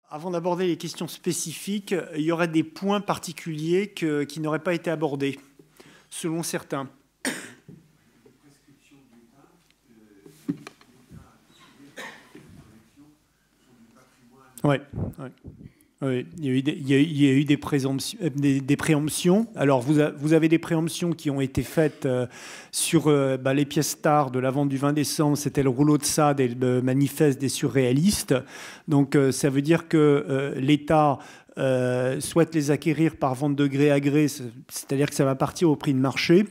Avant d'aborder les questions spécifiques, il y aurait des points particuliers qui n'auraient pas été abordés, selon certains. Oui, ouais. Oui, il y a eu des préemptions. Alors, vous avez des préemptions qui ont été faites sur les pièces stars de la vente du 20 décembre. C'était le rouleau de Sade et le manifeste des surréalistes. Donc, ça veut dire que l'État souhaite les acquérir par vente de gré à gré, c'est-à-dire que ça va partir au prix de marché.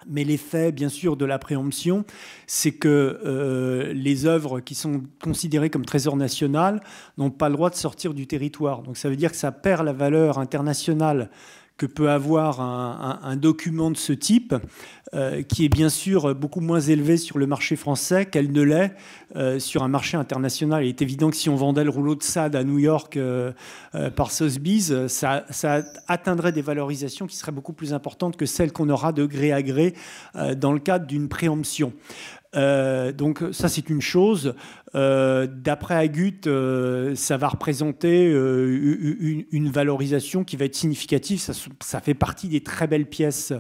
Mais l'effet, bien sûr, de la préemption, c'est que les œuvres qui sont considérées comme trésor national n'ont pas le droit de sortir du territoire. Donc ça veut dire que ça perd la valeur internationale que peut avoir un document de ce type, qui est bien sûr beaucoup moins élevé sur le marché français qu'elle ne l'est sur un marché international. Il est évident que si on vendait le rouleau de Sade à New York par Sotheby's, ça atteindrait des valorisations qui seraient beaucoup plus importantes que celles qu'on aura de gré à gré dans le cadre d'une préemption. Donc ça, c'est une chose. D'après Agut, ça va représenter une valorisation qui va être significative. Ça fait partie des très belles pièces,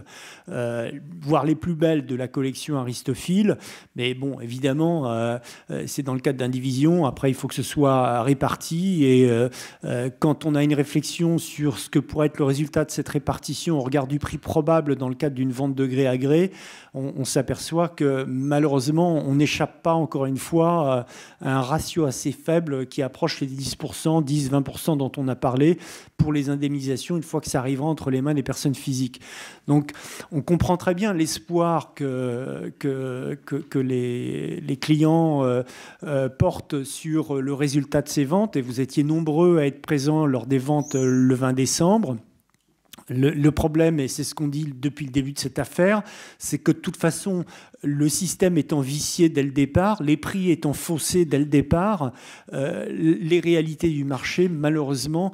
voire les plus belles de la collection Aristophile. Mais bon, évidemment, c'est dans le cadre d'indivision. Après, il faut que ce soit réparti. Et quand on a une réflexion sur ce que pourrait être le résultat de cette répartition au regard du prix probable dans le cadre d'une vente de gré à gré, on s'aperçoit que malheureusement, on n'échappe pas, encore une fois, à un ratio assez faible qui approche les 10%, 10-20% dont on a parlé pour les indemnisations une fois que ça arrivera entre les mains des personnes physiques. Donc, on comprend très bien l'espoir que les clients portent sur le résultat de ces ventes. Et vous étiez nombreux à être présents lors des ventes le 20 décembre. Le problème, et c'est ce qu'on dit depuis le début de cette affaire, c'est que de toute façon, le système étant vicié dès le départ, les prix étant faussés dès le départ, les réalités du marché, malheureusement,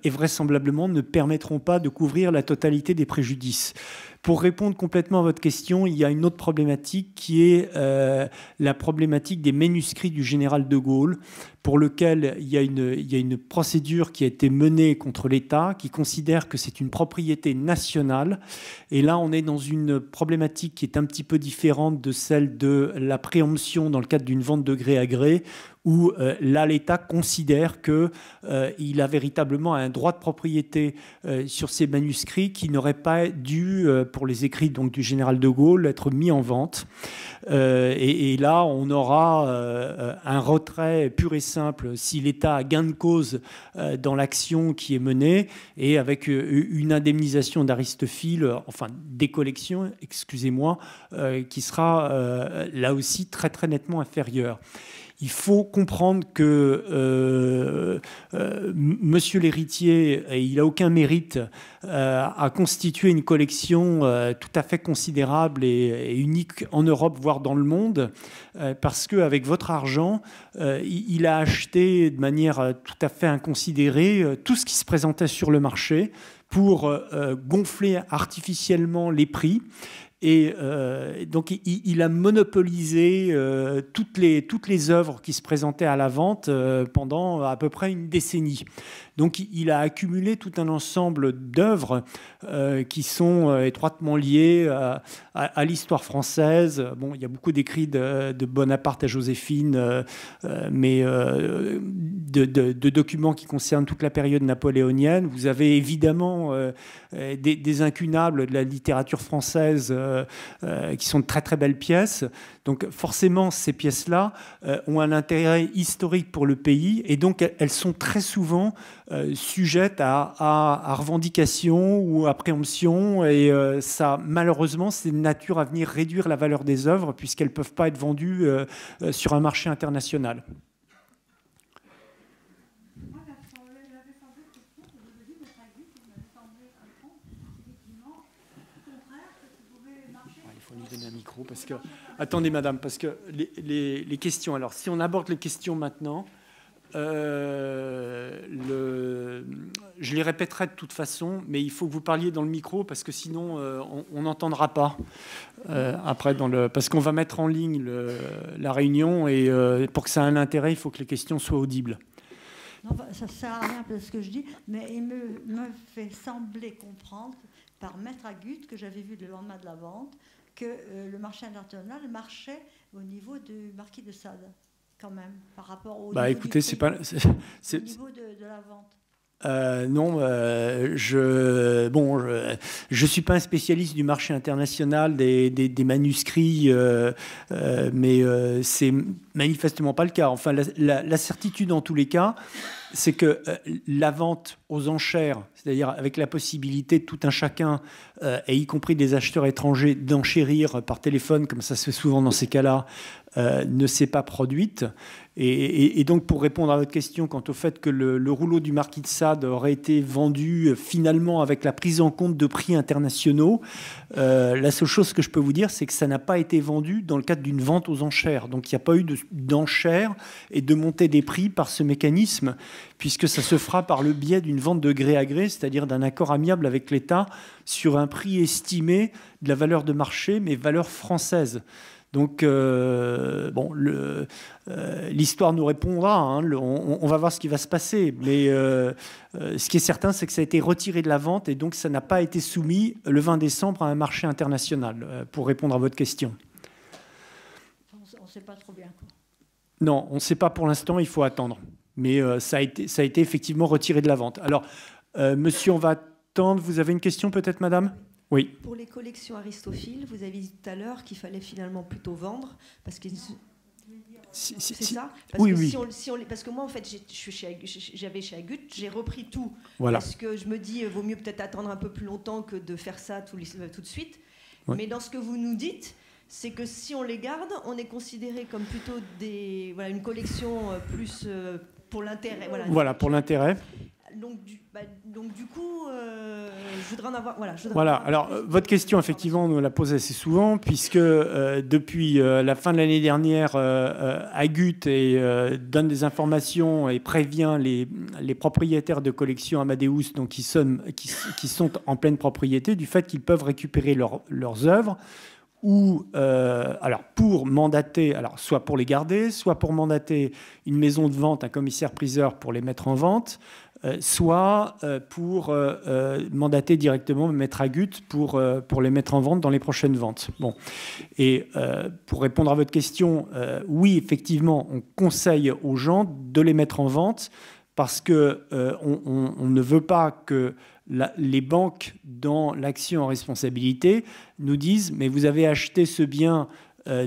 et vraisemblablement, ne permettront pas de couvrir la totalité des préjudices. Pour répondre complètement à votre question, il y a une autre problématique qui est la problématique des manuscrits du général de Gaulle, pour lequel il y a une procédure qui a été menée contre l'État, qui considère que c'est une propriété nationale. Et là, on est dans une problématique qui est un petit peu différente de celle de la préemption dans le cadre d'une vente de gré à gré, où là, l'État considère qu'il a véritablement un droit de propriété sur ces manuscrits qui n'aurait pas dû, pour les écrits donc, du général de Gaulle, être mis en vente. Et là, on aura un retrait pur et simple si l'État a gain de cause dans l'action qui est menée, et avec une indemnisation d'Aristophile, enfin des collections, excusez-moi, qui sera là aussi très très nettement inférieure. Il faut comprendre que monsieur l'héritier, et il n'a aucun mérite, a constitué une collection tout à fait considérable et unique en Europe, voire dans le monde, parce qu'avec votre argent, il a acheté de manière tout à fait inconsidérée tout ce qui se présentait sur le marché pour gonfler artificiellement les prix. Et donc, il a monopolisé toutes les œuvres qui se présentaient à la vente pendant à peu près une décennie. Donc, il a accumulé tout un ensemble d'œuvres qui sont étroitement liées à l'histoire française. Bon, il y a beaucoup d'écrits de Bonaparte à Joséphine, mais de documents qui concernent toute la période napoléonienne. Vous avez évidemment des incunables de la littérature française qui sont de très très belles pièces. Donc forcément, ces pièces-là ont un intérêt historique pour le pays, et donc elles sont très souvent sujettes à revendication ou à préemption, et ça, malheureusement, c'est de nature à venir réduire la valeur des œuvres puisqu'elles ne peuvent pas être vendues sur un marché international. Donner un micro parce que... Attendez, madame, parce que les questions... Alors, si on aborde les questions maintenant, je les répéterai de toute façon, mais il faut que vous parliez dans le micro parce que sinon, on n'entendra pas après parce qu'on va mettre en ligne la réunion, et pour que ça ait un intérêt, il faut que les questions soient audibles. Non, ça ne sert à rien de ce que je dis, mais il me fait sembler comprendre par Maître Agut, que j'avais vu le lendemain de la vente, que le marché international marchait au niveau du marquis de Sade, quand même, par rapport au niveau écoutez, du prix, c'est au niveau de la vente. Non, je suis pas un spécialiste du marché international des manuscrits, mais c'est manifestement pas le cas. Enfin, la certitude en tous les cas, c'est que la vente aux enchères, c'est-à-dire avec la possibilité de tout un chacun, et y compris des acheteurs étrangers, d'enchérir par téléphone, comme ça se fait souvent dans ces cas-là, ne s'est pas produite. Et donc, pour répondre à votre question quant au fait que le rouleau du marquis de Sade aurait été vendu finalement avec la prise en compte de prix internationaux, la seule chose que je peux vous dire, c'est que ça n'a pas été vendu dans le cadre d'une vente aux enchères. Donc, il n'y a pas eu d'enchères et de montée des prix par ce mécanisme, puisque ça se fera par le biais d'une vente de gré à gré, c'est-à-dire d'un accord amiable avec l'État sur un prix estimé de la valeur de marché, mais valeur française. Donc, l'histoire nous répondra. Hein, on va voir ce qui va se passer. Mais ce qui est certain, c'est que ça a été retiré de la vente et donc ça n'a pas été soumis le 20 décembre à un marché international, pour répondre à votre question. On ne sait pas trop bien, quoi. Non, on ne sait pas pour l'instant, il faut attendre. Mais ça a été effectivement retiré de la vente. Alors, monsieur, on va attendre. Vous avez une question peut-être, madame ? Oui. Pour les collections aristophiles, vous avez dit tout à l'heure qu'il fallait finalement plutôt vendre, parce que c'est ça. Parce oui, que oui. Parce que moi, en fait, j'avais chez Agut, j'ai repris tout, voilà. Parce que je me dis, vaut mieux peut-être attendre un peu plus longtemps que de faire ça tout de suite. Ouais. Mais dans ce que vous nous dites, c'est que si on les garde, on est considéré comme plutôt une collection plus pour l'intérêt. Voilà, pour l'intérêt. Donc du coup, je voudrais en avoir... Alors, votre question, effectivement, on nous la pose assez souvent, puisque depuis la fin de l'année dernière, Agut donne des informations et prévient les propriétaires de collections Amadeus, donc qui sont en pleine propriété, du fait qu'ils peuvent récupérer leurs œuvres, ou pour mandater, soit pour les garder, soit pour mandater une maison de vente, un commissaire-priseur pour les mettre en vente, soit pour mandater directement Maître Agut pour les mettre en vente dans les prochaines ventes. Bon. Et pour répondre à votre question, oui, effectivement, on conseille aux gens de les mettre en vente parce qu'on ne veut pas que les banques, dans l'action en responsabilité, nous disent « mais vous avez acheté ce bien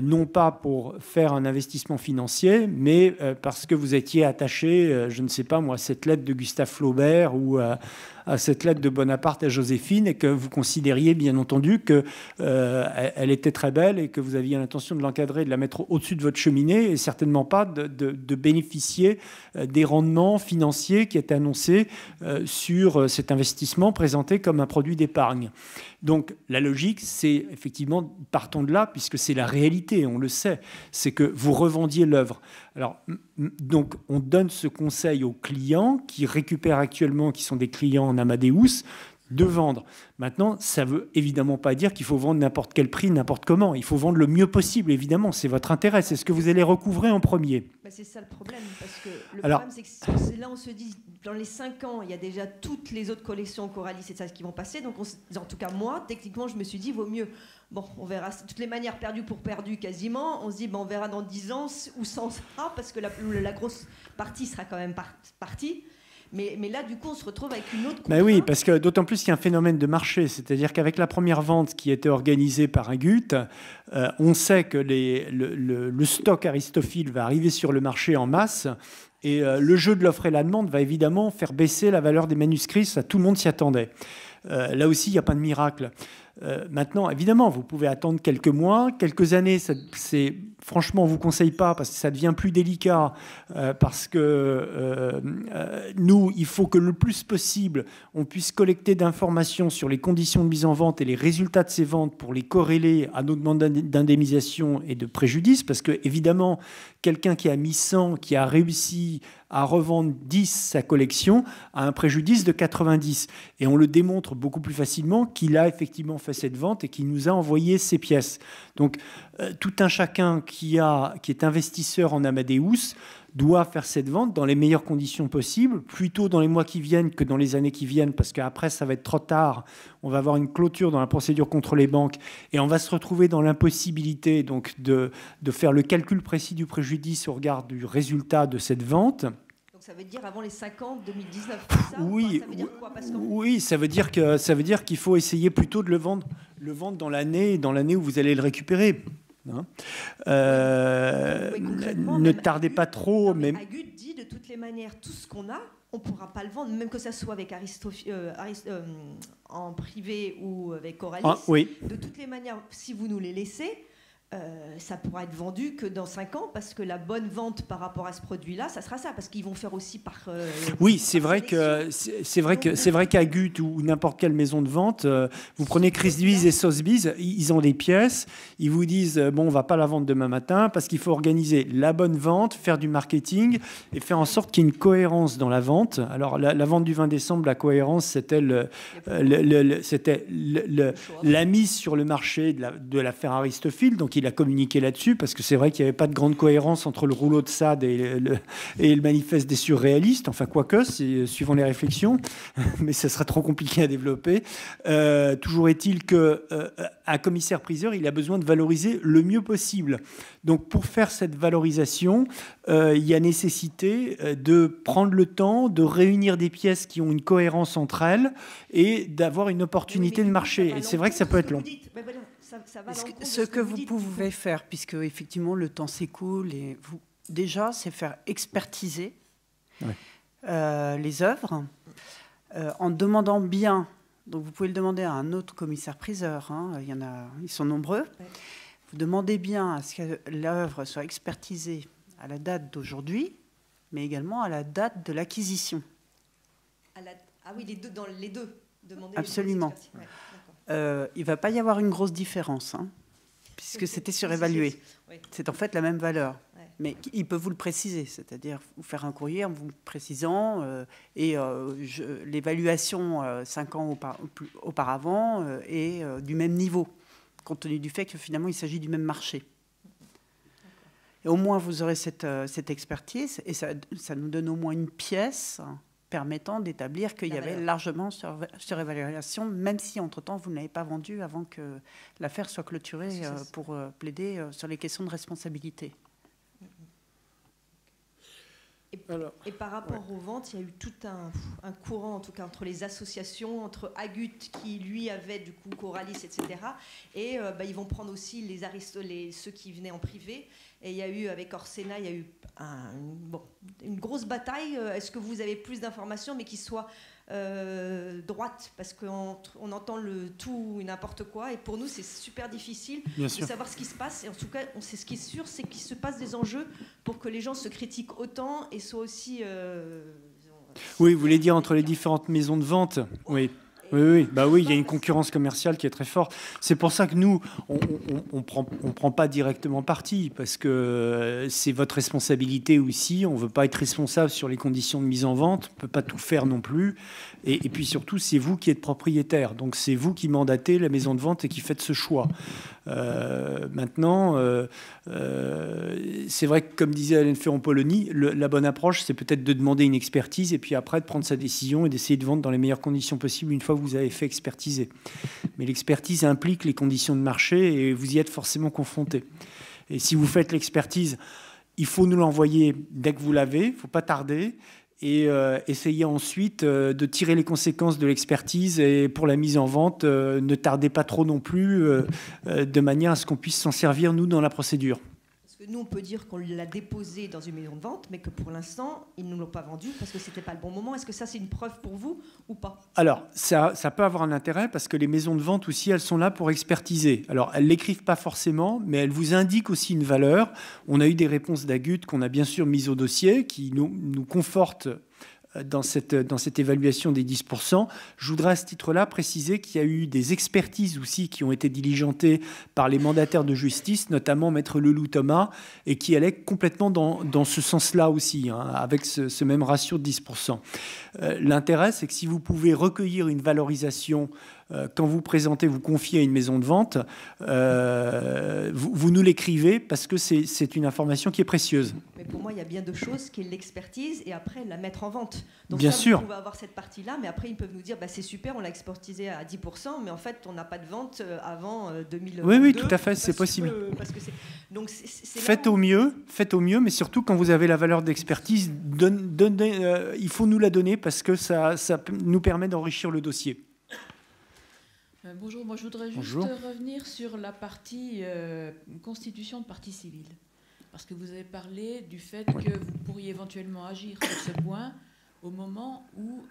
non pas pour faire un investissement financier, mais parce que vous étiez attaché, je ne sais pas moi, à cette lettre de Gustave Flaubert ou à cette lettre de Bonaparte à Joséphine, et que vous considériez bien entendu qu'elle était très belle et que vous aviez l'intention de l'encadrer, de la mettre au-dessus de votre cheminée, et certainement pas de bénéficier des rendements financiers qui étaient annoncés sur cet investissement présenté comme un produit d'épargne. Donc la logique, c'est effectivement, partons de là, puisque c'est la réalité, on le sait, c'est que vous revendiez l'œuvre. Alors, donc, on donne ce conseil aux clients qui récupèrent actuellement, qui sont des clients en Amadeus, de vendre. Maintenant, ça ne veut évidemment pas dire qu'il faut vendre n'importe quel prix, n'importe comment. Il faut vendre le mieux possible, évidemment. C'est votre intérêt. C'est ce que vous allez recouvrer en premier. C'est ça le problème. Parce que le problème, c'est que là, on se dit, dans les 5 ans, il y a déjà toutes les autres collections Coralis et ça qui vont passer. Donc, en tout cas, moi, techniquement, je me suis dit, vaut mieux... Bon, on verra. De toutes les manières, perdu pour perdu, quasiment. On se dit, on verra dans 10 ans où ça en sera, parce que la grosse partie sera quand même partie. Mais là, du coup, on se retrouve avec une autre contrainte. Oui, parce que d'autant plus qu'il y a un phénomène de marché. C'est-à-dire qu'avec la première vente qui était organisée par Agut, on sait que le stock aristophile va arriver sur le marché en masse. Et le jeu de l'offre et la demande va évidemment faire baisser la valeur des manuscrits. Ça, tout le monde s'y attendait. Là aussi, il n'y a pas de miracle. Maintenant, évidemment, vous pouvez attendre quelques mois, quelques années. Franchement, on ne vous conseille pas parce que ça devient plus délicat. Parce que nous, il faut que le plus possible, on puisse collecter d'informations sur les conditions de mise en vente et les résultats de ces ventes pour les corréler à nos demandes d'indemnisation et de préjudice. Parce que, évidemment, quelqu'un qui a mis 100, qui a réussi à revendre 10 sa collection, a un préjudice de 90. Et on le démontre beaucoup plus facilement qu'il a effectivement fait cette vente et qu'il nous a envoyé ces pièces. Donc, tout un chacun qui est investisseur en Amadeus doit faire cette vente dans les meilleures conditions possibles, plutôt dans les mois qui viennent que dans les années qui viennent, parce qu'après, ça va être trop tard. On va avoir une clôture dans la procédure contre les banques et on va se retrouver dans l'impossibilité donc de faire le calcul précis du préjudice au regard du résultat de cette vente. Ça veut dire avant les 5 ans, 2019, c'est ça? Oui, ça veut dire quoi? Parce que... oui, ça veut dire qu'il faut essayer plutôt de le vendre dans l'année où vous allez le récupérer. Hein, ne tardez pas trop. Mais Agut dit de toutes les manières, tout ce qu'on a, on ne pourra pas le vendre, même que ça soit avec en privé ou avec Coralis. Ah, oui. De toutes les manières, si vous nous les laissez, ça pourra être vendu que dans 5 ans, parce que la bonne vente par rapport à ce produit-là, ça sera ça, parce qu'ils vont faire aussi par... oui, c'est vrai qu'Agut ou n'importe quelle maison de vente, vous prenez Christie's et Sotheby's, ils ont des pièces, ils vous disent, bon, on ne va pas la vendre demain matin, parce qu'il faut organiser la bonne vente, faire du marketing, et faire en sorte qu'il y ait une cohérence dans la vente. Alors, la vente du 20 décembre, la cohérence, c'était la mise sur le marché de l'affaire Aristophil, donc il a communiqué là-dessus, parce que c'est vrai qu'il n'y avait pas de grande cohérence entre le rouleau de Sade et le manifeste des surréalistes, enfin quoique, c'est suivant les réflexions, mais ça serait trop compliqué à développer. Toujours est-il qu'un commissaire-priseur, il a besoin de valoriser le mieux possible. Donc pour faire cette valorisation, il y a nécessité de prendre le temps de réunir des pièces qui ont une cohérence entre elles et d'avoir une opportunité de marché. Et c'est vrai que ça peut être long. Ce que vous pouvez faire, puisque effectivement le temps s'écoule, et déjà, c'est faire expertiser les œuvres en demandant bien. Donc vous pouvez le demander à un autre commissaire-priseur. Hein, ils sont nombreux. Ouais. Vous demandez bien à ce que l'œuvre soit expertisée à la date d'aujourd'hui, mais également à la date de l'acquisition. Ah oui, dans les deux. Demander absolument. Il ne va pas y avoir une grosse différence, hein, puisque c'était surévalué. Oui. C'est en fait la même valeur. Ouais. Mais il peut vous le préciser, c'est-à-dire vous faire un courrier en vous précisant l'évaluation 5 ans auparavant est du même niveau, compte tenu du fait que finalement il s'agit du même marché. Et au moins vous aurez cette expertise, et ça nous donne au moins une pièce permettant d'établir qu'il y avait largement surévaluation, même si, entre-temps, vous ne l'avez pas vendu avant que l'affaire soit clôturée pour plaider sur les questions de responsabilité. Et par rapport aux ventes, il y a eu tout un courant, en tout cas, entre les associations, entre Agut, qui, lui, avait, du coup, Coralis, etc., et ils vont prendre aussi ceux qui venaient en privé. Et il y a eu, avec Orsena, il y a eu une grosse bataille. Est-ce que vous avez plus d'informations, mais qui soient droites? Parce qu'on entend le tout et n'importe quoi. Et pour nous, c'est super difficile de savoir ce qui se passe. Et en tout cas, ce qui est sûr, c'est qu'il se passe des enjeux pour que les gens se critiquent autant et soient aussi... oui, vous voulez dire entre les différentes maisons de vente? Oui. Oui, il y a une concurrence commerciale qui est très forte. C'est pour ça que nous, on prend pas directement parti, parce que c'est votre responsabilité aussi. On ne veut pas être responsable sur les conditions de mise en vente. On ne peut pas tout faire non plus. Et puis surtout, c'est vous qui êtes propriétaire. Donc c'est vous qui mandatez la maison de vente et qui faites ce choix. Maintenant, c'est vrai que, comme disait Alain Ferron-Polony, la bonne approche, c'est peut-être de demander une expertise et puis après de prendre sa décision et d'essayer de vendre dans les meilleures conditions possibles une fois que vous avez fait expertiser. Mais l'expertise implique les conditions de marché et vous y êtes forcément confronté. Et si vous faites l'expertise, il faut nous l'envoyer dès que vous l'avez, il ne faut pas tarder. Et essayer ensuite de tirer les conséquences de l'expertise, et pour la mise en vente, ne tardez pas trop non plus, de manière à ce qu'on puisse s'en servir, nous, dans la procédure. Parce que nous, on peut dire qu'on l'a déposé dans une maison de vente, mais que pour l'instant, ils ne nous l'ont pas vendu parce que ce n'était pas le bon moment. Est-ce que ça, c'est une preuve pour vous ou pas? Alors, ça peut avoir un intérêt, parce que les maisons de vente aussi, elles sont là pour expertiser. Alors, elles ne l'écrivent pas forcément, mais elles vous indiquent aussi une valeur. On a eu des réponses d'Agut qu'on a bien sûr mises au dossier, qui nous confortent dans cette évaluation des 10%. Je voudrais à ce titre-là préciser qu'il y a eu des expertises aussi qui ont été diligentées par les mandataires de justice, notamment Maître Leloup Thomas, et qui allaient complètement dans ce sens-là aussi, hein, avec ce même ratio de 10%. L'intérêt, c'est que si vous pouvez recueillir une valorisation quand vous présentez, vous confiez à une maison de vente, vous nous l'écrivez parce que c'est une information qui est précieuse. Mais pour moi, il y a bien deux choses, qui est l'expertise et après la mettre en vente. Donc bien ça, sûr. On va avoir cette partie-là, mais après ils peuvent nous dire bah, c'est super, on l'a exportisé à 10%, mais en fait on n'a pas de vente avant 2022. Oui, tout à fait, c'est possible. Donc faites au mieux, mais surtout quand vous avez la valeur d'expertise, il faut nous la donner parce que ça nous permet d'enrichir le dossier. Bonjour, moi je voudrais juste revenir sur la partie constitution de partie civile. Parce que vous avez parlé du fait que vous pourriez éventuellement agir sur ce point au moment où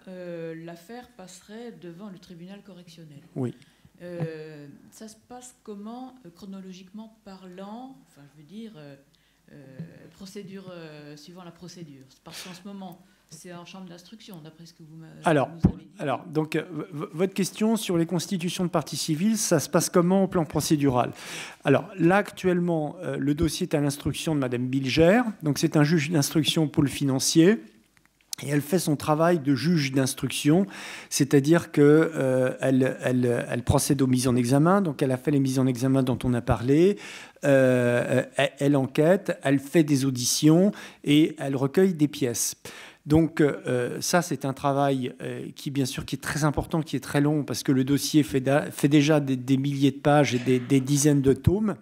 l'affaire passerait devant le tribunal correctionnel. Oui. Ça se passe comment, chronologiquement parlant, enfin je veux dire, procédure, suivant la procédure. Parce qu'en ce moment, c'est en chambre d'instruction, d'après ce que vous m'avez dit. Alors, donc, votre question sur les constitutions de partie civile, ça se passe comment au plan procédural? Alors, là, actuellement, le dossier est à l'instruction de Madame Bilger. Donc, c'est un juge d'instruction au pôle financier. Et elle fait son travail de juge d'instruction, c'est-à-dire qu'elle procède aux mises en examen. Donc, elle a fait les mises en examen dont on a parlé. Elle enquête, elle fait des auditions et elle recueille des pièces. Donc ça, c'est un travail qui, bien sûr, qui est très important, qui est très long, parce que le dossier fait déjà des milliers de pages et des dizaines de tomes.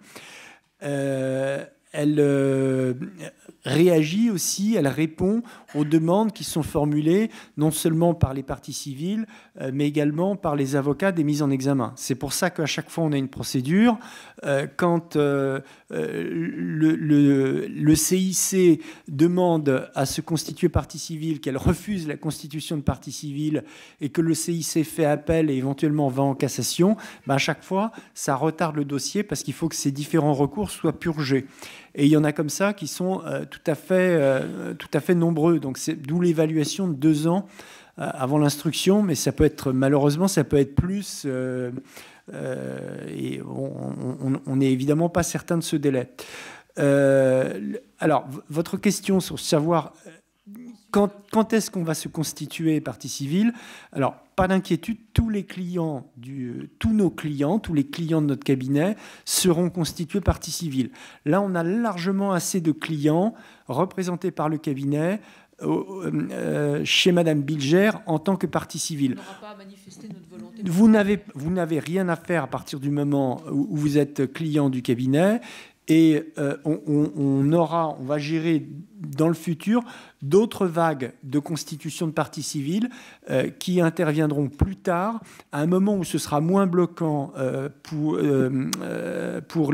Elle réagit aussi, elle répond aux demandes qui sont formulées non seulement par les parties civiles, mais également par les avocats des mises en examen. C'est pour ça qu'à chaque fois, on a une procédure. Quand le CIC demande à se constituer partie civile, qu'elle refuse la constitution de partie civile et que le CIC fait appel et éventuellement va en cassation, à chaque fois, ça retarde le dossier parce qu'il faut que ces différents recours soient purgés. Et il y en a comme ça qui sont tout à fait nombreux. Donc c'est d'où l'évaluation de 2 ans avant l'instruction, mais ça peut être, malheureusement, ça peut être plus. Et on n'est évidemment pas certain de ce délai. Alors, votre question sur savoir quand est-ce qu'on va se constituer partie civile? Alors, pas d'inquiétude, tous les clients tous les clients de notre cabinet seront constitués partie civile. Là, on a largement assez de clients représentés par le cabinet chez Madame Bilger en tant que partie civile. On n'aura pas à manifester notre volonté. Vous n'avez rien à faire à partir du moment où vous êtes client du cabinet. Et on va gérer dans le futur d'autres vagues de constitution de partie civile qui interviendront plus tard, à un moment où ce sera moins bloquant pour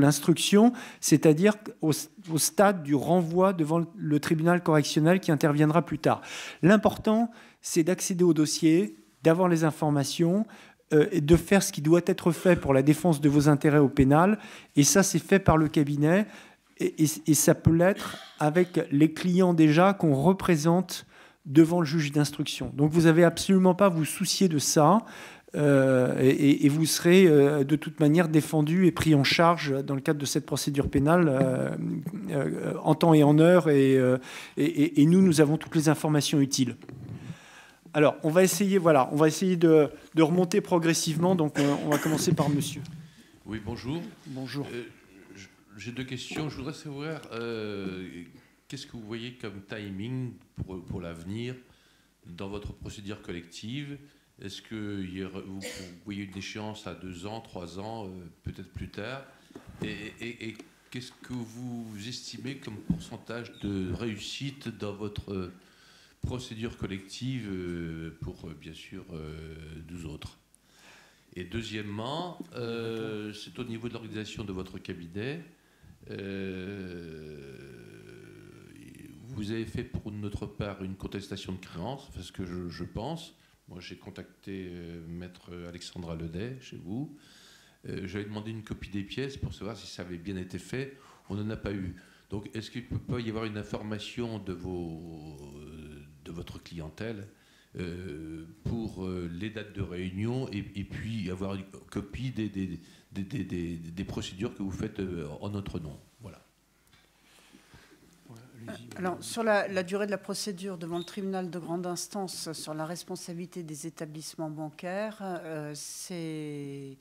l'instruction, c'est-à-dire au stade du renvoi devant le tribunal correctionnel qui interviendra plus tard. L'important, c'est d'accéder au dossier, d'avoir les informations, et de faire ce qui doit être fait pour la défense de vos intérêts au pénal. Et ça, c'est fait par le cabinet. Et ça peut l'être avec les clients déjà qu'on représente devant le juge d'instruction. Donc, vous n'avez absolument pas à vous soucier de ça. Et vous serez de toute manière défendu et pris en charge dans le cadre de cette procédure pénale en temps et en heure. Et nous avons toutes les informations utiles. Alors, on va essayer de remonter progressivement. Donc, on va commencer par monsieur. Oui, bonjour. Bonjour. J'ai 2 questions. Je voudrais savoir qu'est-ce que vous voyez comme timing pour l'avenir dans votre procédure collective. Est-ce que vous voyez une échéance à 2 ans, 3 ans, peut-être plus tard? Et qu'est-ce que vous estimez comme pourcentage de réussite dans votre procédure collective pour, bien sûr, 12 autres? Et deuxièmement, c'est au niveau de l'organisation de votre cabinet. Vous avez fait pour notre part une contestation de créance, enfin, ce que je pense. Moi, j'ai contacté maître Alexandra Ledet chez vous. J'avais demandé une copie des pièces pour savoir si ça avait bien été fait. On n'en a pas eu. Donc, est-ce qu'il peut pas y avoir une information de votre clientèle pour les dates de réunion et puis avoir une copie des procédures que vous faites en notre nom. Voilà. Alors, sur la durée de la procédure devant le tribunal de grande instance sur la responsabilité des établissements bancaires, c'est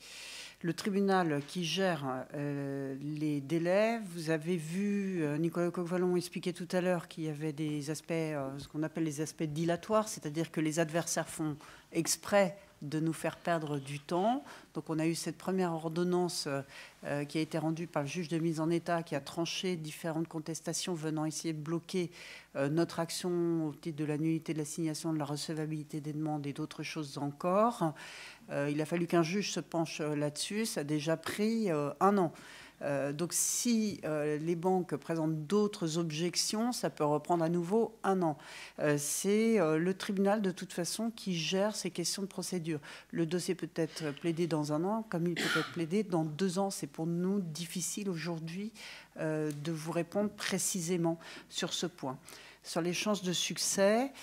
le tribunal qui gère les délais. Vous avez vu Nicolas Coq-Vallon expliquer tout à l'heure qu'il y avait des aspects, ce qu'on appelle les aspects dilatoires, c'est-à-dire que les adversaires font exprès de nous faire perdre du temps. Donc on a eu cette première ordonnance qui a été rendue par le juge de mise en état, qui a tranché différentes contestations venant essayer de bloquer notre action au titre de la nullité de l'assignation, de la recevabilité des demandes et d'autres choses encore. Il a fallu qu'un juge se penche là-dessus. Ça a déjà pris 1 an. Donc si les banques présentent d'autres objections, ça peut reprendre à nouveau 1 an. C'est le tribunal de toute façon qui gère ces questions de procédure. Le dossier peut être plaidé dans 1 an, comme il peut être plaidé dans 2 ans. C'est pour nous difficile aujourd'hui de vous répondre précisément sur ce point. Sur les chances de succès,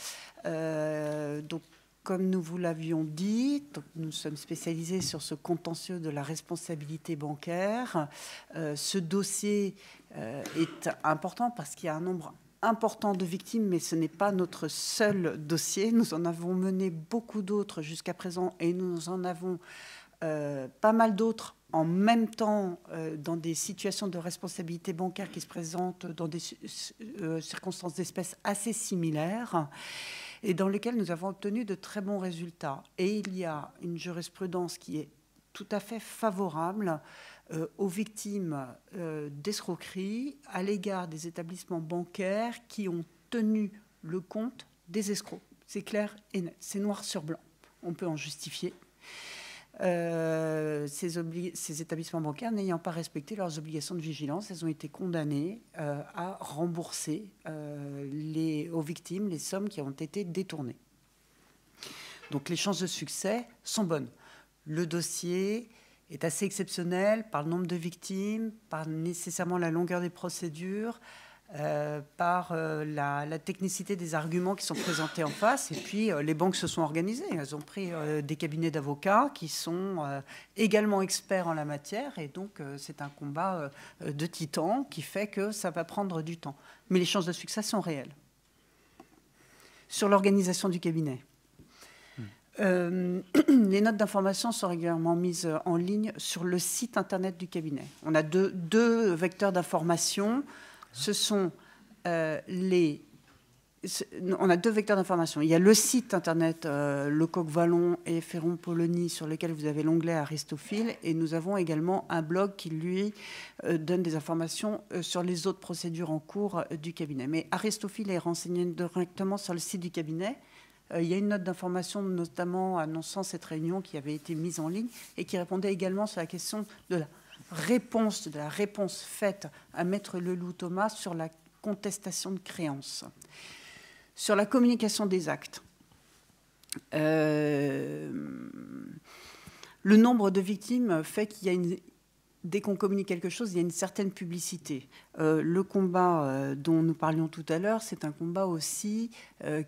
donc comme nous vous l'avions dit, donc nous sommes spécialisés sur ce contentieux de la responsabilité bancaire. Ce dossier est important parce qu'il y a un nombre important de victimes, mais ce n'est pas notre seul dossier. Nous en avons mené beaucoup d'autres jusqu'à présent et nous en avons pas mal d'autres en même temps dans des situations de responsabilité bancaire qui se présentent dans des circonstances d'espèce assez similaires, et dans lesquels nous avons obtenu de très bons résultats. Et il y a une jurisprudence qui est tout à fait favorable aux victimes d'escroquerie à l'égard des établissements bancaires qui ont tenu le compte des escrocs. C'est clair et net, c'est noir sur blanc. On peut en justifier. Ces établissements bancaires n'ayant pas respecté leurs obligations de vigilance, elles ont été condamnées à rembourser aux victimes les sommes qui ont été détournées. Donc les chances de succès sont bonnes. Le dossier est assez exceptionnel par le nombre de victimes, par nécessairement la longueur des procédures, par la technicité des arguments qui sont présentés en face. Et puis, les banques se sont organisées. Elles ont pris des cabinets d'avocats qui sont également experts en la matière. Et donc, c'est un combat de titans qui fait que ça va prendre du temps. Mais les chances de succès sont réelles. Sur l'organisation du cabinet. Les notes d'information sont régulièrement mises en ligne sur le site Internet du cabinet. On a deux vecteurs d'information. Ce sont on a 2 vecteurs d'information. Il y a le site internet Le Coq-Vallon et Ferron-Polony sur lequel vous avez l'onglet Aristophile, et nous avons également un blog qui lui donne des informations sur les autres procédures en cours du cabinet. Mais Aristophile est renseigné directement sur le site du cabinet. Il y a une note d'information notamment annonçant cette réunion qui avait été mise en ligne et qui répondait également sur la question de la réponse faite à Maître Leloup Thomas sur la contestation de créances. Sur la communication des actes, le nombre de victimes fait qu'il y a dès qu'on communique quelque chose, il y a une certaine publicité. Le combat dont nous parlions tout à l'heure, c'est un combat aussi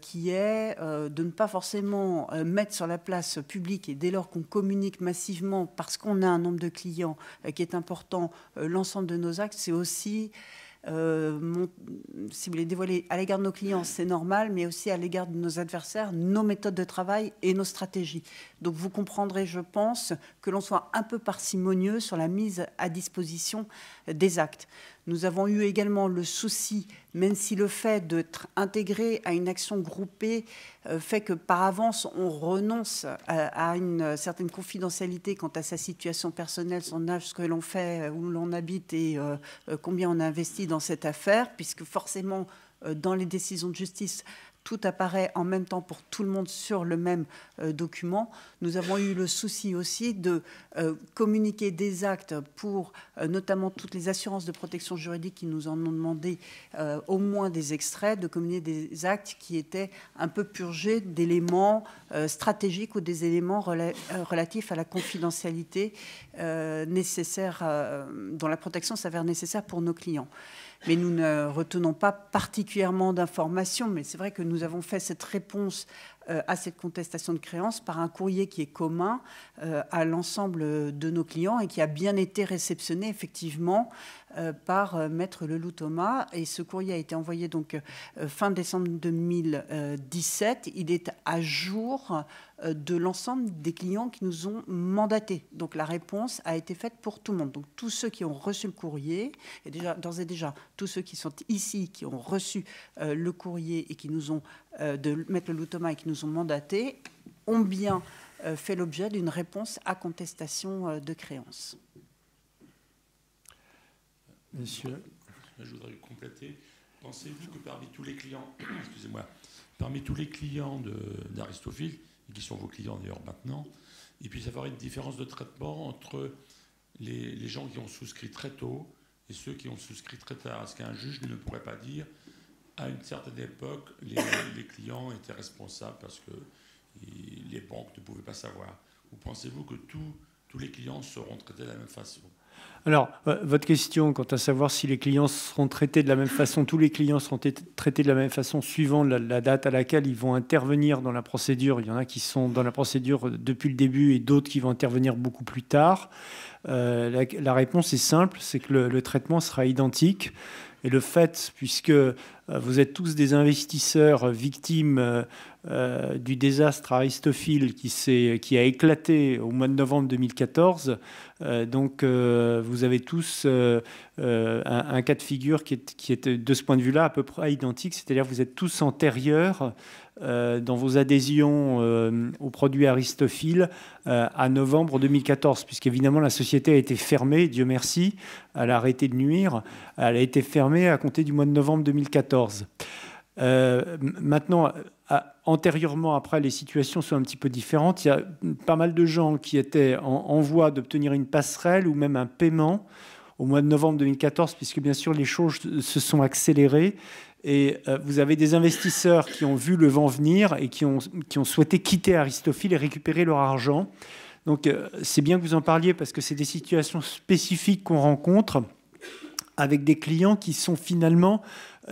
qui est de ne pas forcément mettre sur la place publique, et dès lors qu'on communique massivement, parce qu'on a un nombre de clients qui est important, l'ensemble de nos actes, c'est aussi, si vous voulez, dévoiler à l'égard de nos clients, c'est normal, mais aussi à l'égard de nos adversaires, nos méthodes de travail et nos stratégies. Donc vous comprendrez, je pense, que l'on soit un peu parcimonieux sur la mise à disposition des actes. Nous avons eu également le souci, même si le fait d'être intégré à une action groupée fait que par avance on renonce à une certaine confidentialité quant à sa situation personnelle, son âge, ce que l'on fait, où l'on habite et combien on a investi dans cette affaire, puisque forcément dans les décisions de justice, tout apparaît en même temps pour tout le monde sur le même document. Nous avons eu le souci aussi de communiquer des actes pour notamment toutes les assurances de protection juridique qui nous en ont demandé au moins des extraits, de communiquer des actes qui étaient un peu purgés d'éléments stratégiques ou des éléments relatifs à la confidentialité nécessaire, dont la protection s'avère nécessaire pour nos clients. Mais nous ne retenons pas particulièrement d'informations, mais c'est vrai que nous avons fait cette réponse à cette contestation de créance par un courrier qui est commun à l'ensemble de nos clients et qui a bien été réceptionné effectivement par Maître Leloup Thomas. Et ce courrier a été envoyé donc fin décembre 2017. Il est à jour de l'ensemble des clients qui nous ont mandatés. Donc la réponse a été faite pour tout le monde. Donc tous ceux qui ont reçu le courrier, et d'ores et déjà tous ceux qui sont ici, qui ont reçu le courrier et qui nous ont, de Maître Leloup Thomas et qui nous ont mandatés, ont bien fait l'objet d'une réponse à contestation de créance. Monsieur. Je voudrais compléter. Pensez-vous que parmi tous les clients, excusez-moi, parmi tous les clients d'Aristophil, et qui sont vos clients d'ailleurs maintenant, il puisse y avoir une différence de traitement entre les gens qui ont souscrit très tôt et ceux qui ont souscrit très tard? Est-ce qu'un juge ne pourrait pas dire, à une certaine époque, les clients étaient responsables parce que les banques ne pouvaient pas savoir? Ou pensez-vous que tous les clients seront traités de la même façon? Alors, votre question quant à savoir si les clients seront traités de la même façon, tous les clients seront traités de la même façon suivant la date à laquelle ils vont intervenir dans la procédure. Il y en a qui sont dans la procédure depuis le début et d'autres qui vont intervenir beaucoup plus tard. La réponse est simple, c'est que le traitement sera identique. Et le fait, puisque vous êtes tous des investisseurs victimes du désastre Aristophil qui a éclaté au mois de novembre 2014, donc vous avez tous un cas de figure qui est de ce point de vue-là à peu près identique, c'est-à-dire que vous êtes tous antérieurs dans vos adhésions au produit Aristophil à novembre 2014, puisqu'évidemment la société a été fermée, Dieu merci, elle a arrêté de nuire, elle a été fermée à compter du mois de novembre 2014. Maintenant, antérieurement, après, les situations sont un petit peu différentes. Il y a pas mal de gens qui étaient en voie d'obtenir une passerelle ou même un paiement au mois de novembre 2014, puisque bien sûr les choses se sont accélérées. Et vous avez des investisseurs qui ont vu le vent venir et qui ont souhaité quitter Aristophil et récupérer leur argent. Donc c'est bien que vous en parliez parce que c'est des situations spécifiques qu'on rencontre avec des clients qui sont finalement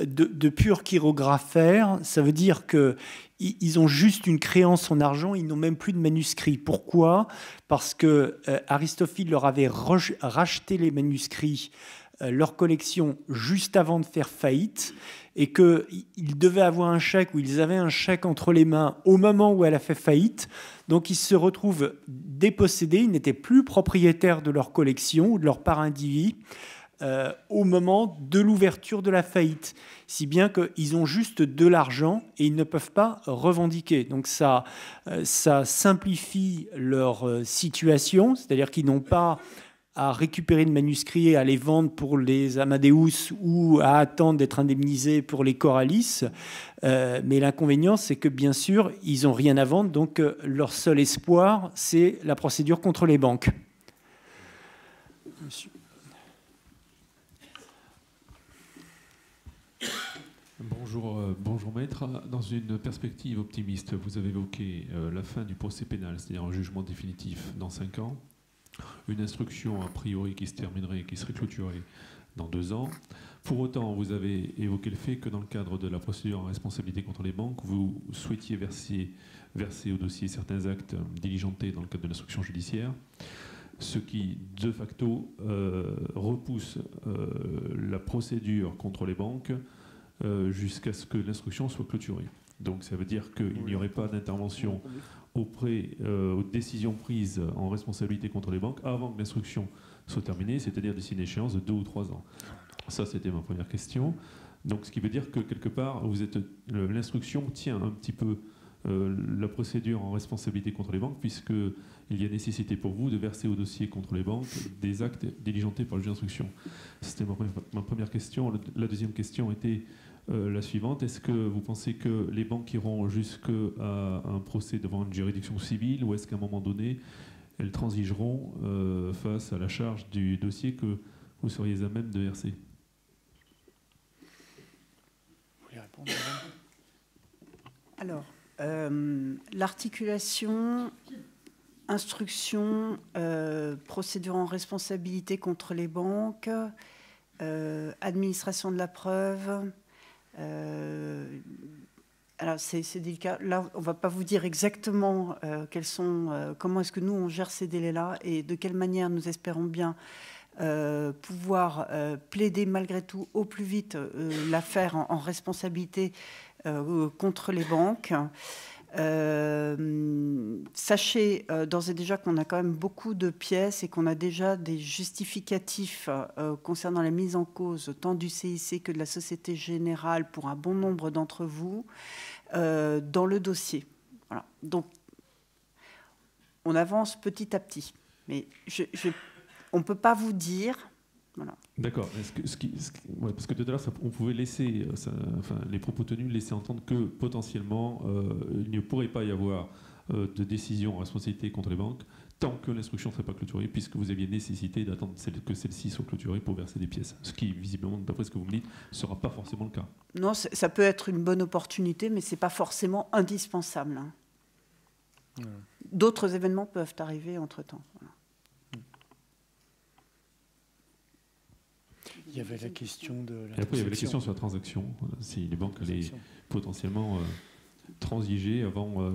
de purs chirographaires. Ça veut dire qu'ils ont juste une créance en argent, ils n'ont même plus de manuscrits. Pourquoi ? Parce que Aristophil leur avait racheté les manuscrits, leur collection, juste avant de faire faillite, et qu'ils devaient avoir un chèque, ou ils avaient un chèque entre les mains au moment où elle a fait faillite. Donc ils se retrouvent dépossédés, ils n'étaient plus propriétaires de leur collection ou de leur part indivis au moment de l'ouverture de la faillite, si bien qu'ils ont juste de l'argent et ils ne peuvent pas revendiquer. Donc ça simplifie leur situation, c'est-à-dire qu'ils n'ont pas à récupérer de manuscrits et à les vendre pour les Amadeus ou à attendre d'être indemnisés pour les Coralis. Mais l'inconvénient, c'est que bien sûr, ils n'ont rien à vendre, donc leur seul espoir, c'est la procédure contre les banques. Monsieur. Bonjour maître. Dans une perspective optimiste, vous avez évoqué la fin du procès pénal, c'est-à-dire un jugement définitif dans 5 ans, une instruction a priori qui se terminerait, qui serait clôturée dans 2 ans. Pour autant, vous avez évoqué le fait que dans le cadre de la procédure en responsabilité contre les banques, vous souhaitiez verser au dossier certains actes diligentés dans le cadre de l'instruction judiciaire, ce qui, de facto, repousse la procédure contre les banques jusqu'à ce que l'instruction soit clôturée. Donc ça veut dire qu'il n'y aurait pas d'intervention aux décisions prises en responsabilité contre les banques avant que l'instruction soit terminée, c'est-à-dire d'ici une échéance de 2 ou 3 ans. Ça, c'était ma première question. Donc ce qui veut dire que quelque part, l'instruction tient un petit peu la procédure en responsabilité contre les banques, puisqu'il y a nécessité pour vous de verser au dossier contre les banques des actes diligentés par le juge d'instruction. C'était ma première question. La deuxième question était la suivante. Est-ce que vous pensez que les banques iront jusqu'à un procès devant une juridiction civile, ou est-ce qu'à un moment donné, elles transigeront face à la charge du dossier que vous seriez à même de verser? Vous voulez répondre? Alors, l'articulation, instruction, procédure en responsabilité contre les banques, administration de la preuve, Alors, c'est délicat. Là, on ne va pas vous dire exactement comment est-ce que nous, on gère ces délais-là et de quelle manière nous espérons bien pouvoir plaider malgré tout au plus vite l'affaire en responsabilité contre les banques. Sachez d'ores et déjà qu'on a quand même beaucoup de pièces et qu'on a déjà des justificatifs concernant la mise en cause tant du CIC que de la Société Générale pour un bon nombre d'entre vous dans le dossier. Voilà. Donc, on avance petit à petit. Mais on ne peut pas vous dire... Voilà. D'accord. Parce que tout à l'heure, on pouvait laisser, les propos tenus laissaient entendre que potentiellement, il ne pourrait pas y avoir de décision en responsabilité contre les banques tant que l'instruction ne serait pas clôturée, puisque vous aviez nécessité d'attendre que celle-ci soit clôturée pour verser des pièces. Ce qui, visiblement, d'après ce que vous me dites, ne sera pas forcément le cas. Non, ça peut être une bonne opportunité, mais ce n'est pas forcément indispensable. Hein. D'autres événements peuvent arriver entre-temps. Voilà. Il y avait la question de la Et après, il y avait la question sur la transaction, si les banques allaient potentiellement transiger avant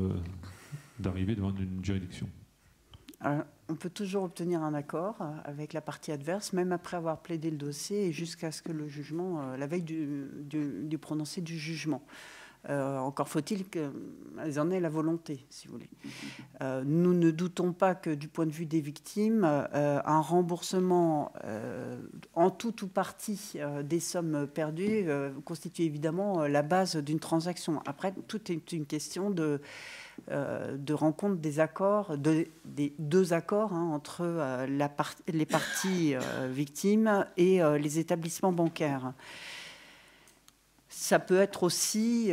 d'arriver devant une juridiction. Alors, on peut toujours obtenir un accord avec la partie adverse, même après avoir plaidé le dossier et jusqu'à ce que le jugement, la veille du prononcé du jugement. Encore faut-il qu'elles en aient la volonté, si vous voulez. Nous ne doutons pas que du point de vue des victimes, un remboursement en tout ou partie des sommes perdues constitue évidemment la base d'une transaction. Après, tout est une question de rencontre des accords, des deux accords entre les parties victimes et les établissements bancaires. Ça peut être aussi,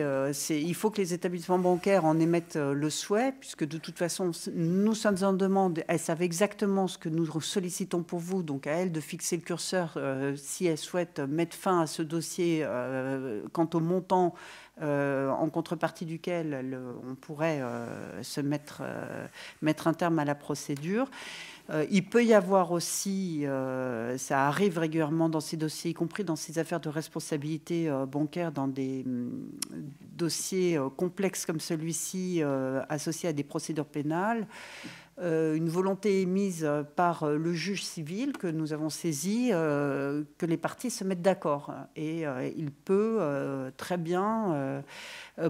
il faut que les établissements bancaires en émettent le souhait, puisque de toute façon, nous sommes en demande, elles savent exactement ce que nous sollicitons pour vous, donc à elles de fixer le curseur si elles souhaitent mettre fin à ce dossier quant au montant en contrepartie duquel on pourrait se mettre un terme à la procédure. Il peut y avoir aussi, ça arrive régulièrement dans ces dossiers, y compris dans ces affaires de responsabilité bancaire, dans des dossiers complexes comme celui-ci, associés à des procédures pénales, une volonté émise par le juge civil que nous avons saisi, que les parties se mettent d'accord. Et il peut très bien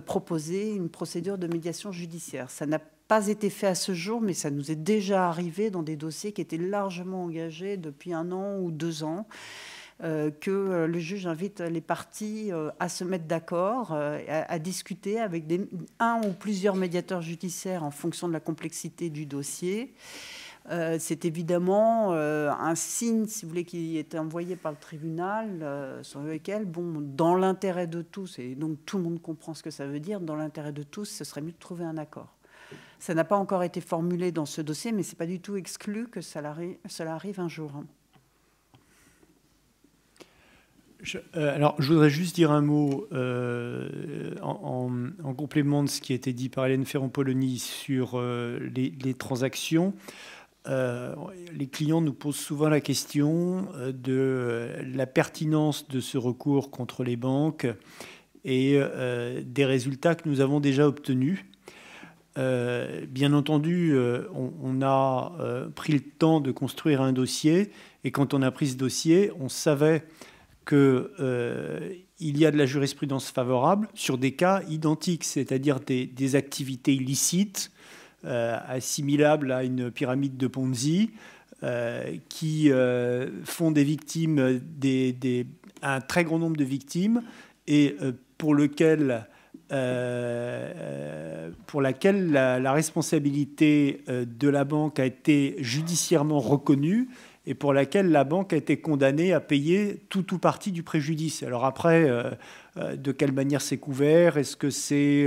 proposer une procédure de médiation judiciaire. Ça n'a pas été fait à ce jour, mais ça nous est déjà arrivé dans des dossiers qui étaient largement engagés depuis 1 an ou 2 ans, que le juge invite les parties à se mettre d'accord, à discuter avec un ou plusieurs médiateurs judiciaires en fonction de la complexité du dossier. C'est évidemment un signe, si vous voulez, qui est envoyé par le tribunal, sur lequel, dans l'intérêt de tous, et donc tout le monde comprend ce que ça veut dire, dans l'intérêt de tous, ce serait mieux de trouver un accord. Ça n'a pas encore été formulé dans ce dossier, mais ce n'est pas du tout exclu que cela arrive un jour. Alors, je voudrais juste dire un mot en complément de ce qui a été dit par Hélène Ferrand-Polony sur les transactions. Les clients nous posent souvent la question de la pertinence de ce recours contre les banques et des résultats que nous avons déjà obtenus. Bien entendu, on a pris le temps de construire un dossier et quand on a pris ce dossier, on savait qu'il y a de la jurisprudence favorable sur des cas identiques, c'est-à-dire des activités illicites assimilables à une pyramide de Ponzi qui font des victimes, un très grand nombre de victimes et pour laquelle la responsabilité de la banque a été judiciairement reconnue et pour laquelle la banque a été condamnée à payer tout ou partie du préjudice. Alors après, de quelle manière c'est couvert? Est-ce que c'est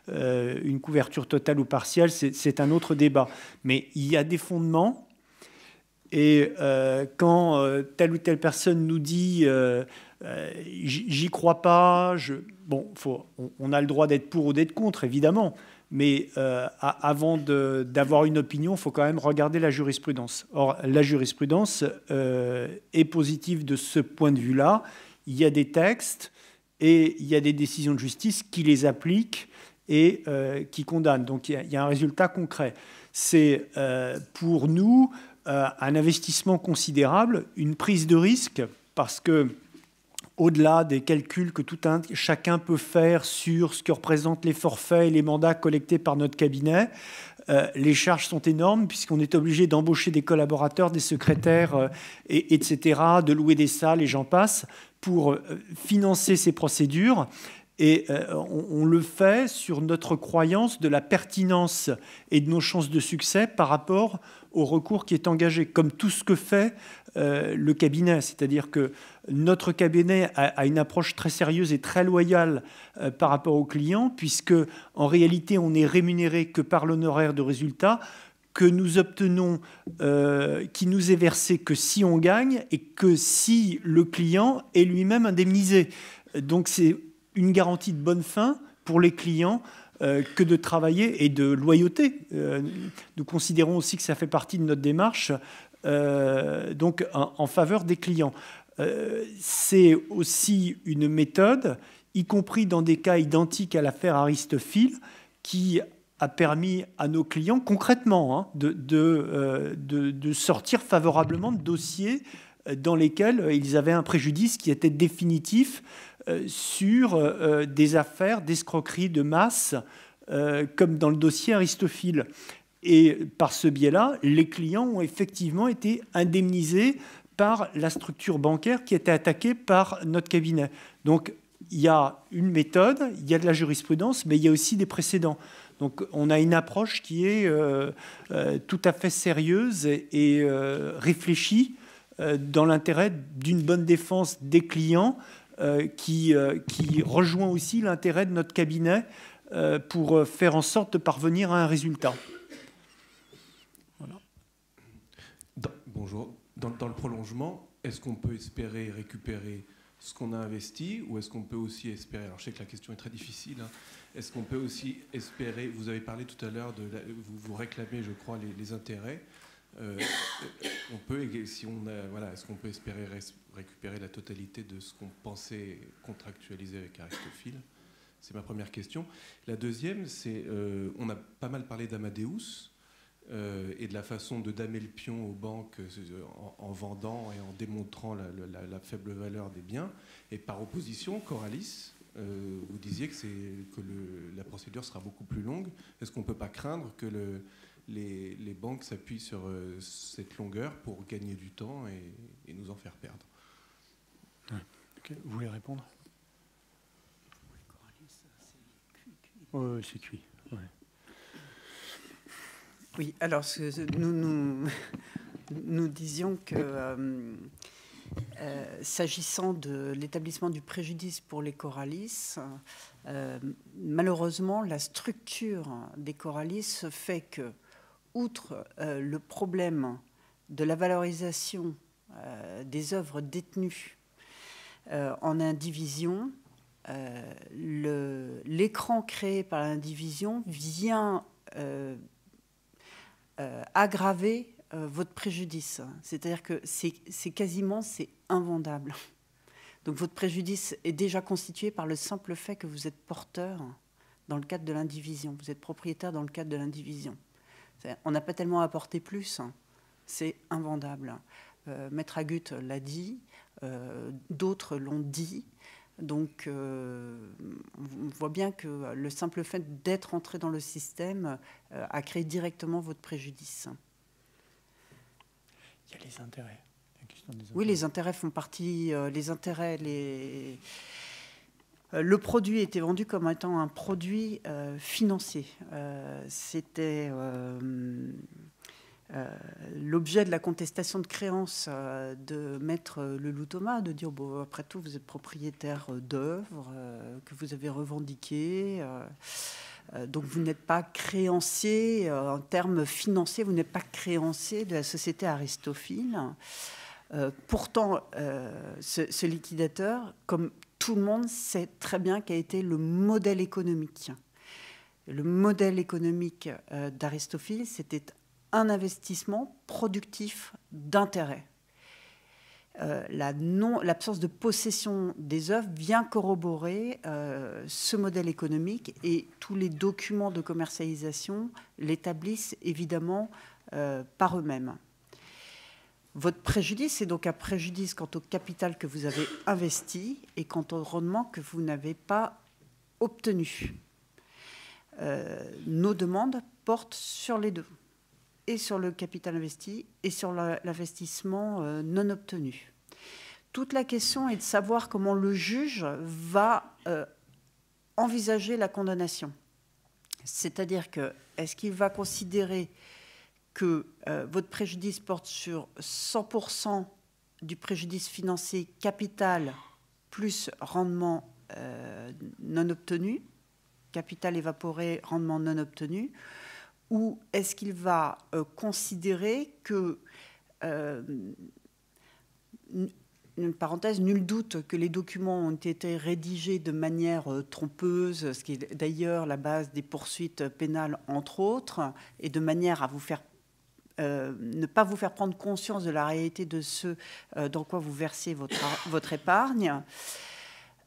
une couverture totale ou partielle? C'est un autre débat. Mais il y a des fondements et quand telle ou telle personne nous dit j'y crois pas, on a le droit d'être pour ou d'être contre, évidemment. Mais avant d'avoir une opinion, il faut quand même regarder la jurisprudence. Or, la jurisprudence est positive de ce point de vue-là. Il y a des textes et il y a des décisions de justice qui les appliquent et qui condamnent. Donc il y a un résultat concret. C'est pour nous un investissement considérable, une prise de risque, parce que au-delà des calculs que chacun peut faire sur ce que représentent les forfaits et les mandats collectés par notre cabinet, les charges sont énormes puisqu'on est obligé d'embaucher des collaborateurs, des secrétaires, etc., de louer des salles et j'en passe, pour financer ces procédures. Et on le fait sur notre croyance de la pertinence et de nos chances de succès par rapport au recours qui est engagé, comme tout ce que fait le cabinet. C'est-à-dire que notre cabinet a une approche très sérieuse et très loyale par rapport aux clients, puisque en réalité, on n'est rémunéré que par l'honoraire de résultat que nous obtenons, qui nous est versé que si on gagne et que si le client est lui-même indemnisé. Donc c'est une garantie de bonne fin pour les clients que de travailler et de loyauté. Nous considérons aussi que ça fait partie de notre démarche donc en faveur des clients. C'est aussi une méthode, y compris dans des cas identiques à l'affaire Aristophil, qui a permis à nos clients concrètement de sortir favorablement de dossiers dans lesquels ils avaient un préjudice qui était définitif sur des affaires d'escroquerie de masse, comme dans le dossier Aristophil. Et par ce biais-là, les clients ont effectivement été indemnisés par la structure bancaire qui était attaquée par notre cabinet. Donc, il y a une méthode, il y a de la jurisprudence, mais il y a aussi des précédents. Donc, on a une approche qui est tout à fait sérieuse et réfléchie dans l'intérêt d'une bonne défense des clients, qui rejoint aussi l'intérêt de notre cabinet pour faire en sorte de parvenir à un résultat. Voilà. Bonjour. Dans le prolongement, est-ce qu'on peut espérer récupérer ce qu'on a investi ou est-ce qu'on peut aussi espérer, alors je sais que la question est très difficile, hein, est-ce qu'on peut aussi espérer, vous avez parlé tout à l'heure, vous réclamez je crois les intérêts, on peut, si on a, voilà, est-ce qu'on peut espérer récupérer la totalité de ce qu'on pensait contractualiser avec Aristophil? C'est ma première question. La deuxième, c'est, on a pas mal parlé d'Amadeus et de la façon de damer le pion aux banques en vendant et en démontrant la faible valeur des biens. Et par opposition, Coralis, vous disiez que la procédure sera beaucoup plus longue. Est-ce qu'on ne peut pas craindre que les banques s'appuient sur cette longueur pour gagner du temps et nous en faire perdre? Okay. Vous voulez répondre? Oui, c'est cuit. Ouais. Oui, alors nous disions que s'agissant de l'établissement du préjudice pour les Coralis, malheureusement, la structure des Coralis fait que, outre le problème de la valorisation des œuvres détenues en indivision, l'écran créé par l'indivision vient aggraver votre préjudice. C'est-à-dire que c'est quasiment invendable. Donc votre préjudice est déjà constitué par le simple fait que vous êtes porteur dans le cadre de l'indivision. Vous êtes propriétaire dans le cadre de l'indivision. On n'a pas tellement à apporter plus. C'est invendable. Maître Agut l'a dit, d'autres l'ont dit. Donc, on voit bien que le simple fait d'être entré dans le système a créé directement votre préjudice. Il y a les intérêts. Oui, les intérêts font partie. Le produit était vendu comme étant un produit financier. C'était l'objet de la contestation de créance de Maître Leloup Thomas, de dire bon, après tout, vous êtes propriétaire d'œuvres que vous avez revendiquées, donc vous n'êtes pas créancier en termes financiers, vous n'êtes pas créancier de la société Aristophil. Pourtant, ce liquidateur, comme tout le monde, sait très bien quel a été le modèle économique. Le modèle économique d'Aristophil, c'était un investissement productif d'intérêt. l'absence de possession des œuvres vient corroborer ce modèle économique, et tous les documents de commercialisation l'établissent évidemment par eux-mêmes. Votre préjudice est donc un préjudice quant au capital que vous avez investi et quant au rendement que vous n'avez pas obtenu. Nos demandes portent sur les deux, et sur le capital investi et sur l'investissement non obtenu. Toute la question est de savoir comment le juge va envisager la condamnation. C'est-à-dire que, est-ce qu'il va considérer que votre préjudice porte sur 100% du préjudice financier capital plus rendement non obtenu, capital évaporé, rendement non obtenu, ou est-ce qu'il va considérer que, une parenthèse, nul doute que les documents ont été rédigés de manière trompeuse, ce qui est d'ailleurs la base des poursuites pénales, entre autres, et de manière à vous faire ne pas vous faire prendre conscience de la réalité de ce dans quoi vous versez votre épargne.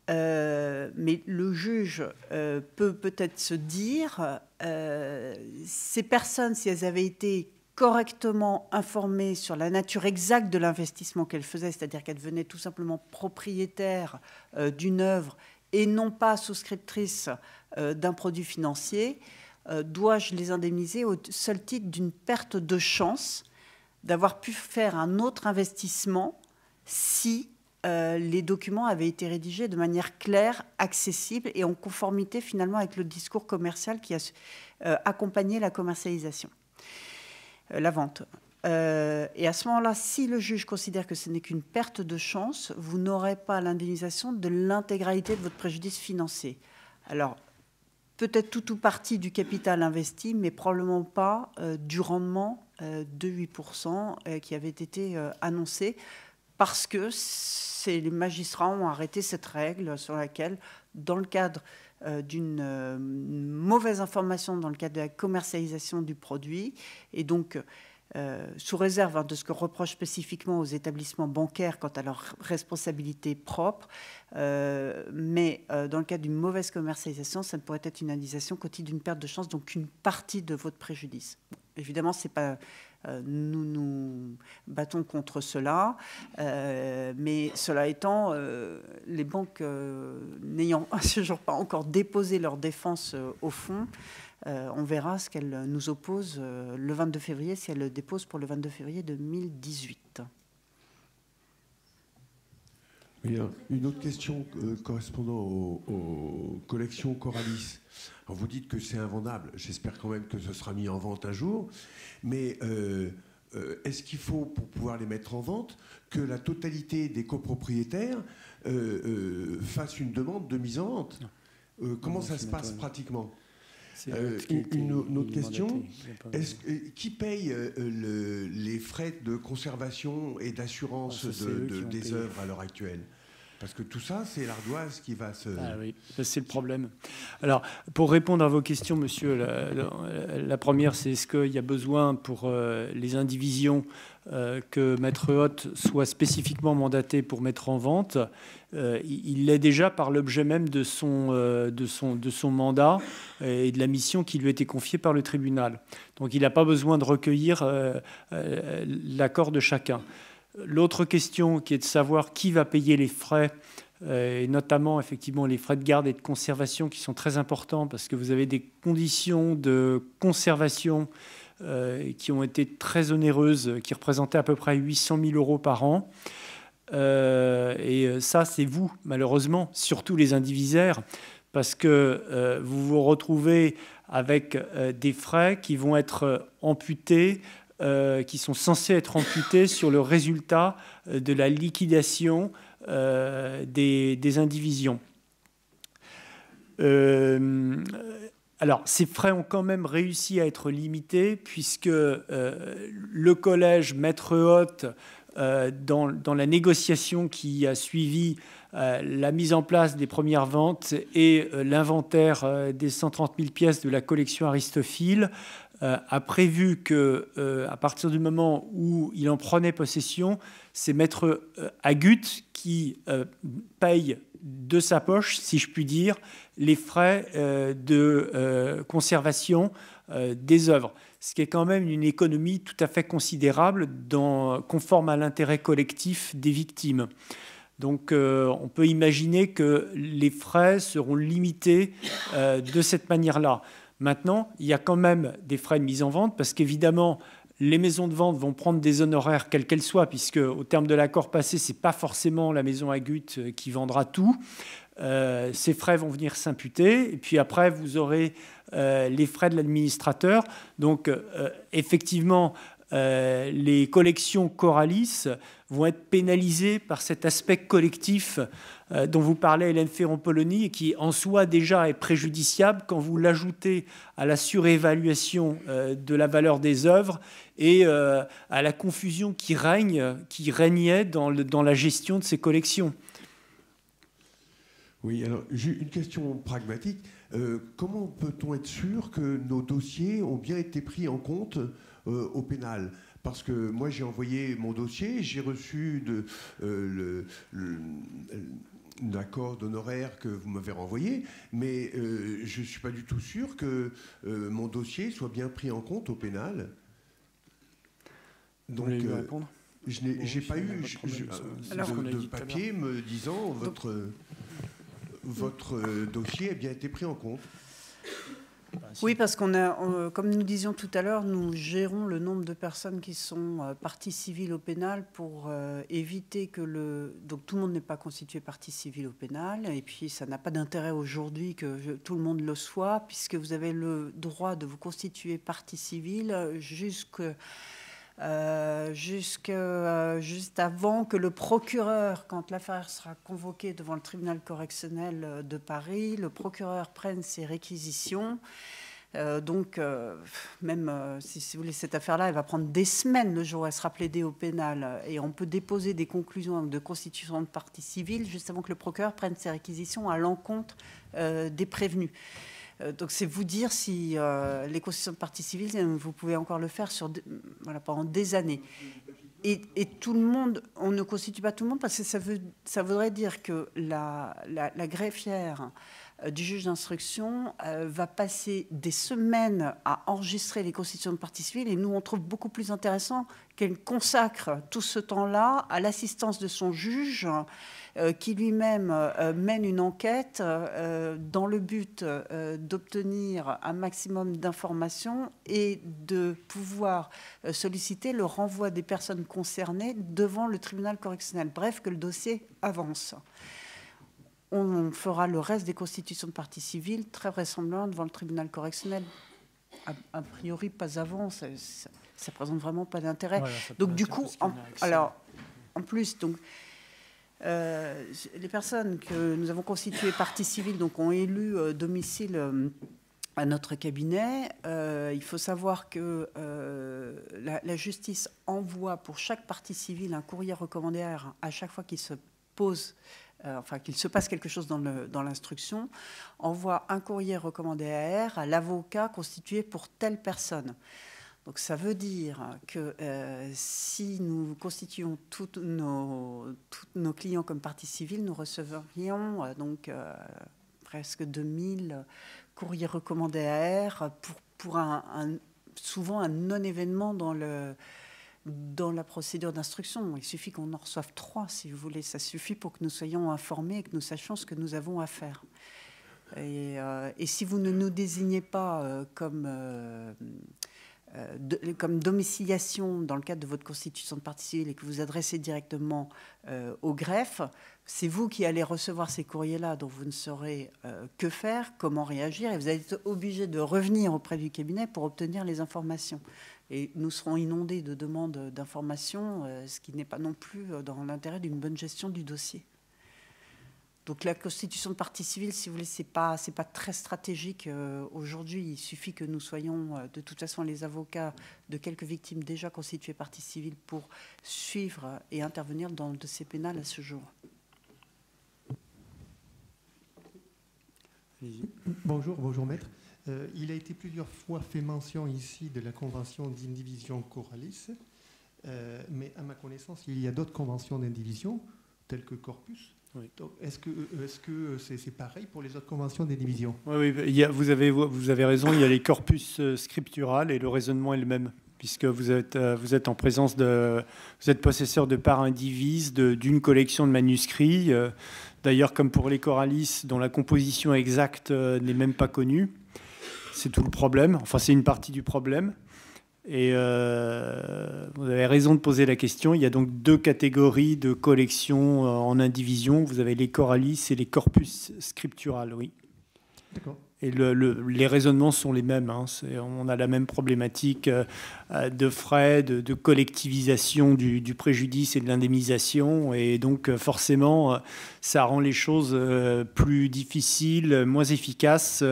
Mais le juge peut peut-être se dire, ces personnes, si elles avaient été correctement informées sur la nature exacte de l'investissement qu'elles faisaient, c'est-à-dire qu'elles devenaient tout simplement propriétaires d'une œuvre et non pas souscriptrices d'un produit financier, dois-je les indemniser au seul titre d'une perte de chance d'avoir pu faire un autre investissement si les documents avaient été rédigés de manière claire, accessible et en conformité finalement avec le discours commercial qui a accompagné la commercialisation, la vente. Et à ce moment-là, si le juge considère que ce n'est qu'une perte de chance, vous n'aurez pas l'indemnisation de l'intégralité de votre préjudice financier. Alors, peut-être tout ou partie du capital investi, mais probablement pas du rendement de 8% qui avait été annoncé, parce que les magistrats ont arrêté cette règle sur laquelle, dans le cadre d'une mauvaise information, dans le cadre de la commercialisation du produit, et donc sous réserve de ce que reproche spécifiquement aux établissements bancaires quant à leur responsabilité propre, mais dans le cas d'une mauvaise commercialisation, ça ne pourrait être une indemnisation qu'au titre d'une perte de chance, donc une partie de votre préjudice. Bon, évidemment, c'est pas, nous nous battons contre cela, mais cela étant, les banques n'ayant à ce jour pas encore déposé leur défense au fond, on verra ce qu'elle nous oppose le 22 février, si elle le dépose pour le 22 février 2018. Il y a une autre question correspondant aux collections Coralis. Alors vous dites que c'est invendable. J'espère quand même que ce sera mis en vente un jour. Mais est-ce qu'il faut, pour pouvoir les mettre en vente, que la totalité des copropriétaires fassent une demande de mise en vente? Comment ça se passe pratiquement? Une autre question, qui paye les frais de conservation et d'assurance des œuvres à l'heure actuelle? Parce que tout ça, c'est l'ardoise qui va se... Ah oui, c'est le problème. Alors, pour répondre à vos questions, monsieur, la première, c'est est-ce qu'il y a besoin pour les indivisions que Maître Hoth soit spécifiquement mandaté pour mettre en vente? Il l'est déjà par l'objet même de son mandat et de la mission qui lui a été confiée par le tribunal. Donc, il n'a pas besoin de recueillir l'accord de chacun. L'autre question qui est de savoir qui va payer les frais, et notamment effectivement les frais de garde et de conservation qui sont très importants parce que vous avez des conditions de conservation qui ont été très onéreuses, qui représentaient à peu près 800 000 € par an. Et ça, c'est vous, malheureusement, surtout les indivisaires, parce que vous vous retrouvez avec des frais qui vont être amputés, qui sont censés être amputés sur le résultat de la liquidation des indivisions. Alors, ces frais ont quand même réussi à être limités puisque le collège Maître Hoth, dans la négociation qui a suivi la mise en place des premières ventes et l'inventaire des 130 000 pièces de la collection Aristophile, a prévu que, à partir du moment où il en prenait possession, c'est maître Agut qui paye de sa poche, si je puis dire, les frais de conservation des œuvres, ce qui est quand même une économie tout à fait considérable, conforme à l'intérêt collectif des victimes. Donc on peut imaginer que les frais seront limités de cette manière-là. Maintenant, il y a quand même des frais de mise en vente, parce qu'évidemment, les maisons de vente vont prendre des honoraires quels qu'elles soient, puisque au terme de l'accord passé, ce n'est pas forcément la maison Agut qui vendra tout. Ces frais vont venir s'imputer, et puis après, vous aurez les frais de l'administrateur. Donc, effectivement, les collections Coralis vont être pénalisées par cet aspect collectif dont vous parlez, Hélène Ferron-Polony, et qui en soi déjà est préjudiciable quand vous l'ajoutez à la surévaluation de la valeur des œuvres et à la confusion qui régnait dans la gestion de ces collections. Oui, alors j'ai une question pragmatique. Comment peut-on être sûr que nos dossiers ont bien été pris en compte au pénal? Parce que moi, j'ai envoyé mon dossier, j'ai reçu l'accord d'honoraires que vous m'avez renvoyé, mais je ne suis pas du tout sûr que mon dossier soit bien pris en compte au pénal. Donc, je n'ai pas eu de papier me disant votre dossier a bien été pris en compte. Oui, parce qu'on a, comme nous disions tout à l'heure, nous gérons le nombre de personnes qui sont parties civiles au pénal pour éviter que donc tout le monde n'est pas constitué partie civile au pénal, et puis ça n'a pas d'intérêt aujourd'hui que tout le monde le soit, puisque vous avez le droit de vous constituer partie civile juste avant que le procureur, quand l'affaire sera convoquée devant le tribunal correctionnel de Paris, le procureur prenne ses réquisitions. Donc, même si vous voulez, cette affaire-là, elle va prendre des semaines le jour où elle sera plaidée au pénal, et on peut déposer des conclusions de constitution de partie civile juste avant que le procureur prenne ses réquisitions à l'encontre des prévenus. Donc c'est vous dire si les constitutions de partie civile, vous pouvez encore le faire pendant des années. Et tout le monde, on ne constitue pas tout le monde, parce que ça voudrait dire que la greffière du juge d'instruction va passer des semaines à enregistrer les constitutions de partie civile, et nous on trouve beaucoup plus intéressant qu'elle consacre tout ce temps-là à l'assistance de son juge, qui lui-même mène une enquête dans le but d'obtenir un maximum d'informations et de pouvoir solliciter le renvoi des personnes concernées devant le tribunal correctionnel. Bref, que le dossier avance. On fera le reste des constitutions de partie civile très vraisemblablement devant le tribunal correctionnel. A priori, pas avant, ça présente vraiment pas d'intérêt. Voilà, donc du coup, en plus, donc, les personnes que nous avons constituées partie civile donc, ont élu domicile à notre cabinet. Il faut savoir que la justice envoie pour chaque partie civile un courrier recommandaire à chaque fois qu'il se pose, qu'il se passe quelque chose dans l'instruction, envoie un courrier recommandé à l'avocat constitué pour telle personne. Donc ça veut dire que si nous constituons tous nos clients comme partie civile, nous recevrions presque 2000 courriers recommandés pour souvent un non-événement dans la procédure d'instruction. Il suffit qu'on en reçoive 3, si vous voulez. Ça suffit pour que nous soyons informés et que nous sachions ce que nous avons à faire. Et si vous ne nous désignez pas comme domiciliation dans le cadre de votre constitution de partie civile et que vous adressez directement au greffe, c'est vous qui allez recevoir ces courriers-là dont vous ne saurez que faire, comment réagir, et vous allez être obligé de revenir auprès du cabinet pour obtenir les informations. Et nous serons inondés de demandes d'informations, ce qui n'est pas non plus dans l'intérêt d'une bonne gestion du dossier. Donc la constitution de partie civile, si vous voulez, c'est pas très stratégique aujourd'hui. Il suffit que nous soyons de toute façon les avocats de quelques victimes déjà constituées partie civile pour suivre et intervenir dans le dossier pénal à ce jour. Bonjour maître. Il a été plusieurs fois fait mention ici de la convention d'indivision Coralis, mais à ma connaissance, il y a d'autres conventions d'indivision, telles que Corpus. Oui. Est-ce que c'est pareil pour les autres conventions d'indivision? Oui, vous avez raison, il y a les corpus scripturales et le raisonnement est le même, puisque vous êtes en présence vous êtes possesseur de parts indivises d'une collection de manuscrits, d'ailleurs comme pour les Coralis, dont la composition exacte n'est même pas connue. C'est tout le problème, enfin c'est une partie du problème. Et vous avez raison de poser la question. Il y a donc deux catégories de collections en indivision. Vous avez les Coralis et les corpus scripturales, oui. D'accord. Et les raisonnements sont les mêmes. Hein. On a la même problématique de frais, de collectivisation du préjudice et de l'indemnisation. Et donc, forcément, ça rend les choses plus difficiles, moins efficaces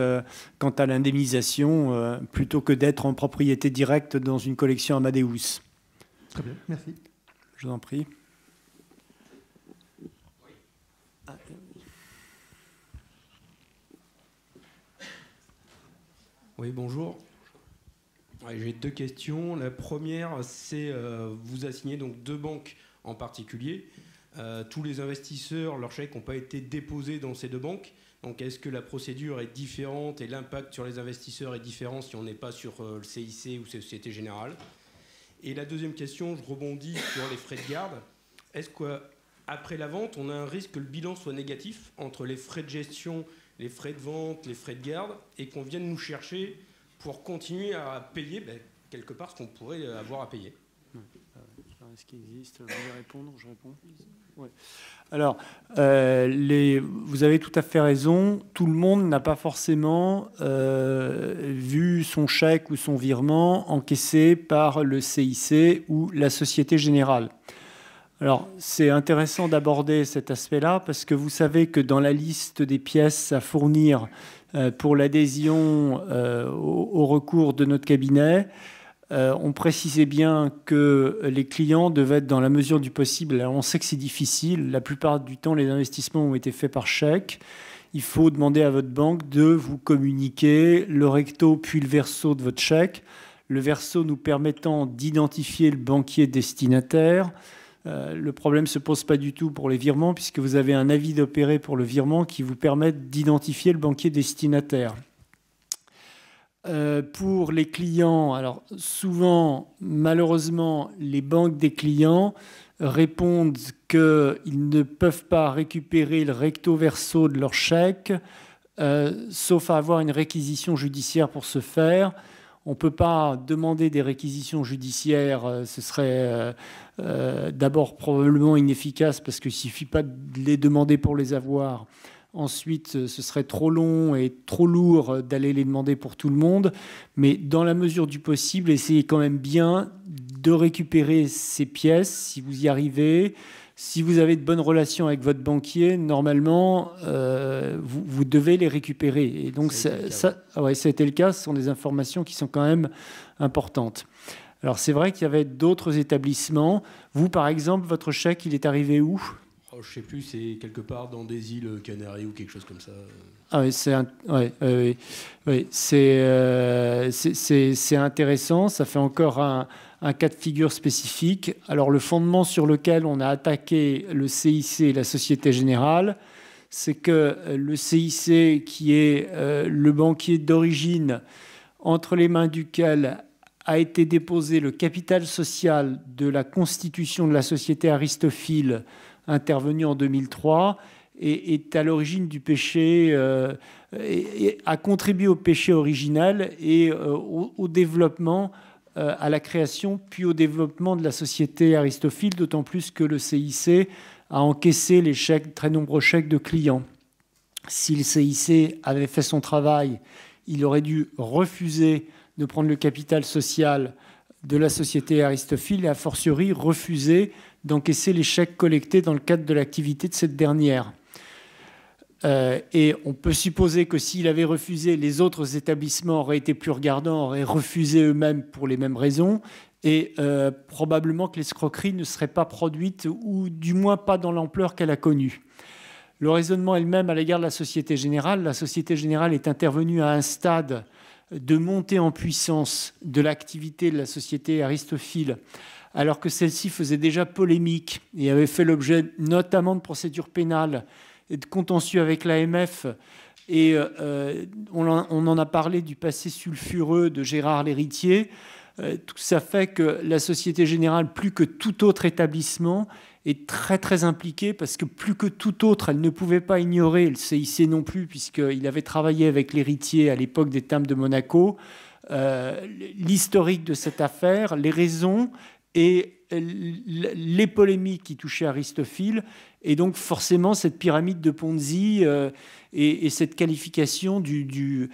quant à l'indemnisation, plutôt que d'être en propriété directe dans une collection Amadeus. Très bien, merci. Je vous en prie. Oui, bonjour. Ouais, j'ai deux questions. La première, c'est vous assignez donc deux banques en particulier. Tous les investisseurs, leurs chèques n'ont pas été déposés dans ces deux banques. Donc, est-ce que la procédure est différente et l'impact sur les investisseurs est différent si on n'est pas sur le CIC ou Société Générale? Et la deuxième question, je rebondis sur les frais de garde. Est-ce qu'après la vente, on a un risque que le bilan soit négatif entre les frais de gestion, les frais de vente, les frais de garde, et qu'on vienne nous chercher pour continuer à payer quelque part ce qu'on pourrait avoir à payer? Est-ce qu'il existe? Vous voulez répondre? Je réponds. Ouais. Alors, vous avez tout à fait raison. Tout le monde n'a pas forcément vu son chèque ou son virement encaissé par le CIC ou la Société Générale. Alors, c'est intéressant d'aborder cet aspect-là parce que vous savez que dans la liste des pièces à fournir pour l'adhésion au recours de notre cabinet, on précisait bien que les clients devaient être dans la mesure du possible. Alors, on sait que c'est difficile. La plupart du temps, les investissements ont été faits par chèque. Il faut demander à votre banque de vous communiquer le recto puis le verso de votre chèque. Le verso nous permettant d'identifier le banquier destinataire. Le problème ne se pose pas du tout pour les virements puisque vous avez un avis d'opérer pour le virement qui vous permet d'identifier le banquier destinataire. Pour les clients, alors souvent, malheureusement, les banques des clients répondent qu'ils ne peuvent pas récupérer le recto verso de leur chèque, sauf à avoir une réquisition judiciaire pour ce faire. On ne peut pas demander des réquisitions judiciaires, ce serait d'abord probablement inefficace parce qu'il ne suffit pas de les demander pour les avoir. Ensuite, ce serait trop long et trop lourd d'aller les demander pour tout le monde. Mais dans la mesure du possible, essayez quand même bien de récupérer ces pièces si vous y arrivez. Si vous avez de bonnes relations avec votre banquier, normalement, vous devez les récupérer. Et donc, ça a été le cas. Ce sont des informations qui sont quand même importantes. Alors, c'est vrai qu'il y avait d'autres établissements. Vous, par exemple, votre chèque, il est arrivé où ? Je ne sais plus, c'est quelque part dans des îles Canaries ou quelque chose comme ça. Ah oui, c'est intéressant. Ça fait encore un cas de figure spécifique. Alors, le fondement sur lequel on a attaqué le CIC et la Société Générale, c'est que le CIC, qui est le banquier d'origine entre les mains duquel a été déposé le capital social de la constitution de la Société Aristophile intervenu en 2003, et est à l'origine du péché, et a contribué au péché original et au développement, à la création, puis au développement de la Société Aristophile, d'autant plus que le CIC a encaissé les chèques, très nombreux chèques de clients. Si le CIC avait fait son travail, il aurait dû refuser de prendre le capital social de la Société Aristophile et a fortiori refuser d'encaisser les chèques collectés dans le cadre de l'activité de cette dernière. Et on peut supposer que s'il avait refusé, les autres établissements auraient été plus regardants, auraient refusé eux-mêmes pour les mêmes raisons, et probablement que l'escroquerie ne serait pas produite, ou du moins pas dans l'ampleur qu'elle a connue. Le raisonnement elle-même à l'égard de la Société Générale est intervenue à un stade de montée en puissance de l'activité de la société Aristophil, alors que celle-ci faisait déjà polémique et avait fait l'objet notamment de procédures pénales et de contentieux avec l'AMF. Et on en a parlé du passé sulfureux de Gérard Lhéritier. Tout ça fait que la Société Générale, plus que tout autre établissement, est très très impliquée, parce que plus que tout autre, elle ne pouvait pas ignorer, le CIC non plus, puisqu'il avait travaillé avec l'héritier à l'époque des Timbres de Monaco, l'historique de cette affaire, les raisons et les polémiques qui touchaient Aristophil, et donc forcément cette pyramide de Ponzi et cette qualification du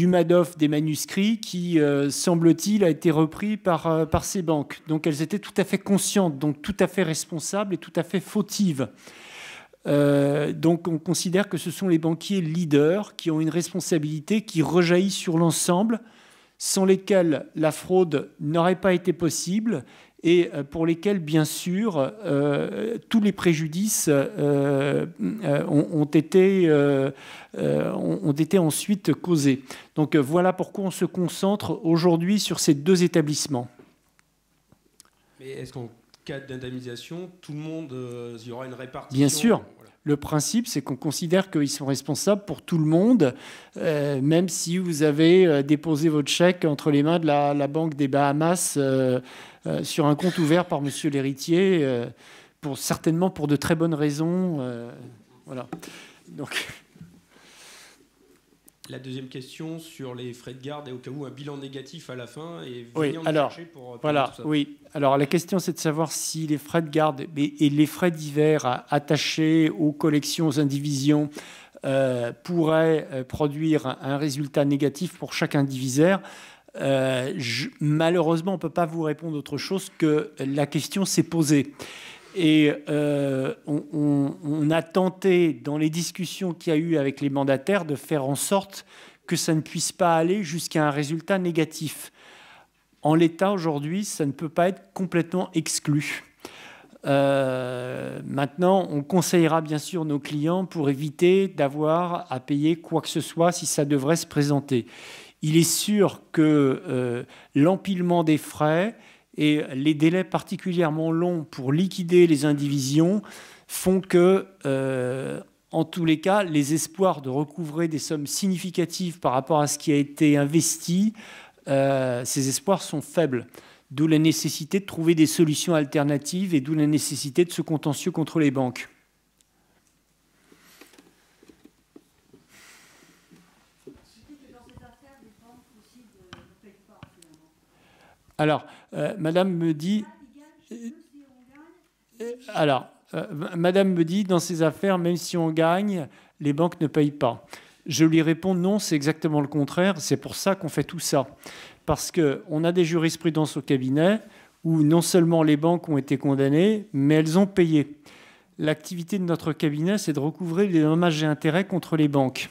Madoff des manuscrits qui, semble-t-il, a été repris par ces banques. Donc elles étaient tout à fait conscientes, donc tout à fait responsables et tout à fait fautives. Donc on considère que ce sont les banquiers leaders qui ont une responsabilité qui rejaillit sur l'ensemble, sans lesquels la fraude n'aurait pas été possible, et pour lesquels, bien sûr, tous les préjudices ont été ensuite causés. Donc voilà pourquoi on se concentre aujourd'hui sur ces deux établissements. Mais est-ce qu'en cas d'indemnisation, tout le monde, il y aura une répartition? Bien sûr. Le principe, c'est qu'on considère qu'ils sont responsables pour tout le monde, même si vous avez déposé votre chèque entre les mains de la Banque des Bahamas sur un compte ouvert par monsieur l'héritier, certainement pour de très bonnes raisons. Voilà. Donc... La deuxième question sur les frais de garde et au cas où un bilan négatif à la fin et venir chercher pour voilà, tout ça. Oui. Alors la question, c'est de savoir si les frais de garde et les frais divers attachés aux collections, aux indivisions pourraient produire un résultat négatif pour chaque indivisaire. Malheureusement, on ne peut pas vous répondre autre chose que la question s'est posée. Et on a tenté, dans les discussions qu'il y a eu avec les mandataires, de faire en sorte que ça ne puisse pas aller jusqu'à un résultat négatif. En l'état, aujourd'hui, ça ne peut pas être complètement exclu. Maintenant, on conseillera bien sûr nos clients pour éviter d'avoir à payer quoi que ce soit si ça devrait se présenter. Il est sûr que l'empilement des frais et les délais particulièrement longs pour liquider les indivisions font que, en tous les cas, les espoirs de recouvrer des sommes significatives par rapport à ce qui a été investi, ces espoirs sont faibles. D'où la nécessité de trouver des solutions alternatives et d'où la nécessité de ce contentieux contre les banques. Alors, Madame me dit... Madame me dit, dans ces affaires, même si on gagne, les banques ne payent pas. Je lui réponds, non, c'est exactement le contraire. C'est pour ça qu'on fait tout ça. Parce qu'on a des jurisprudences au cabinet où non seulement les banques ont été condamnées, mais elles ont payé. L'activité de notre cabinet, c'est de recouvrer les dommages et intérêts contre les banques.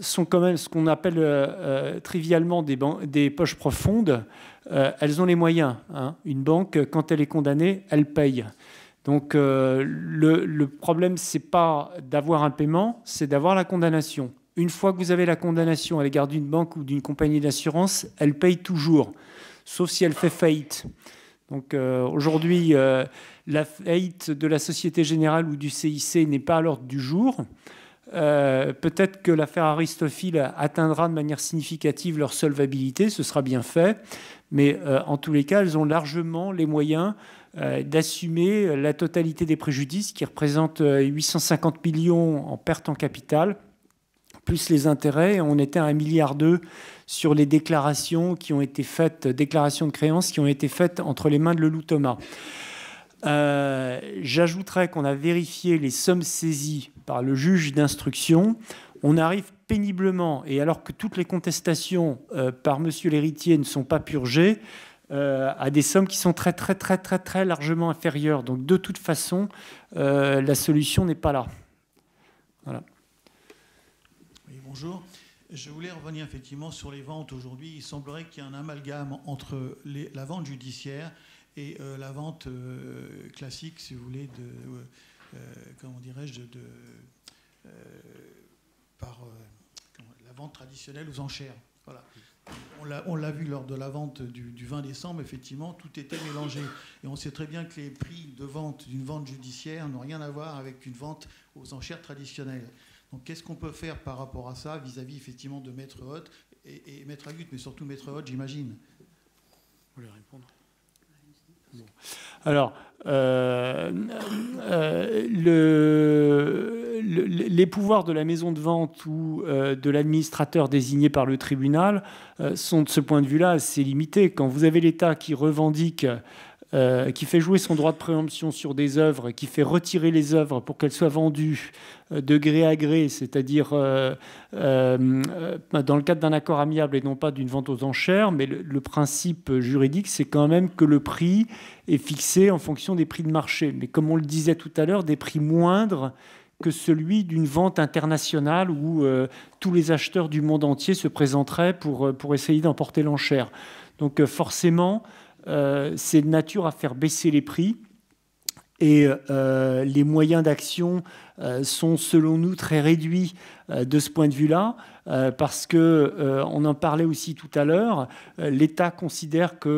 Sont quand même ce qu'on appelle trivialement des poches profondes. Elles ont les moyens. Hein. Une banque, quand elle est condamnée, elle paye. Donc le problème, ce n'est pas d'avoir un paiement, c'est d'avoir la condamnation. Une fois que vous avez la condamnation à l'égard d'une banque ou d'une compagnie d'assurance, elle paye toujours, sauf si elle fait faillite. Donc aujourd'hui, la faillite de la Société Générale ou du CIC n'est pas à l'ordre du jour. Peut-être que l'affaire Aristophil atteindra de manière significative leur solvabilité, ce sera bien fait, mais en tous les cas, elles ont largement les moyens d'assumer la totalité des préjudices qui représentent 850 millions en perte en capital, plus les intérêts. On était à 1,2 milliard sur les déclarations qui ont été faites, déclarations de créances qui ont été faites entre les mains de Leloup Thomas. J'ajouterais qu'on a vérifié les sommes saisies par le juge d'instruction. On arrive péniblement, et alors que toutes les contestations par monsieur l'héritier ne sont pas purgées, à des sommes qui sont très largement inférieures. Donc de toute façon, la solution n'est pas là. Voilà. Oui, bonjour. Je voulais revenir effectivement sur les ventes aujourd'hui. Il semblerait qu'il y ait un amalgame entre la vente judiciaire et la vente classique, si vous voulez, comment dirais-je, par la vente traditionnelle aux enchères. Voilà. On l'a vu lors de la vente du 20 décembre, effectivement, tout était mélangé. Et on sait très bien que les prix de vente d'une vente judiciaire n'ont rien à voir avec une vente aux enchères traditionnelles. Donc qu'est-ce qu'on peut faire par rapport à ça, vis-à-vis effectivement de Maître Hoth et Maître Agut, mais surtout Maître Hoth, j'imagine. Vous voulez répondre ? Bon. Alors, les pouvoirs de la maison de vente ou de l'administrateur désigné par le tribunal sont de ce point de vue-là assez limités. Quand vous avez l'État qui revendique, qui fait jouer son droit de préemption sur des œuvres, qui fait retirer les œuvres pour qu'elles soient vendues de gré à gré, c'est-à-dire dans le cadre d'un accord amiable et non pas d'une vente aux enchères, mais le principe juridique, c'est quand même que le prix est fixé en fonction des prix de marché. Mais comme on le disait tout à l'heure, des prix moindres que celui d'une vente internationale où tous les acheteurs du monde entier se présenteraient pour essayer d'emporter l'enchère. Donc forcément, c'est de nature à faire baisser les prix. Et les moyens d'action sont, selon nous, très réduits de ce point de vue-là, parce qu'on en parlait aussi tout à l'heure. L'État considère qu'il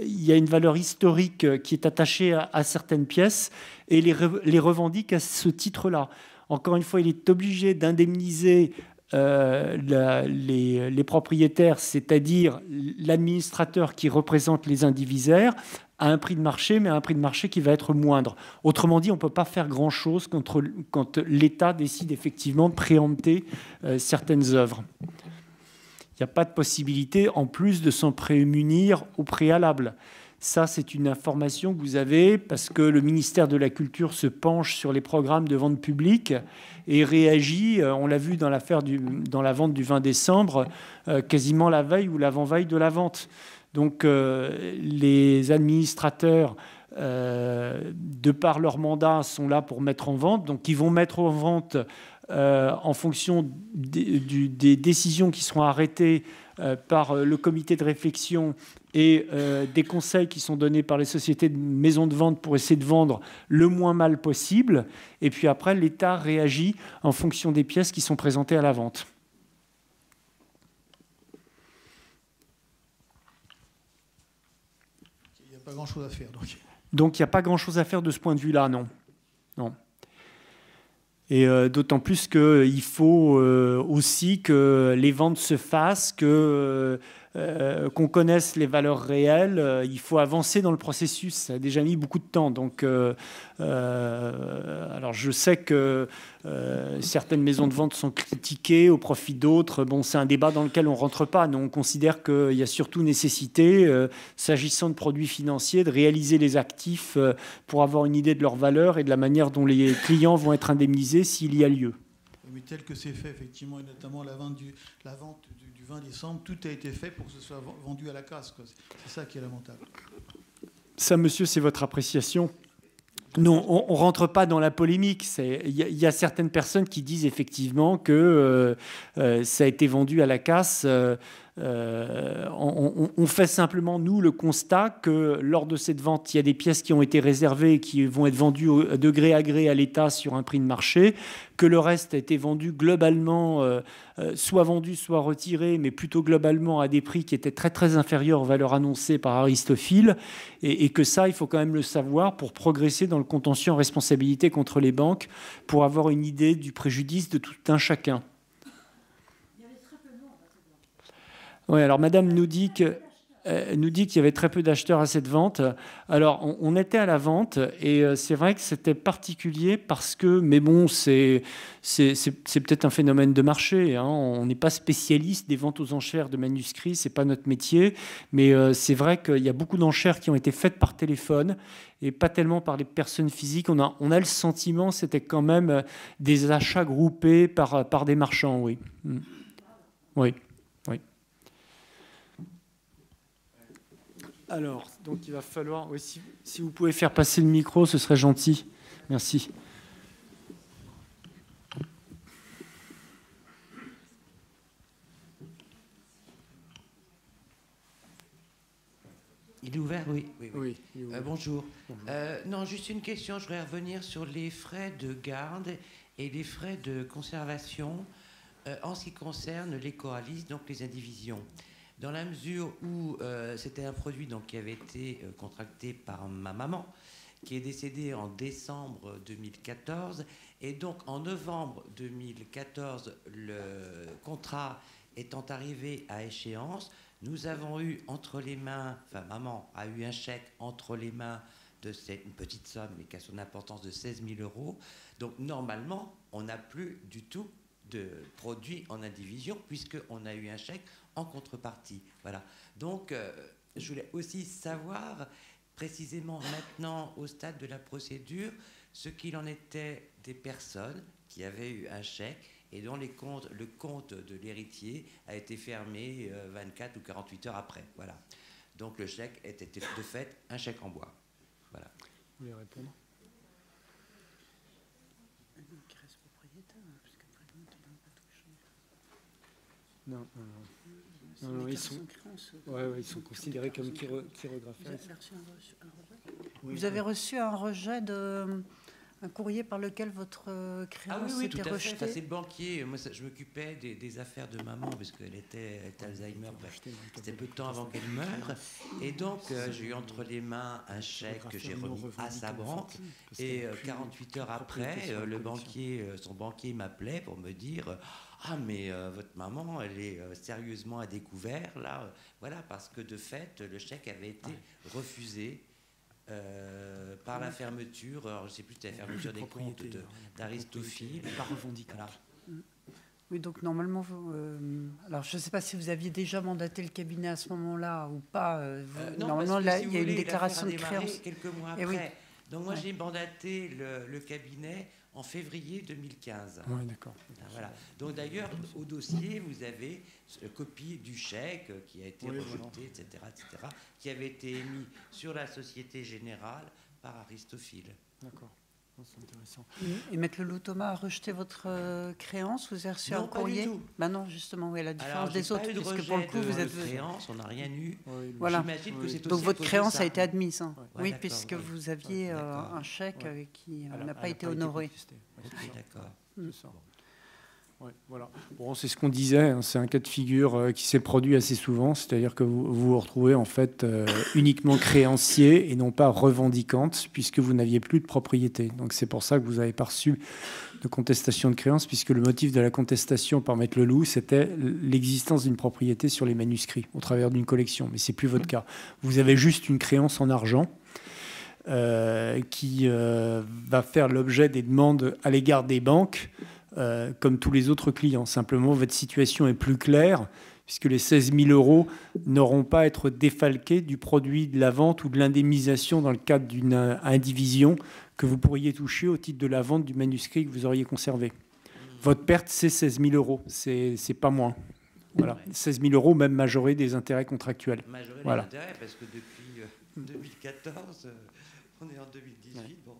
y a une valeur historique qui est attachée à certaines pièces et les revendique à ce titre-là. Encore une fois, il est obligé d'indemniser les propriétaires, c'est-à-dire l'administrateur qui représente les indivisaires, à un prix de marché, mais à un prix de marché qui va être moindre. Autrement dit, on ne peut pas faire grand-chose quand l'État décide effectivement de préempter certaines œuvres. Il n'y a pas de possibilité, en plus, de s'en prémunir au préalable. Ça, c'est une information que vous avez parce que le ministère de la Culture se penche sur les programmes de vente publique et réagit, on l'a vu dans la vente du 20 décembre, quasiment la veille ou l'avant-veille de la vente. Donc les administrateurs, de par leur mandat, sont là pour mettre en vente. Donc ils vont mettre en vente en fonction des décisions qui seront arrêtées par le comité de réflexion et des conseils qui sont donnés par les sociétés de maisons de vente pour essayer de vendre le moins mal possible. Et puis après, l'État réagit en fonction des pièces qui sont présentées à la vente. Il n'y a pas grand-chose à faire. Donc il n'y a pas grand-chose à faire de ce point de vue-là, non. Non. Et d'autant plus qu'il faut aussi que les ventes se fassent, qu'on connaisse les valeurs réelles. Il faut avancer dans le processus. Ça a déjà mis beaucoup de temps. Donc, alors je sais que certaines maisons de vente sont critiquées au profit d'autres. Bon, c'est un débat dans lequel on ne rentre pas. Nous, on considère qu'il y a surtout nécessité, s'agissant de produits financiers, de réaliser les actifs pour avoir une idée de leur valeur et de la manière dont les clients vont être indemnisés s'il y a lieu. Mais tel que c'est fait, effectivement, et notamment la vente du 20 décembre, tout a été fait pour que ce soit vendu à la casse. C'est ça qui est lamentable. Ça, monsieur, c'est votre appréciation. Non, on ne rentre pas dans la polémique. Il y a certaines personnes qui disent effectivement que ça a été vendu à la casse. On fait simplement, nous, le constat que lors de cette vente, il y a des pièces qui ont été réservées et qui vont être vendues de gré à gré à l'État sur un prix de marché, que le reste a été vendu globalement, soit vendu, soit retiré, mais plutôt globalement à des prix qui étaient très, très inférieurs aux valeurs annoncées par Aristophil, et que ça, il faut quand même le savoir pour progresser dans le contentieux en responsabilité contre les banques, pour avoir une idée du préjudice de tout un chacun. Oui, alors Madame nous dit qu'il y avait très peu d'acheteurs à cette vente. Alors, on était à la vente et c'est vrai que c'était particulier parce que, mais bon, c'est peut-être un phénomène de marché. Hein. On n'est pas spécialiste des ventes aux enchères de manuscrits, c'est pas notre métier. Mais c'est vrai qu'il y a beaucoup d'enchères qui ont été faites par téléphone et pas tellement par les personnes physiques. On a le sentiment, c'était quand même des achats groupés par des marchands, oui. Oui. Alors, donc il va falloir, oui, si vous pouvez faire passer le micro, ce serait gentil. Merci. Il est ouvert, oui. Oui, il est ouvert. Bonjour. Non, juste une question. Je voudrais revenir sur les frais de garde et les frais de conservation. En ce qui concerne les coralistes, donc les indivisions, dans la mesure où c'était un produit donc, qui avait été contracté par ma maman, qui est décédée en décembre 2014, et donc en novembre 2014, le contrat étant arrivé à échéance, nous avons eu entre les mains, enfin maman a eu un chèque entre les mains de une petite somme, mais qui a son importance de 16 000 €. Donc normalement, on n'a plus du tout de produits en indivision, puisqu'on a eu un chèque en contrepartie. Voilà. Donc, je voulais aussi savoir précisément maintenant, au stade de la procédure, ce qu'il en était des personnes qui avaient eu un chèque et dont le compte de l'héritier a été fermé 24 ou 48 heures après. Voilà. Donc, le chèque était de fait un chèque en bois. Voilà. Vous voulez répondre? Non, ils sont considérés comme chirographes. Vous avez reçu un rejet un courrier par lequel votre créance était rejetée. Enfin, c'est le banquier. Moi, je m'occupais des affaires de maman parce qu'elle était Alzheimer. C'était peu de temps avant qu'elle meure. Et donc, j'ai eu entre les mains un chèque que j'ai remis à sa banque. Et 48 heures après, son banquier m'appelait pour me dire... Ah, mais votre maman, elle est sérieusement à découvert, là. Voilà, parce que de fait, le chèque avait été refusé par la fermeture, alors, je ne sais plus, c'était la fermeture des comptes d'Aristophile. Pas revendicable. Voilà. Oui, donc normalement, alors je ne sais pas si vous aviez déjà mandaté le cabinet à ce moment-là ou pas. Non, normalement, là, si il y a une déclaration de créance. Quelques mois après. Oui. Donc moi, j'ai mandaté le cabinet en février 2015. Oui, d'accord. Voilà. Donc d'ailleurs, au dossier, vous avez la copie du chèque qui a été rejeté, etc., qui avait été émis sur la Société Générale par Aristophile. D'accord. C'est intéressant. Et Maître Leloup Thomas a rejeté votre créance. Vous avez reçu un courrier? Pas du tout. Ben non, justement, oui, la différence des autres, puisque pour le coup, vous êtes créance, on n'a rien eu. Voilà. J'imagine que c'est aussi donc votre créance a été admise. Hein. Oui, puisque vous aviez un chèque qui n'a pas été honoré. D'accord. Ouais, voilà. Bon, c'est ce qu'on disait, hein, c'est un cas de figure qui s'est produit assez souvent, c'est-à-dire que vous vous retrouvez en fait uniquement créancier et non pas revendicante, puisque vous n'aviez plus de propriété. Donc c'est pour ça que vous n'avez pas reçu de contestation de créance, puisque le motif de la contestation par Maître Leloup, c'était l'existence d'une propriété sur les manuscrits au travers d'une collection. Mais c'est plus votre cas. Vous avez juste une créance en argent qui va faire l'objet des demandes à l'égard des banques, comme tous les autres clients. Simplement, votre situation est plus claire, puisque les 16 000 € n'auront pas à être défalqués du produit de la vente ou de l'indemnisation dans le cadre d'une indivision que vous pourriez toucher au titre de la vente du manuscrit que vous auriez conservé. Votre perte, c'est 16 000 €, c'est pas moins. Voilà, 16 000 € même majorés des intérêts contractuels. Majorés voilà. des intérêts, parce que depuis 2014, on est en 2018. Ouais. Bon.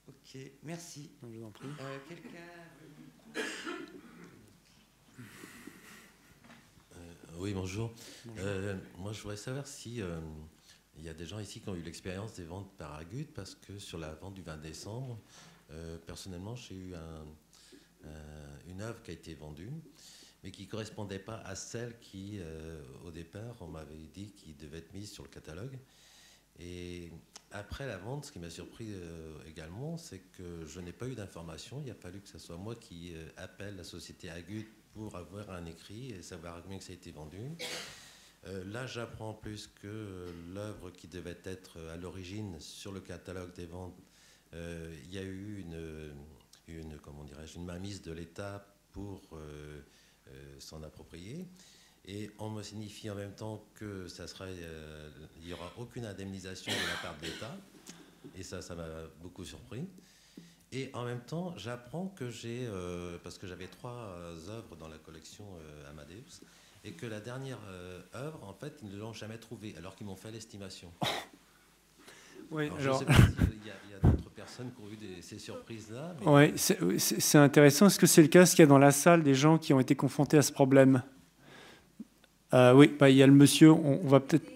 Ok, merci. Je vous en prie. Quelqu'un oui, bonjour. Moi, je voudrais savoir si il y a des gens ici qui ont eu l'expérience des ventes par Agut, parce que sur la vente du 20 décembre, personnellement, j'ai eu une œuvre qui a été vendue, mais qui ne correspondait pas à celle qui, au départ, on m'avait dit qui devait être mise sur le catalogue. Et après la vente, ce qui m'a surpris également, c'est que je n'ai pas eu d'informations. Il a fallu que ce soit moi qui appelle la société Agut pour avoir un écrit et savoir combien que ça a été vendu. Là, j'apprends en plus que l'œuvre qui devait être à l'origine sur le catalogue des ventes, il y a eu une mainmise de l'État pour s'en approprier. Et on me signifie en même temps que il n'y aura aucune indemnisation de la part de l'État. Et ça m'a beaucoup surpris. Et en même temps, j'apprends que parce que j'avais 3 œuvres dans la collection Amadeus, et que la dernière œuvre, en fait, ils ne l'ont jamais trouvée, alors qu'ils m'ont fait l'estimation. Oui, alors, je ne sais pas s'il y a d'autres personnes qui ont eu ces surprises-là. Mais... Oui, c'est intéressant. Est-ce que c'est le cas? Est-ce qu'il y a dans la salle des gens qui ont été confrontés à ce problème? Oui, il y a le monsieur, on va peut-être...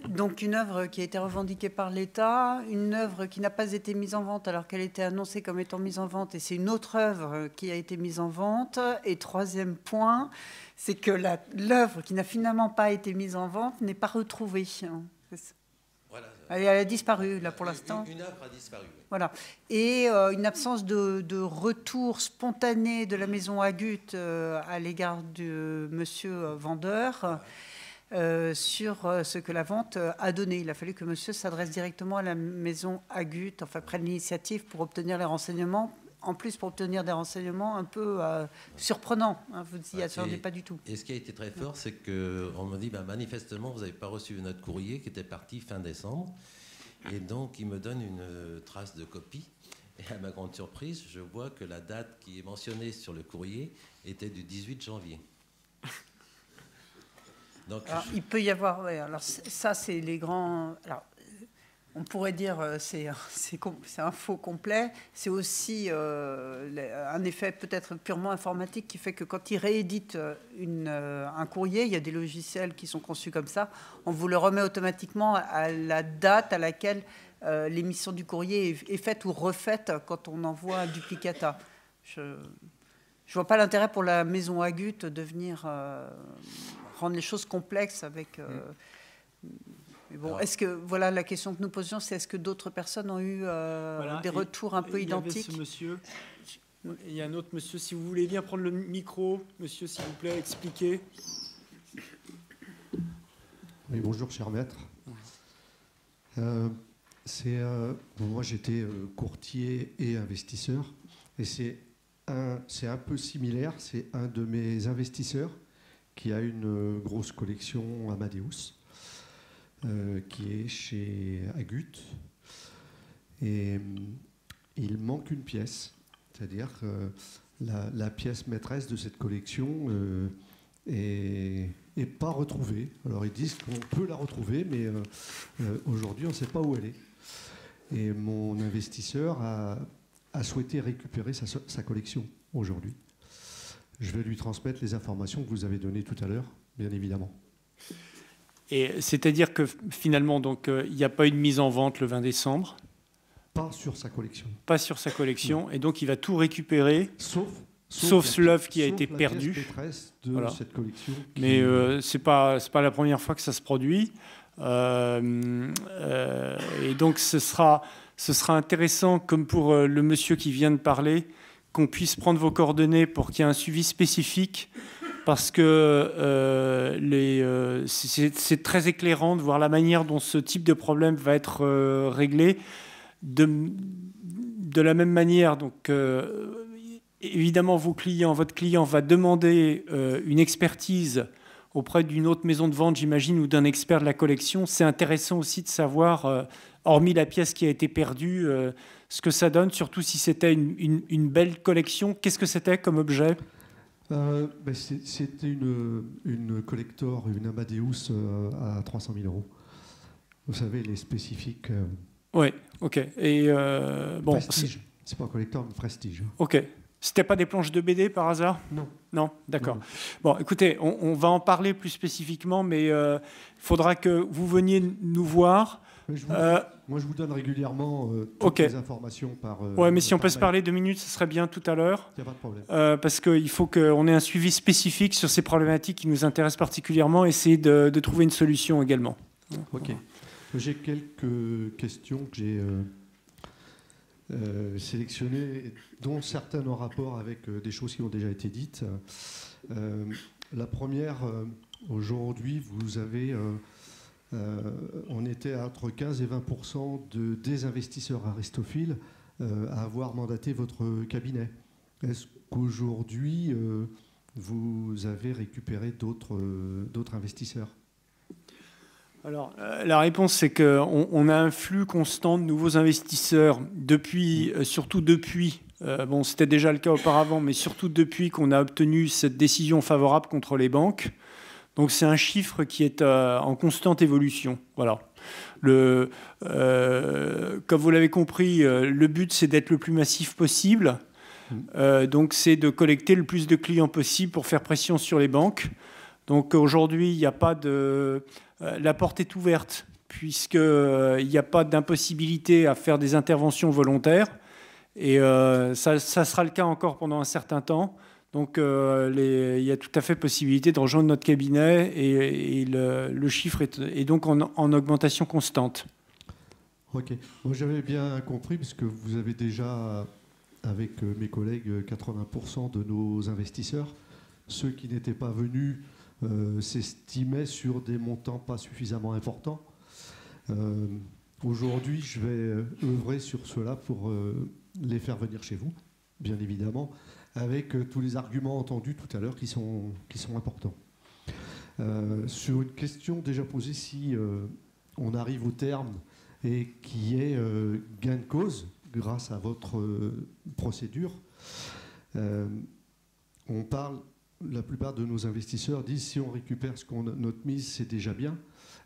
Donc une œuvre qui a été revendiquée par l'État, une œuvre qui n'a pas été mise en vente alors qu'elle était annoncée comme étant mise en vente, et c'est une autre œuvre qui a été mise en vente. Et troisième point, c'est que l'œuvre qui n'a finalement pas été mise en vente n'est pas retrouvée. Voilà. Elle a disparu, là, pour l'instant. Une œuvre a disparu. Oui. Voilà. Et une absence de retour spontané de la maison Agut à l'égard de monsieur vendeur. Sur ce que la vente a donné. Il a fallu que monsieur s'adresse directement à la maison Agut, enfin prenne l'initiative pour obtenir les renseignements, en plus pour obtenir des renseignements un peu surprenants. Hein, vous n'y attendez pas du tout. Et ce qui a été très fort, c'est qu'on me dit, manifestement, vous n'avez pas reçu notre courrier qui était parti fin décembre. Et donc, il me donne une trace de copie. Et à ma grande surprise, je vois que la date qui est mentionnée sur le courrier était du 18 janvier. Donc, alors, il peut y avoir... Ouais, alors ça, c'est les grands... Alors, on pourrait dire c'est un faux complet. C'est aussi un effet peut-être purement informatique qui fait que quand il réédite un courrier, il y a des logiciels qui sont conçus comme ça, on vous le remet automatiquement à la date à laquelle l'émission du courrier est faite ou refaite quand on envoie un duplicata. Je ne vois pas l'intérêt pour la maison Agut de venir rendre les choses complexes avec... Mais bon, est-ce que, voilà, la question que nous posions, c'est est-ce que d'autres personnes ont eu des retours un peu identiques? Il y avait ce monsieur. Il y a un autre monsieur. Si vous voulez bien prendre le micro, monsieur, s'il vous plaît, expliquez. Oui, bonjour, cher maître. Moi, j'étais courtier et investisseur. Et c'est un peu similaire. C'est un de mes investisseurs qui a une grosse collection Amadeus. Qui est chez Agut. Et il manque une pièce. C'est-à-dire que la pièce maîtresse de cette collection est pas retrouvée. Alors ils disent qu'on peut la retrouver, mais aujourd'hui on ne sait pas où elle est. Et mon investisseur a souhaité récupérer sa collection aujourd'hui. Je vais lui transmettre les informations que vous avez données tout à l'heure, bien évidemment. Et c'est-à-dire que finalement, donc, il n'y a pas eu de mise en vente le 20 décembre. Pas sur sa collection. Pas sur sa collection. Et donc, il va tout récupérer, sauf l'œuvre qui a été perdue. De voilà. Cette collection qui... Mais c'est pas la première fois que ça se produit. Et donc, ce sera intéressant, comme pour le monsieur qui vient de parler, qu'on puisse prendre vos coordonnées pour qu'il y ait un suivi spécifique. Parce que c'est très éclairant de voir la manière dont ce type de problème va être réglé. De la même manière, donc, évidemment, votre client va demander une expertise auprès d'une autre maison de vente, j'imagine, ou d'un expert de la collection. C'est intéressant aussi de savoir, hormis la pièce qui a été perdue, ce que ça donne, surtout si c'était une belle collection. Qu'est-ce que c'était comme objet ? C'était une collector, une Amadeus à 300 000 €. Vous savez, les spécifiques. Oui, ok. Et bon, prestige. C'est pas un collector, mais prestige. Ok. C'était pas des planches de BD par hasard? Non. Non, d'accord. Bon, écoutez, on va en parler plus spécifiquement, mais il faudra que vous veniez nous voir. Moi, je vous donne régulièrement toutes les informations par... Oui, mais si on peut se parler 2 minutes, ce serait bien tout à l'heure. Il n'y a pas de problème. Parce qu'il faut qu'on ait un suivi spécifique sur ces problématiques qui nous intéressent particulièrement, essayer de trouver une solution également. Ok. J'ai quelques questions que j'ai sélectionnées, dont certaines en rapport avec des choses qui ont déjà été dites. La première, aujourd'hui, vous avez... on était à entre 15 et 20% de désinvestisseurs aristophiles à avoir mandaté votre cabinet. Est-ce qu'aujourd'hui, vous avez récupéré d'autres investisseurs? Alors, la réponse, c'est qu'on a un flux constant de nouveaux investisseurs, surtout depuis, bon, c'était déjà le cas auparavant, mais surtout depuis qu'on a obtenu cette décision favorable contre les banques. Donc c'est un chiffre qui est en constante évolution. Voilà. Comme vous l'avez compris, le but c'est d'être le plus massif possible. Donc c'est de collecter le plus de clients possible pour faire pression sur les banques. Donc aujourd'hui, il n'y a pas de... la porte est ouverte, puisqu'il n'y a pas d'impossibilité à faire des interventions volontaires. Et ça sera le cas encore pendant un certain temps. Donc il y a tout à fait possibilité de rejoindre notre cabinet et le chiffre est donc en augmentation constante. Ok. Moi, j'avais bien compris, puisque vous avez déjà, avec mes collègues, 80% de nos investisseurs. Ceux qui n'étaient pas venus s'estimaient sur des montants pas suffisamment importants. Aujourd'hui, je vais œuvrer sur cela pour les faire venir chez vous, bien évidemment, avec tous les arguments entendus tout à l'heure qui sont importants. Sur une question déjà posée, si on arrive au terme et qui est gain de cause grâce à votre procédure, on parle, la plupart de nos investisseurs disent si on récupère notre mise, c'est déjà bien.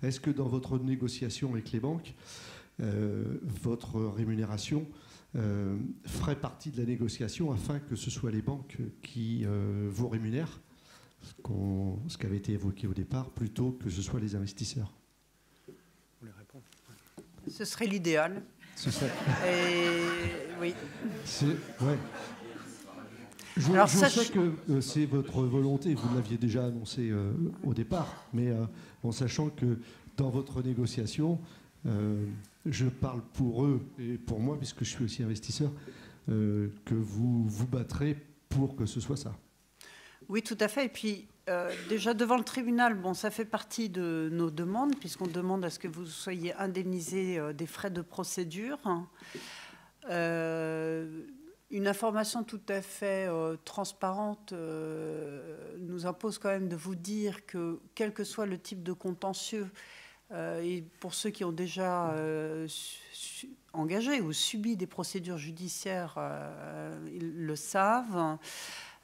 Est-ce que dans votre négociation avec les banques, votre rémunération ferait partie de la négociation afin que ce soit les banques qui vous rémunèrent, ce qui avait été évoqué au départ, plutôt que ce soit les investisseurs? Ce serait l'idéal. Ce serait... oui. Ouais. Je sais que c'est votre volonté, vous l'aviez déjà annoncé au départ, mais en sachant que dans votre négociation, je parle pour eux et pour moi, puisque je suis aussi investisseur, que vous vous battrez pour que ce soit ça. Oui, tout à fait. Et puis, déjà devant le tribunal, bon, ça fait partie de nos demandes, puisqu'on demande à ce que vous soyez indemnisé des frais de procédure. Une information tout à fait transparente nous impose quand même de vous dire que, quel que soit le type de contentieux, et pour ceux qui ont déjà engagé ou subi des procédures judiciaires, ils le savent.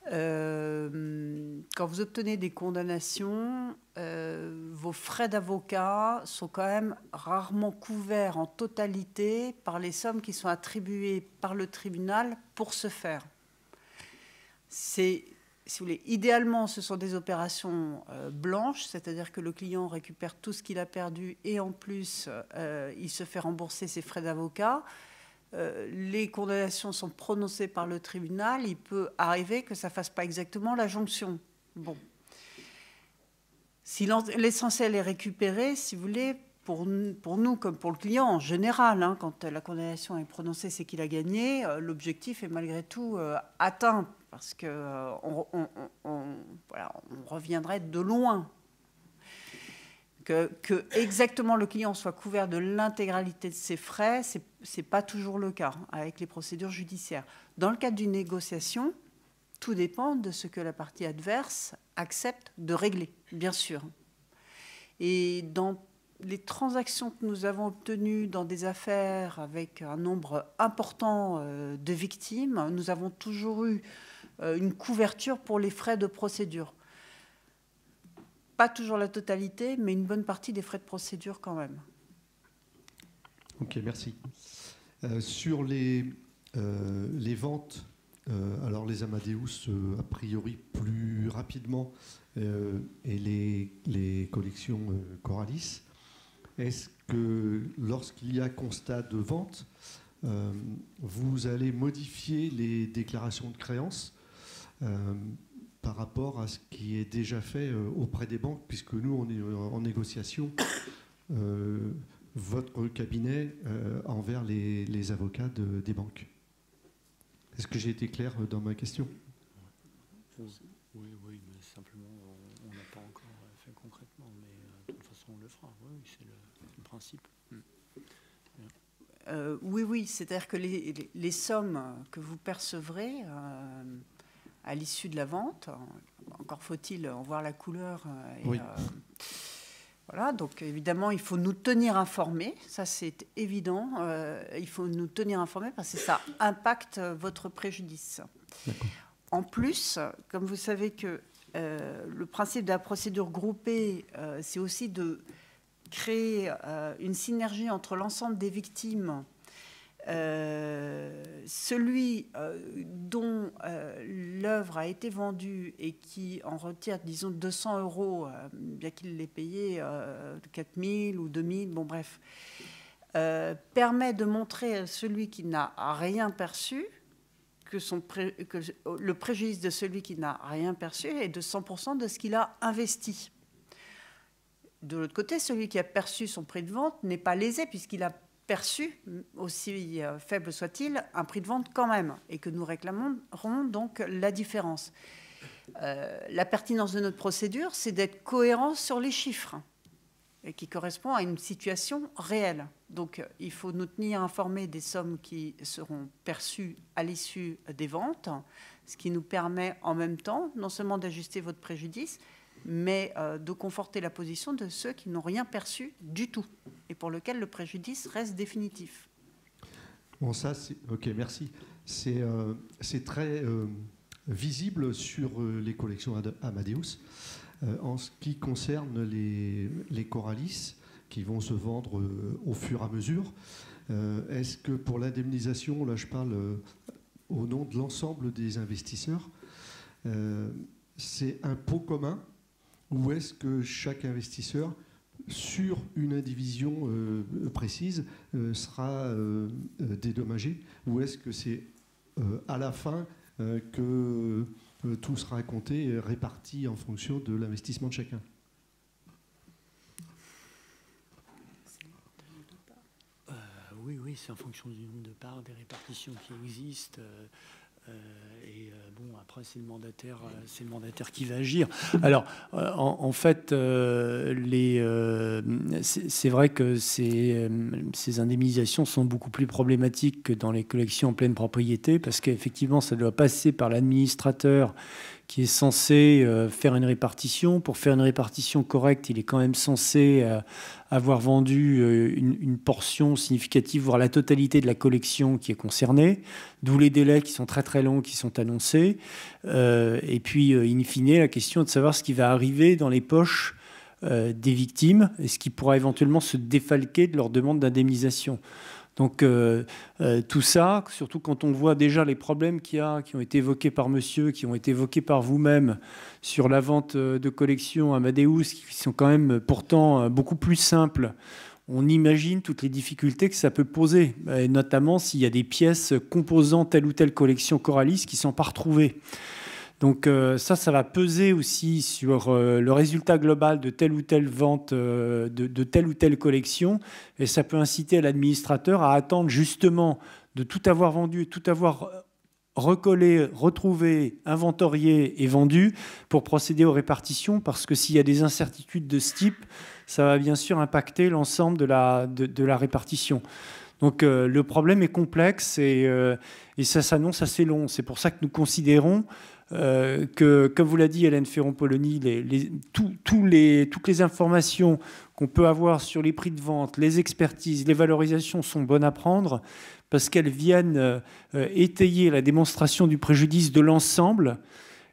Quand vous obtenez des condamnations, vos frais d'avocat sont quand même rarement couverts en totalité par les sommes qui sont attribuées par le tribunal pour ce faire. Si vous voulez, idéalement, ce sont des opérations blanches, c'est-à-dire que le client récupère tout ce qu'il a perdu et en plus, il se fait rembourser ses frais d'avocat. Les condamnations sont prononcées par le tribunal, il peut arriver que ça ne fasse pas exactement la jonction. Bon. Si l'essentiel est récupéré, si vous voulez, pour nous comme pour le client en général, hein, quand la condamnation est prononcée, c'est qu'il a gagné, l'objectif est malgré tout atteint, parce qu'on reviendrait de loin. Que exactement le client soit couvert de l'intégralité de ses frais, ce n'est pas toujours le cas avec les procédures judiciaires. Dans le cadre d'une négociation, tout dépend de ce que la partie adverse accepte de régler, bien sûr. Et dans les transactions que nous avons obtenues dans des affaires avec un nombre important de victimes, nous avons toujours eu une couverture pour les frais de procédure. Pas toujours la totalité, mais une bonne partie des frais de procédure quand même. Ok, merci. Sur les ventes, alors les Amadeus, a priori plus rapidement, et les collections Coralis, est-ce que lorsqu'il y a constat de vente, vous allez modifier les déclarations de créances par rapport à ce qui est déjà fait auprès des banques, puisque nous, on est en négociation, votre cabinet envers les avocats des banques. Est-ce que j'ai été clair dans ma question? Oui, mais simplement, on n'a pas encore fait concrètement, mais de toute façon, on le fera. Oui, c'est le principe. Oui, c'est-à-dire que les sommes que vous percevrez à l'issue de la vente, encore faut-il en voir la couleur. Oui. Voilà, donc évidemment, il faut nous tenir informés, ça c'est évident. Il faut nous tenir informés parce que ça impacte votre préjudice. En plus, comme vous savez que le principe de la procédure groupée, c'est aussi de créer une synergie entre l'ensemble des victimes celui dont l'œuvre a été vendue et qui en retire, disons, 200 €, bien qu'il l'ait payé 4 000 ou 2 000, bon bref, permet de montrer à celui qui n'a rien perçu que le préjudice de celui qui n'a rien perçu est de 100% de ce qu'il a investi. De l'autre côté, celui qui a perçu son prix de vente n'est pas lésé puisqu'il a perçu, aussi faible soit-il, un prix de vente quand même, et que nous réclamerons donc la différence. La pertinence de notre procédure, c'est d'être cohérent sur les chiffres, et qui correspond à une situation réelle. Donc il faut nous tenir informés des sommes qui seront perçues à l'issue des ventes, ce qui nous permet en même temps non seulement d'ajuster votre préjudice, mais de conforter la position de ceux qui n'ont rien perçu du tout et pour lesquels le préjudice reste définitif. Bon, ça, ok, merci. C'est très visible sur les collections Amadeus. En ce qui concerne les Coralis qui vont se vendre au fur et à mesure, est-ce que pour l'indemnisation, là je parle au nom de l'ensemble des investisseurs, c'est un pot commun? Ou est-ce que chaque investisseur, sur une indivision précise, sera dédommagé? Ou est-ce que c'est à la fin que tout sera compté et réparti en fonction de l'investissement de chacun? Oui, c'est en fonction du nombre de parts, des répartitions qui existent. Bon, après, c'est le mandataire qui va agir. Alors, en fait, c'est vrai que ces indemnisations sont beaucoup plus problématiques que dans les collections en pleine propriété, parce qu'effectivement, ça doit passer par l'administrateur qui est censé faire une répartition. Pour faire une répartition correcte, il est quand même censé avoir vendu une portion significative, voire la totalité de la collection qui est concernée, d'où les délais qui sont très très longs qui sont annoncés. Et puis, in fine, la question est de savoir ce qui va arriver dans les poches des victimes et ce qui pourra éventuellement se défalquer de leur demande d'indemnisation. Donc tout ça, surtout quand on voit déjà les problèmes qui ont été évoqués par monsieur, qui ont été évoqués par vous-même sur la vente de collections Amadeus, qui sont quand même pourtant beaucoup plus simples, on imagine toutes les difficultés que ça peut poser, et notamment s'il y a des pièces composant telle ou telle collection Coralis qui ne sont pas retrouvées. Donc ça va peser aussi sur le résultat global de telle ou telle vente de telle ou telle collection. Et ça peut inciter l'administrateur à attendre justement de tout avoir vendu, tout avoir recollé, retrouvé, inventorié et vendu pour procéder aux répartitions. Parce que s'il y a des incertitudes de ce type, ça va bien sûr impacter l'ensemble de la répartition. Donc le problème est complexe et ça s'annonce assez long. C'est pour ça que nous considérons que, comme vous l'a dit Hélène Ferron-Polony, toutes les informations qu'on peut avoir sur les prix de vente, les expertises, les valorisations sont bonnes à prendre parce qu'elles viennent étayer la démonstration du préjudice de l'ensemble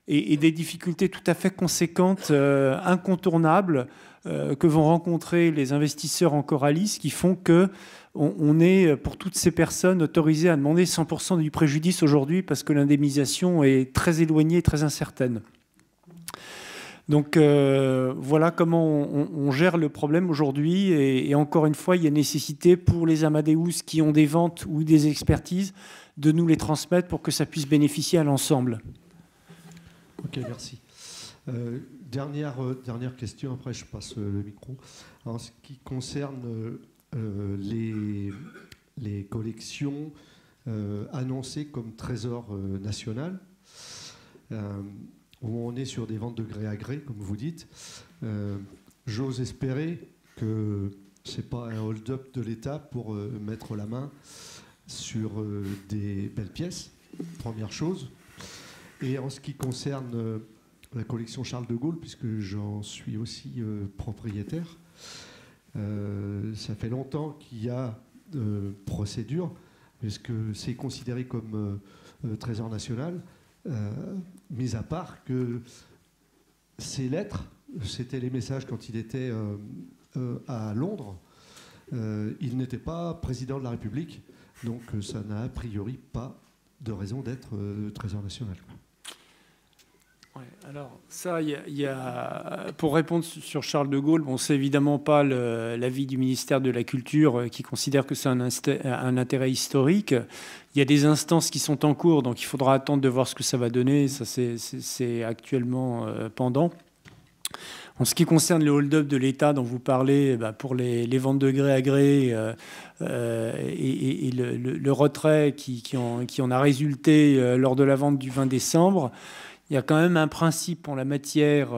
et des difficultés tout à fait conséquentes, incontournables, que vont rencontrer les investisseurs en Coralis, qui font qu'on est, pour toutes ces personnes, autorisé à demander 100% du préjudice aujourd'hui parce que l'indemnisation est très éloignée, très incertaine. Donc voilà comment on gère le problème aujourd'hui. Et encore une fois, il y a nécessité pour les Amadeus qui ont des ventes ou des expertises de nous les transmettre pour que ça puisse bénéficier à l'ensemble. Ok, merci. Dernière question, après je passe le micro. En ce qui concerne les collections annoncées comme trésor national, où on est sur des ventes de gré à gré, comme vous dites, j'ose espérer que ce n'est pas un hold-up de l'État pour mettre la main sur des belles pièces, première chose. Et en ce qui concerne la collection Charles de Gaulle, puisque j'en suis aussi propriétaire, ça fait longtemps qu'il y a procédure, puisque c'est considéré comme trésor national, mis à part que ces lettres, c'était les messages quand il était à Londres, il n'était pas président de la République, donc ça n'a a priori pas de raison d'être Trésor national. Ouais, alors ça, pour répondre sur Charles de Gaulle, bon, c'est évidemment pas l'avis du ministère de la Culture qui considère que c'est un intérêt historique. Il y a des instances qui sont en cours, donc il faudra attendre de voir ce que ça va donner. Ça, c'est actuellement pendant. En ce qui concerne le hold-up de l'État dont vous parlez, pour les ventes de gré à gré et le retrait qui en a résulté lors de la vente du 20 décembre, il y a quand même un principe en la matière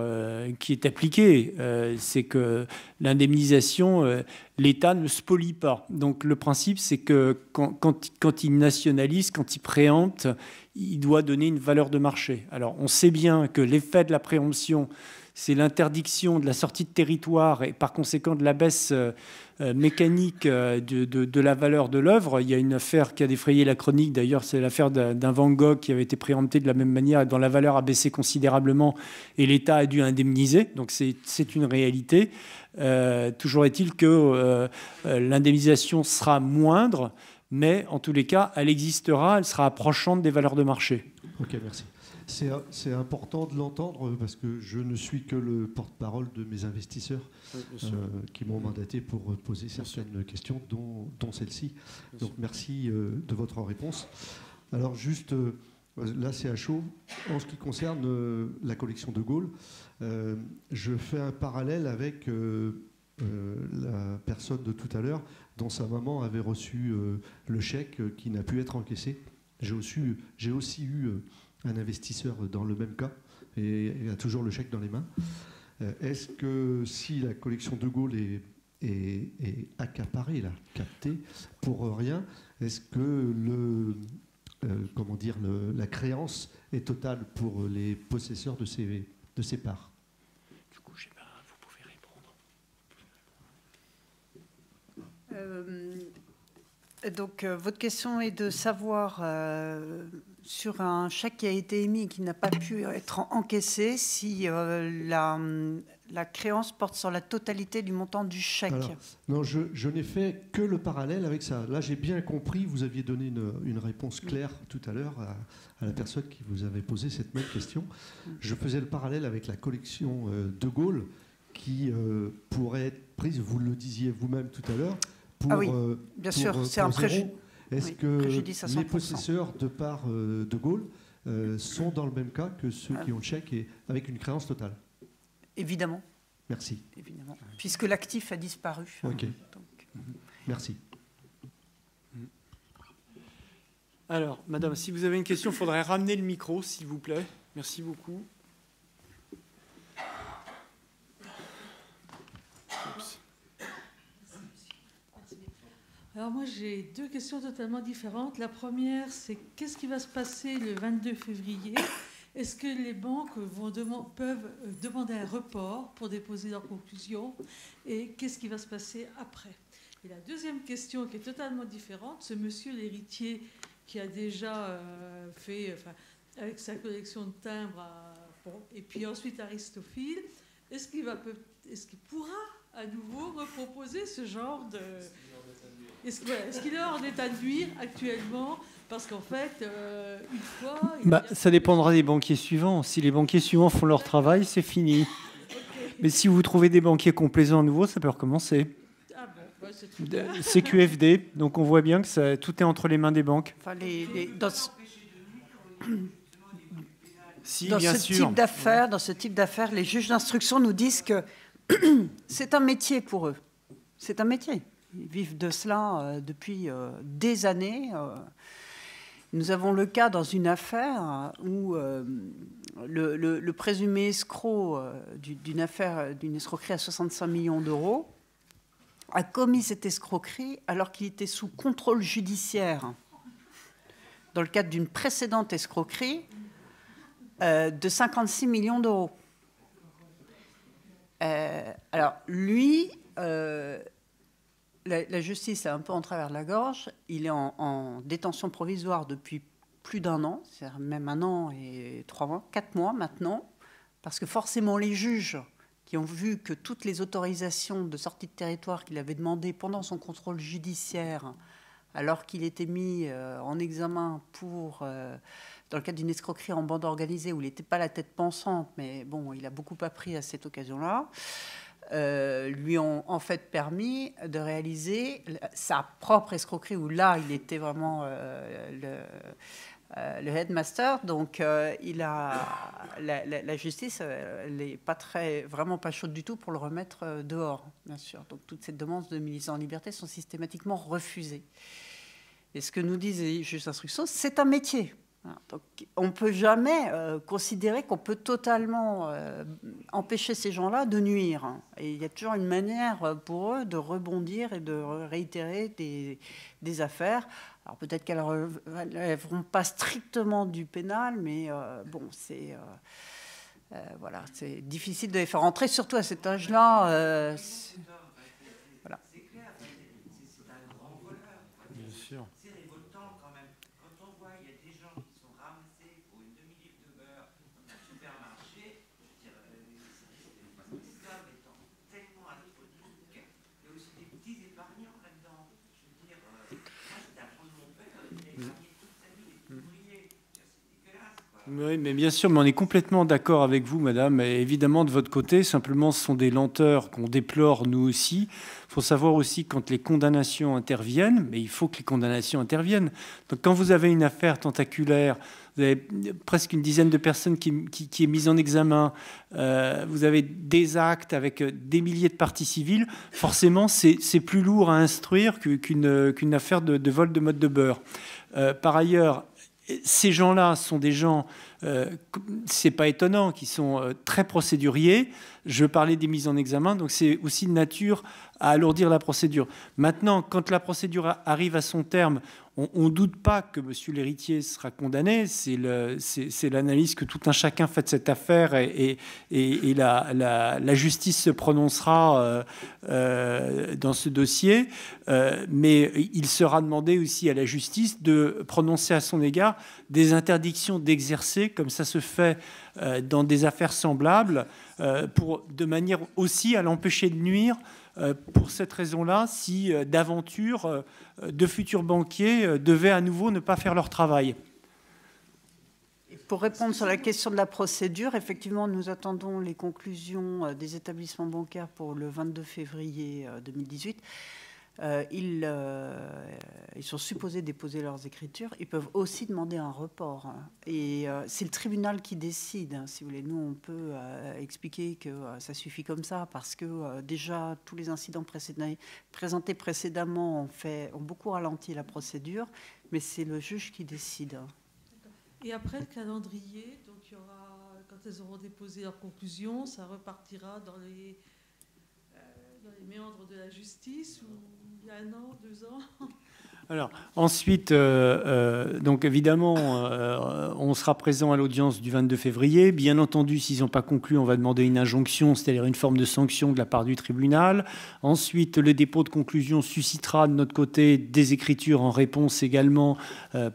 qui est appliqué, c'est que l'indemnisation, l'État ne spolie pas. Donc le principe, c'est que quand il nationalise, quand il préempte, il doit donner une valeur de marché. Alors on sait bien que l'effet de la préemption, c'est l'interdiction de la sortie de territoire et par conséquent de la baisse mécanique de la valeur de l'œuvre. Il y a une affaire qui a défrayé la chronique, d'ailleurs, c'est l'affaire d'un Van Gogh qui avait été préempté de la même manière et dont la valeur a baissé considérablement et l'État a dû indemniser. Donc c'est une réalité. Toujours est-il que l'indemnisation sera moindre, mais en tous les cas, elle existera, elle sera approchante des valeurs de marché. Ok, merci. C'est important de l'entendre parce que je ne suis que le porte-parole de mes investisseurs qui m'ont mandaté pour poser certaines questions, dont celle-ci. Donc merci de votre réponse. Alors juste, là c'est à chaud. En ce qui concerne la collection de Gaulle, je fais un parallèle avec la personne de tout à l'heure dont sa maman avait reçu le chèque qui n'a pu être encaissé. J'ai aussi eu un investisseur dans le même cas et il a toujours le chèque dans les mains. Est-ce que si la collection de Gaulle est accaparée, là, captée pour rien, est-ce que la créance est totale pour les possesseurs de ces parts? Du coup, je sais pas, vous pouvez répondre. Donc, votre question est de savoir, sur un chèque qui a été émis et qui n'a pas pu être encaissé, si la créance porte sur la totalité du montant du chèque. Alors, non, je n'ai fait que le parallèle avec ça. Là, j'ai bien compris, vous aviez donné une réponse claire tout à l'heure à la personne qui vous avait posé cette même question. Je faisais le parallèle avec la collection de Gaulle qui pourrait être prise, vous le disiez vous-même tout à l'heure, pour, oui, bien sûr, c'est un préjudice. Est-ce que les possesseurs de parts de Gaulle sont dans le même cas que ceux qui ont le chèque et avec une créance totale? Évidemment. Merci. Évidemment. Puisque l'actif a disparu. Ok. Merci. Alors, madame, si vous avez une question, il faudrait ramener le micro, s'il vous plaît. Merci beaucoup. Alors moi j'ai deux questions totalement différentes. La première, c'est qu'est-ce qui va se passer le 22 février? Est-ce que les banques peuvent demander un report pour déposer leurs conclusions? Et qu'est-ce qui va se passer après? Et la deuxième question qui est totalement différente, ce monsieur l'héritier qui a déjà fait, avec sa collection de timbres, et puis ensuite Aristophile, est-ce qu'il pourra à nouveau reproposer ce genre de... Est-ce qu'il est en état de nuire actuellement? Parce qu'en fait, une fois... Ça dépendra des banquiers suivants. Si les banquiers suivants font leur travail, c'est fini. Okay. Mais si vous trouvez des banquiers complaisants à nouveau, ça peut recommencer. Ah bon, c'est c'est QFD, donc on voit bien que tout est entre les mains des banques. Enfin, Si, dans bien ce sûr. Dans ce type d'affaires, les juges d'instruction nous disent que c'est un métier pour eux. C'est un métier. Ils vivent de cela depuis des années. Nous avons le cas dans une affaire où le présumé escroc d'une escroquerie à 65 millions d'euros a commis cette escroquerie alors qu'il était sous contrôle judiciaire dans le cadre d'une précédente escroquerie de 56 millions d'euros. Alors lui... La justice est un peu en travers de la gorge. Il est en détention provisoire depuis plus d'un an, c'est-à-dire même 1 an et 3 mois, 4 mois maintenant, parce que forcément les juges qui ont vu que toutes les autorisations de sortie de territoire qu'il avait demandées pendant son contrôle judiciaire, alors qu'il était mis en examen dans le cadre d'une escroquerie en bande organisée, où il n'était pas la tête pensante, mais bon, il a beaucoup appris à cette occasion-là, lui ont en fait permis de réaliser sa propre escroquerie, où là, il était vraiment le headmaster. Donc, la justice, elle n'est vraiment pas chaude du tout pour le remettre dehors, bien sûr. Donc, toutes ces demandes de mise en liberté sont systématiquement refusées. Et ce que nous disent les juges d'instruction, c'est un métier. Donc, on ne peut jamais considérer qu'on peut totalement empêcher ces gens-là de nuire. Et il y a toujours une manière pour eux de rebondir et de réitérer des affaires. Alors peut-être qu'elles ne relèveront pas strictement du pénal, mais bon, voilà, c'est difficile de les faire entrer, surtout à cet âge-là. Voilà. Bien sûr. Oui, mais bien sûr, mais on est complètement d'accord avec vous, madame. Et évidemment, de votre côté, simplement, ce sont des lenteurs qu'on déplore nous aussi. Il faut savoir aussi quand les condamnations interviennent, mais il faut que les condamnations interviennent. Donc, quand vous avez une affaire tentaculaire, vous avez presque une dizaine de personnes qui est mise en examen, vous avez des actes avec des milliers de parties civiles, forcément, c'est plus lourd à instruire qu'une affaire de vol de mode de beurre. Par ailleurs, ces gens-là sont des gens, c'est pas étonnant, qui sont très procéduriers. Je parlais des mises en examen, donc c'est aussi de nature à alourdir la procédure. Maintenant, quand la procédure arrive à son terme, on ne doute pas que monsieur l'héritier sera condamné. C'est l'analyse que tout un chacun fait de cette affaire et la justice se prononcera dans ce dossier. Mais il sera demandé aussi à la justice de prononcer à son égard des interdictions d'exercer, comme ça se fait dans des affaires semblables, de manière aussi à l'empêcher de nuire. Pour cette raison-là, si d'aventure de futurs banquiers devaient à nouveau ne pas faire leur travail. Pour répondre sur la question de la procédure, effectivement, nous attendons les conclusions des établissements bancaires pour le 22 février 2018. Ils sont supposés déposer leurs écritures. Ils peuvent aussi demander un report. Et c'est le tribunal qui décide. Si vous voulez, nous, on peut expliquer que ça suffit comme ça parce que déjà, tous les incidents présentés précédemment ont beaucoup ralenti la procédure. Mais c'est le juge qui décide. Et après le calendrier, donc il y aura, quand elles auront déposé leurs conclusions, ça repartira dans les méandres de la justice, ou il y a 1 an, 2 ans? Alors, ensuite, donc évidemment, on sera présent à l'audience du 22 février. Bien entendu, s'ils n'ont pas conclu, on va demander une injonction, c'est-à-dire une forme de sanction de la part du tribunal. Ensuite, le dépôt de conclusion suscitera de notre côté des écritures en réponse également.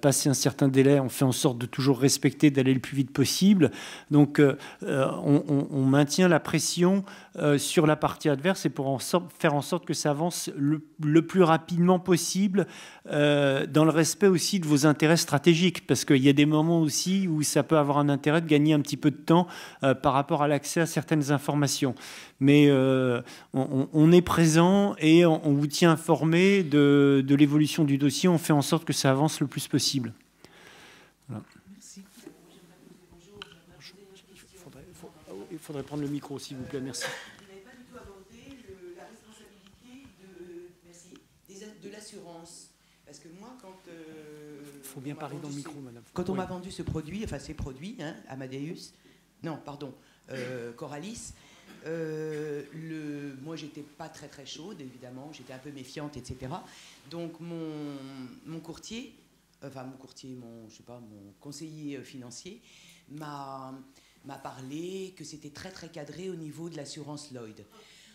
Passé un certain délai, on fait en sorte de toujours respecter, d'aller le plus vite possible. Donc, on maintient la pression sur la partie adverse et pour faire en sorte que ça avance le plus rapidement possible, dans le respect aussi de vos intérêts stratégiques, parce qu'il y a des moments aussi où ça peut avoir un intérêt de gagner un petit peu de temps par rapport à l'accès à certaines informations. Mais on est présent et on vous tient informé de l'évolution du dossier. On fait en sorte que ça avance le plus possible. Voilà. Merci. Il faudrait prendre le micro, s'il vous plaît. Merci. Vous n'avez pas du tout abordé la responsabilité de l'assurance. Parce que moi, quand... Il faut bien parler dans le micro, madame. Quand on m'a vendu ce produit, enfin ces produits, hein, Amadeus, non, pardon, Coralis, moi, j'étais pas très très chaude, évidemment, j'étais un peu méfiante, etc. Donc, mon courtier, mon conseiller financier m'a parlé que c'était très très cadré au niveau de l'assurance Lloyd,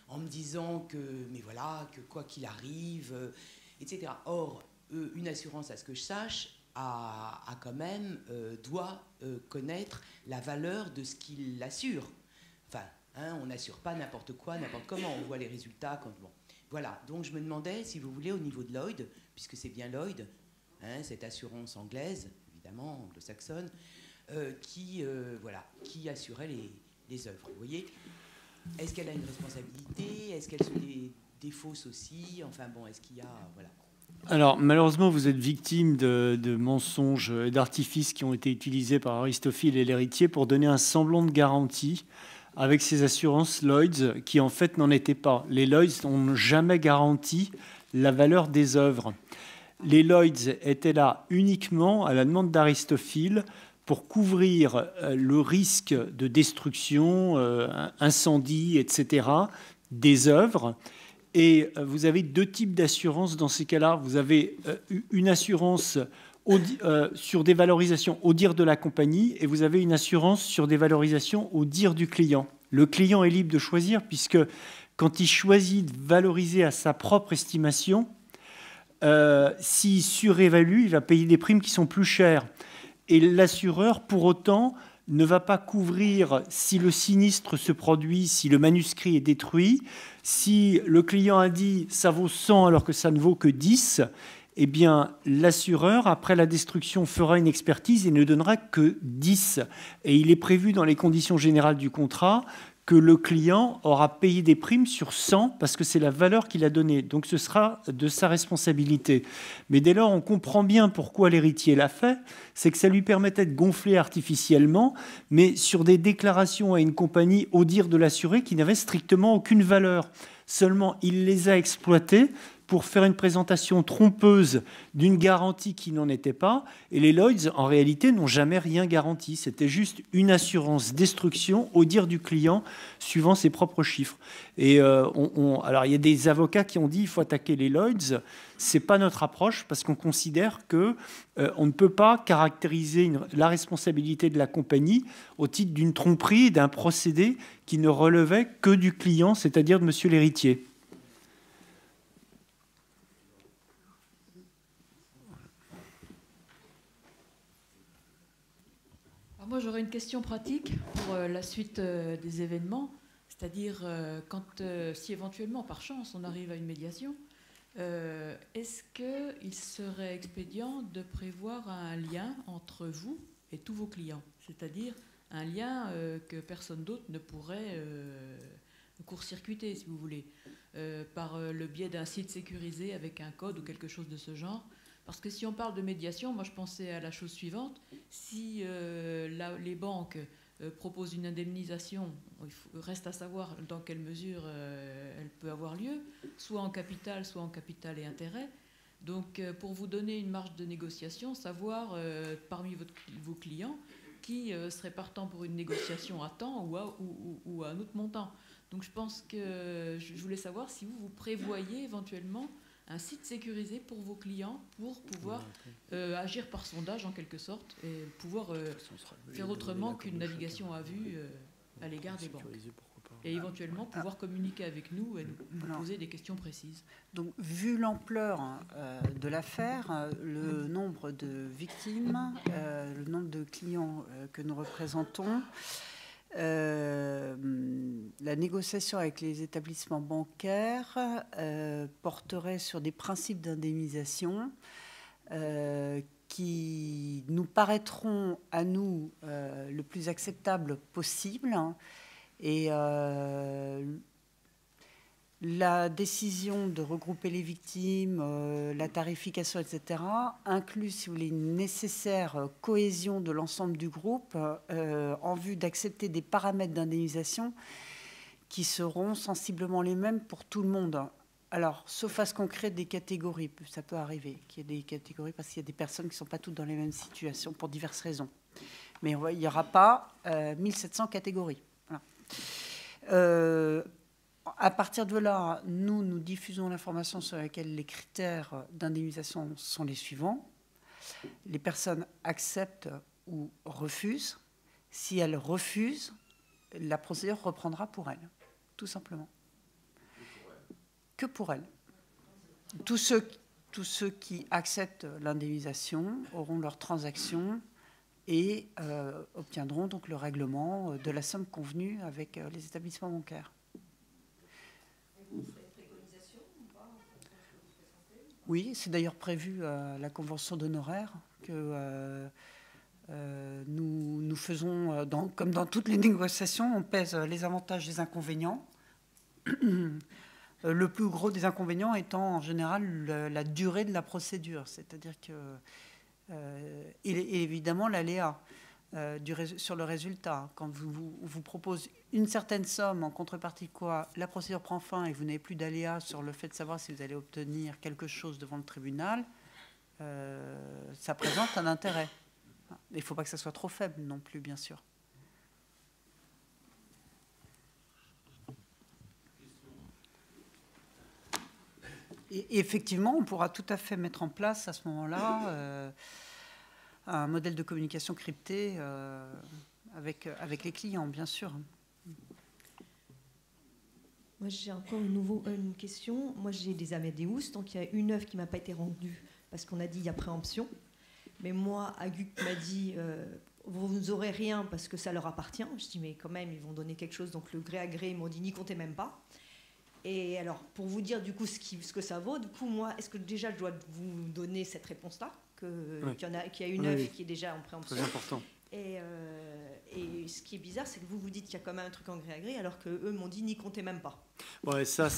en me disant que, mais voilà, que quoi qu'il arrive, etc. Or, une assurance, à ce que je sache, quand même doit connaître la valeur de ce qu'il assure. Enfin, Hein, on n'assure pas n'importe quoi, n'importe comment. On voit les résultats quand... Bon. Voilà, donc je me demandais, si vous voulez, au niveau de Lloyd, puisque c'est bien Lloyd, hein, cette assurance anglaise, évidemment, anglo-saxonne, qui assurait les œuvres. Vous voyez, est-ce qu'elle a une responsabilité? Est-ce qu'elle se défausse aussi? Enfin bon, est-ce qu'il y a... Voilà. Alors, malheureusement, vous êtes victime de mensonges et d'artifices qui ont été utilisés par Aristophile et l'héritier pour donner un semblant de garantie avec ces assurances Lloyds qui, en fait, n'en étaient pas. Les Lloyds n'ont jamais garanti la valeur des œuvres. Les Lloyds étaient là uniquement à la demande d'Aristophile pour couvrir le risque de destruction, incendie, etc., des œuvres. Et vous avez deux types d'assurances dans ces cas-là. Vous avez une assurance sur des valorisations au dire de la compagnie et vous avez une assurance sur des valorisations au dire du client. Le client est libre de choisir puisque quand il choisit de valoriser à sa propre estimation, s'il surévalue, il va payer des primes qui sont plus chères. Et l'assureur, pour autant, ne va pas couvrir si le sinistre se produit, si le manuscrit est détruit, si le client a dit « ça vaut 100 alors que ça ne vaut que 10 », eh bien, l'assureur, après la destruction, fera une expertise et ne donnera que 10. Et il est prévu dans les conditions générales du contrat que le client aura payé des primes sur 100 parce que c'est la valeur qu'il a donnée. Donc ce sera de sa responsabilité. Mais dès lors, on comprend bien pourquoi l'héritier l'a fait. C'est que ça lui permettait de gonfler artificiellement, mais sur des déclarations à une compagnie au dire de l'assuré qui n'avaient strictement aucune valeur. Seulement, il les a exploitées pour faire une présentation trompeuse d'une garantie qui n'en était pas. Et les Lloyds, en réalité, n'ont jamais rien garanti. C'était juste une assurance destruction au dire du client, suivant ses propres chiffres. Et alors, il y a des avocats qui ont dit qu'il faut attaquer les Lloyds. Ce n'est pas notre approche, parce qu'on considère qu'on ne peut pas caractériser la responsabilité de la compagnie au titre d'une tromperie et d'un procédé qui ne relevait que du client, c'est-à-dire de monsieur l'héritier. Moi, j'aurais une question pratique pour la suite des événements, c'est-à-dire si éventuellement, par chance, on arrive à une médiation, est-ce qu'il serait expédient de prévoir un lien entre vous et tous vos clients, c'est-à-dire un lien que personne d'autre ne pourrait court-circuiter, si vous voulez, par le biais d'un site sécurisé avec un code ou quelque chose de ce genre? Parce que si on parle de médiation, moi je pensais à la chose suivante. Si les banques proposent une indemnisation, il reste à savoir dans quelle mesure elle peut avoir lieu, soit en capital et intérêt. Donc pour vous donner une marge de négociation, savoir parmi vos clients qui serait partant pour une négociation à temps ou à un autre montant. Donc je pense que je voulais savoir si vous prévoyez éventuellement un site sécurisé pour vos clients pour pouvoir agir par sondage en quelque sorte et pouvoir faire autrement qu'une navigation à vue à l'égard des banques. Et éventuellement pouvoir communiquer avec nous et nous poser des questions précises. Donc, vu l'ampleur de l'affaire, le nombre de victimes, le nombre de clients que nous représentons, la négociation avec les établissements bancaires porterait sur des principes d'indemnisation qui nous paraîtront à nous le plus acceptable possible. Et la décision de regrouper les victimes, la tarification, etc., inclut, si vous voulez, une nécessaire cohésion de l'ensemble du groupe en vue d'accepter des paramètres d'indemnisation qui seront sensiblement les mêmes pour tout le monde. Alors, sauf à ce qu'on crée des catégories, ça peut arriver qu'il y ait des catégories parce qu'il y a des personnes qui ne sont pas toutes dans les mêmes situations pour diverses raisons. Mais il n'y aura pas 1700 catégories. Voilà. À partir de là, nous diffusons l'information sur laquelle les critères d'indemnisation sont les suivants. Les personnes acceptent ou refusent. Si elles refusent, la procédure reprendra pour elles, tout simplement. Que pour elles. Tous ceux qui acceptent l'indemnisation auront leur transaction et obtiendront donc le règlement de la somme convenue avec les établissements bancaires. Oui, c'est d'ailleurs prévu à la convention d'honoraires que nous faisons, comme dans toutes les négociations, on pèse les avantages et les inconvénients. Le plus gros des inconvénients étant en général la durée de la procédure, c'est-à-dire que et évidemment l'aléa sur le résultat. Quand vous propose une certaine somme en contrepartie de quoi la procédure prend fin et vous n'avez plus d'aléa sur le fait de savoir si vous allez obtenir quelque chose devant le tribunal, ça présente un intérêt. Il ne faut pas que ça soit trop faible non plus, bien sûr. Et effectivement, on pourra tout à fait mettre en place à ce moment-là un modèle de communication crypté avec les clients, bien sûr. Moi, j'ai encore une question. Moi, j'ai des Amadeus, donc il y a une œuvre qui ne m'a pas été rendue parce qu'on a dit il y a préemption. Mais moi, Agut m'a dit vous n'aurez rien parce que ça leur appartient. Je dis mais quand même, ils vont donner quelque chose. Donc le gré à gré, ils m'ont dit n'y comptez même pas. Et alors, pour vous dire du coup ce que ça vaut, du coup, moi, est-ce que déjà je dois vous donner cette réponse-là, qu'il y a une œuvre qui est déjà en préemption. C'est important. Et ce qui est bizarre, c'est que vous dites qu'il y a quand même un truc en gré à gré, alors qu'eux m'ont dit n'y comptez même pas. Ouais, ça,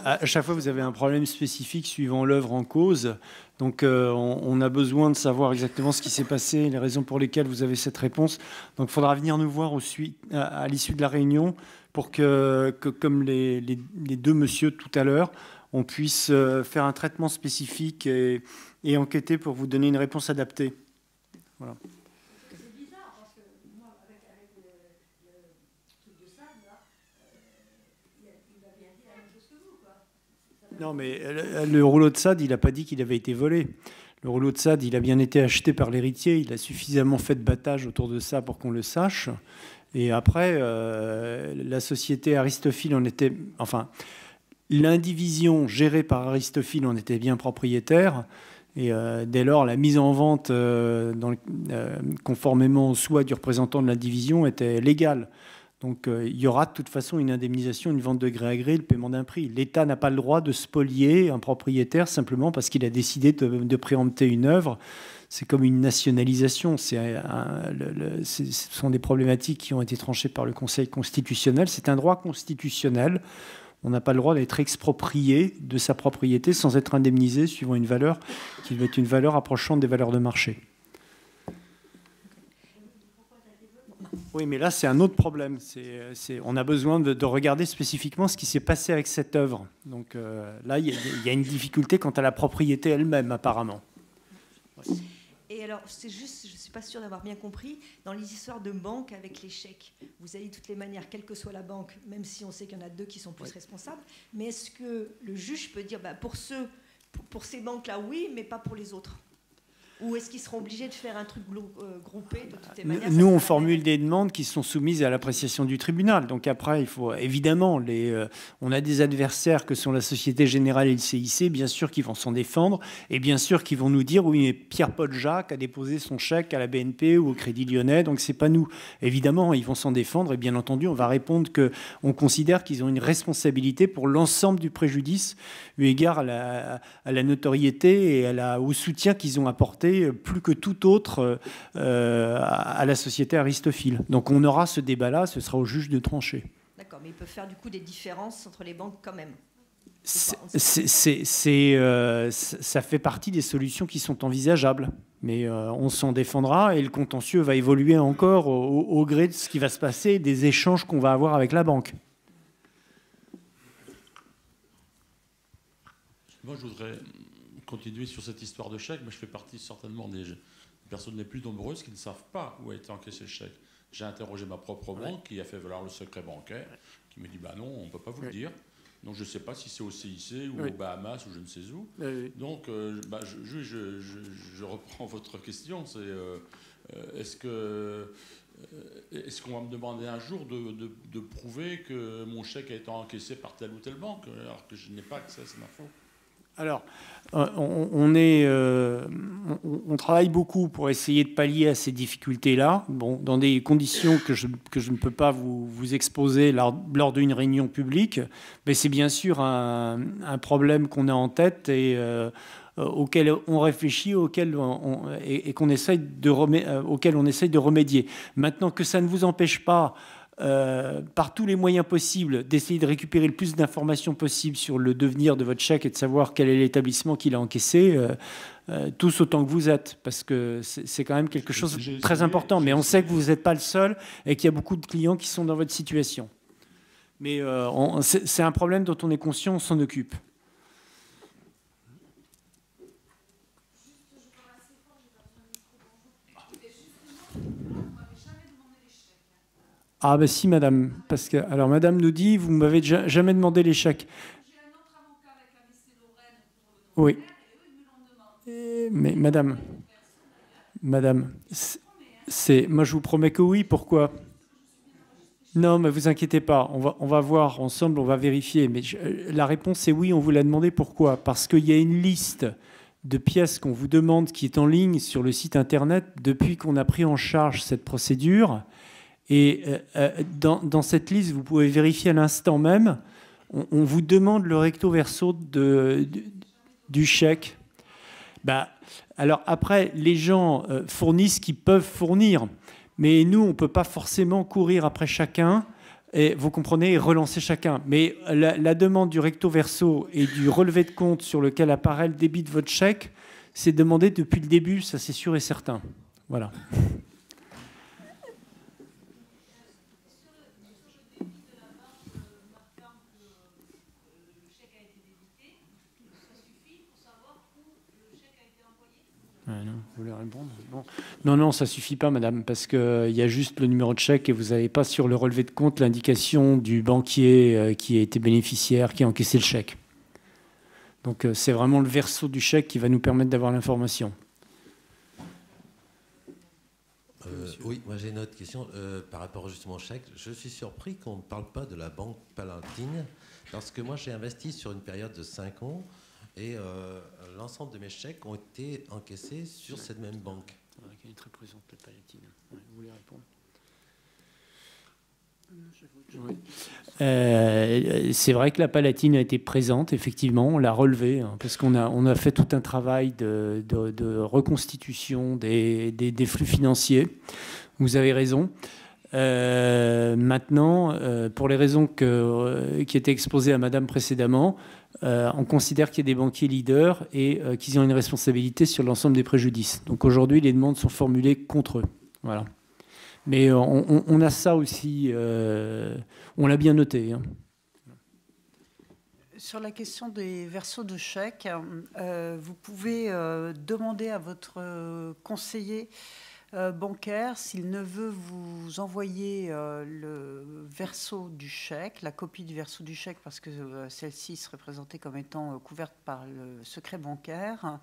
à chaque fois, vous avez un problème spécifique suivant l'œuvre en cause. Donc, on a besoin de savoir exactement ce qui s'est passé, les raisons pour lesquelles vous avez cette réponse. Donc, il faudra venir nous voir à l'issue de la réunion pour que comme les deux messieurs tout à l'heure, on puisse faire un traitement spécifique et enquêter pour vous donner une réponse adaptée. Voilà. Non, mais le rouleau de SAD, il n'a pas dit qu'il avait été volé. Le rouleau de SAD, il a bien été acheté par l'héritier. Il a suffisamment fait de battage autour de ça pour qu'on le sache. Et après, la société Aristophil en était... Enfin, l'indivision gérée par Aristophil en était bien propriétaire. Et dès lors, la mise en vente conformément au souhait du représentant de l'indivision était légale. Donc il y aura de toute façon une indemnisation, une vente de gré à gré, le paiement d'un prix. L'État n'a pas le droit de spolier un propriétaire simplement parce qu'il a décidé de préempter une œuvre. C'est comme une nationalisation. Ce sont des problématiques qui ont été tranchées par le Conseil constitutionnel. C'est un droit constitutionnel. On n'a pas le droit d'être exproprié de sa propriété sans être indemnisé suivant une valeur qui doit être une valeur approchant des valeurs de marché. Oui, mais là, c'est un autre problème. On a besoin de regarder spécifiquement ce qui s'est passé avec cette œuvre. Donc là, il y a une difficulté quant à la propriété elle-même, apparemment. Ouais. Et alors, c'est juste, je ne suis pas sûre d'avoir bien compris, dans les histoires de banque avec les chèques, vous avez de toutes les manières, quelle que soit la banque, même si on sait qu'il y en a deux qui sont plus responsables, mais est-ce que le juge peut dire, pour ces banques-là, oui, mais pas pour les autres ? Ou est-ce qu'ils seront obligés de faire un truc groupé de toutes les manières ? Nous, on formule des demandes qui sont soumises à l'appréciation du tribunal. Donc après, il faut évidemment, on a des adversaires que sont la Société Générale et le CIC, bien sûr, qui vont s'en défendre, et bien sûr, qui vont nous dire, oui, mais Pierre-Paul Jacques a déposé son chèque à la BNP ou au Crédit Lyonnais, donc c'est pas nous. Évidemment, ils vont s'en défendre, et bien entendu, on va répondre qu'on considère qu'ils ont une responsabilité pour l'ensemble du préjudice, eu égard à la notoriété et au soutien qu'ils ont apporté plus que tout autre à la société Aristophil. Donc on aura ce débat-là, ce sera au juge de trancher. D'accord, mais ils peuvent faire du coup des différences entre les banques quand même. Ça fait partie des solutions qui sont envisageables. Mais on s'en défendra et le contentieux va évoluer encore au gré de ce qui va se passer, des échanges qu'on va avoir avec la banque. Moi, je voudrais continuer sur cette histoire de chèque, mais je fais partie certainement des personnes les plus nombreuses qui ne savent pas où a été encaissé le chèque. J'ai interrogé ma propre banque qui a fait valoir le secret bancaire, qui me dit non, on ne peut pas vous le dire. Donc je ne sais pas si c'est au CIC ou aux Bahamas ou je ne sais où. Donc je reprends votre question. Est-ce qu'on va me demander un jour de prouver que mon chèque a été encaissé par telle ou telle banque alors que je n'ai pas accès à cette info ? Alors, on travaille beaucoup pour essayer de pallier à ces difficultés-là, bon, dans des conditions que je ne peux pas vous exposer lors d'une réunion publique, mais c'est bien sûr un problème qu'on a en tête et auquel on réfléchit, auquel on essaye de remédier. Maintenant, que ça ne vous empêche pas, par tous les moyens possibles, d'essayer de récupérer le plus d'informations possible sur le devenir de votre chèque et de savoir quel est l'établissement qu'il a encaissé, tous autant que vous êtes, parce que c'est quand même quelque chose de très important. Mais on sait que vous n'êtes pas le seul et qu'il y a beaucoup de clients qui sont dans votre situation. Mais c'est un problème dont on est conscient, on s'en occupe. Ah ben si, madame. Parce que, alors, madame nous dit, vous ne m'avez jamais demandé les chèques. Oui. Mais madame, moi je vous promets que oui. Pourquoi? Non, mais vous inquiétez pas. On va voir ensemble, on va vérifier. Mais la réponse est oui, on vous l'a demandé. Pourquoi? Parce qu'il y a une liste de pièces qu'on vous demande qui est en ligne sur le site internet depuis qu'on a pris en charge cette procédure. Et dans cette liste, vous pouvez vérifier à l'instant même, on vous demande le recto verso du chèque. Bah, alors après, les gens fournissent ce qu'ils peuvent fournir, mais nous, on ne peut pas forcément courir après chacun, et, vous comprenez, et relancer chacun. Mais la demande du recto verso et du relevé de compte sur lequel apparaît le débit de votre chèque, c'est demandé depuis le début, ça c'est sûr et certain. Voilà. Non, vous voulez répondre? Non, ça ne suffit pas, madame, parce qu'il y a juste le numéro de chèque et vous n'avez pas sur le relevé de compte l'indication du banquier qui a été bénéficiaire, qui a encaissé le chèque. Donc c'est vraiment le verso du chèque qui va nous permettre d'avoir l'information. Oui, moi j'ai une autre question par rapport justement au chèque. Je suis surpris qu'on ne parle pas de la banque Palatine, parce que moi j'ai investi sur une période de 5 ans. Et l'ensemble de mes chèques ont été encaissés sur cette même banque. Elle est très présente, la Palatine. Vous voulez répondre? Oui. C'est vrai que la Palatine a été présente, effectivement, on l'a relevée, hein, parce qu'on a fait tout un travail de reconstitution des flux financiers. Vous avez raison. Maintenant, pour les raisons qui étaient exposées à madame précédemment, on considère qu'il y a des banquiers leaders et qu'ils ont une responsabilité sur l'ensemble des préjudices. Donc aujourd'hui, les demandes sont formulées contre eux. Voilà. Mais on a ça aussi, on l'a bien noté. Hein. Sur la question des versos de chèques, vous pouvez demander à votre conseiller bancaire s'il ne veut vous envoyer le verso du chèque, la copie du verso du chèque, parce que celle-ci serait présentée comme étant couverte par le secret bancaire.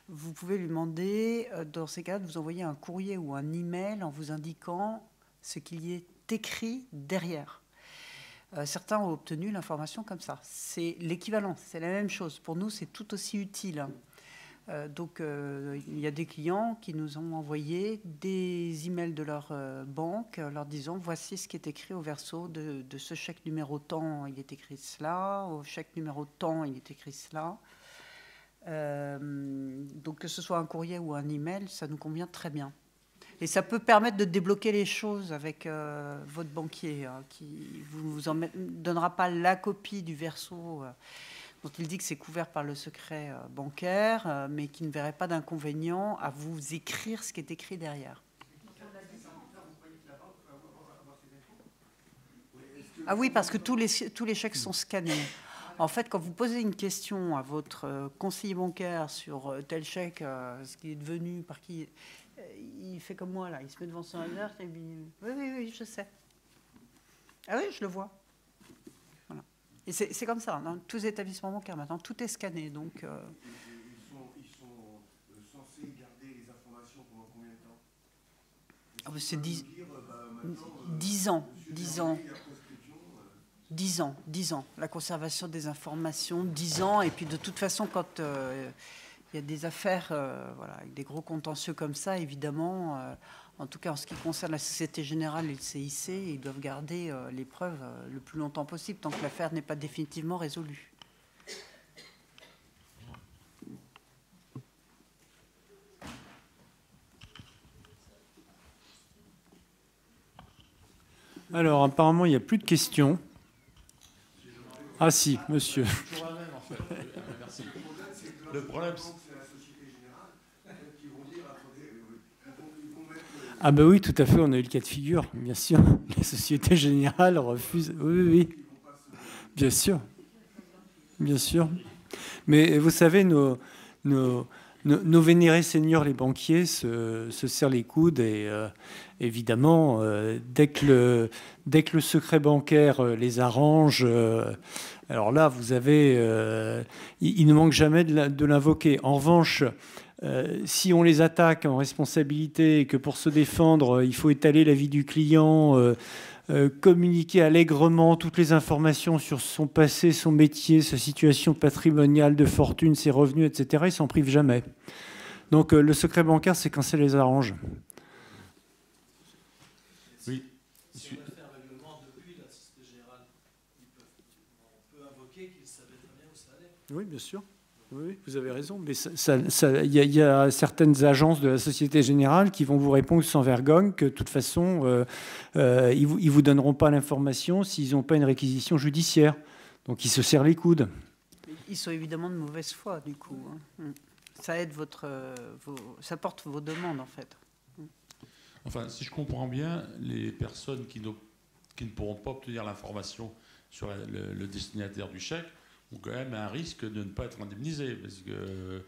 Vous pouvez lui demander, dans ces cas, de vous envoyer un courrier ou un email en vous indiquant ce qu'il y est écrit derrière. Certains ont obtenu l'information comme ça. C'est l'équivalent, c'est la même chose. Pour nous, c'est tout aussi utile. Donc, il y a des clients qui nous ont envoyé des emails de leur banque leur disant voici ce qui est écrit au verso de ce chèque numéro tant, il est écrit cela, au chèque numéro tant, il est écrit cela. Donc, que ce soit un courrier ou un email, ça nous convient très bien. Et ça peut permettre de débloquer les choses avec votre banquier qui ne vous en donnera pas la copie du verso dont il dit que c'est couvert par le secret bancaire, mais qui ne verrait pas d'inconvénient à vous écrire ce qui est écrit derrière. Ah oui, parce que tous les chèques sont scannés. En fait, quand vous posez une question à votre conseiller bancaire sur tel chèque, ce qui est devenu, par qui... il fait comme moi, là. Il se met devant son alerte et il dit « Oui, je sais. » Ah oui, je le vois. Voilà. Et c'est comme ça, dans tous les établissements bancaires maintenant, tout est scanné. Donc, Ils sont censés garder les informations pendant combien de temps? C'est 10 ans. 10 ans. 10 ans. La conservation des informations, 10 ans. Et puis de toute façon, quand il y a des affaires voilà, avec des gros contentieux comme ça, évidemment, en tout cas en ce qui concerne la Société Générale et le CIC, ils doivent garder les preuves le plus longtemps possible tant que l'affaire n'est pas définitivement résolue. Alors, apparemment, il n'y a plus de questions. Ah si, monsieur. Toujours la même, en fait. Merci. Le problème, Ah ben oui, tout à fait, on a eu le cas de figure, bien sûr. La Société Générale refuse... Oui. Bien sûr. Bien sûr. Mais vous savez, nos vénérés seigneurs, les banquiers, se serrent les coudes et évidemment, dès que le secret bancaire les arrange, alors là, vous avez... il ne manque jamais de l'invoquer. En revanche, si on les attaque en responsabilité et que pour se défendre, il faut étaler la vie du client, communiquer allègrement toutes les informations sur son passé, son métier, sa situation patrimoniale, de fortune, ses revenus, etc., ils s'en privent jamais. Donc le secret bancaire, c'est quand ça les arrange. Oui. Si on a fait un règlement depuis la Société Générale, on peut invoquer qu'ils savaient très bien où ça allait. Oui, bien sûr. Oui, vous avez raison. Mais il y a certaines agences de la Société Générale qui vont vous répondre sans vergogne que de toute façon, ils ne vous donneront pas l'information s'ils n'ont pas une réquisition judiciaire. Donc ils se serrent les coudes. Ils sont évidemment de mauvaise foi, du coup. Ça aide ça porte vos demandes, en fait. Enfin, si je comprends bien, les personnes qui ne pourront pas obtenir l'information sur le destinataire du chèque ont quand même un risque de ne pas être indemnisés, parce que,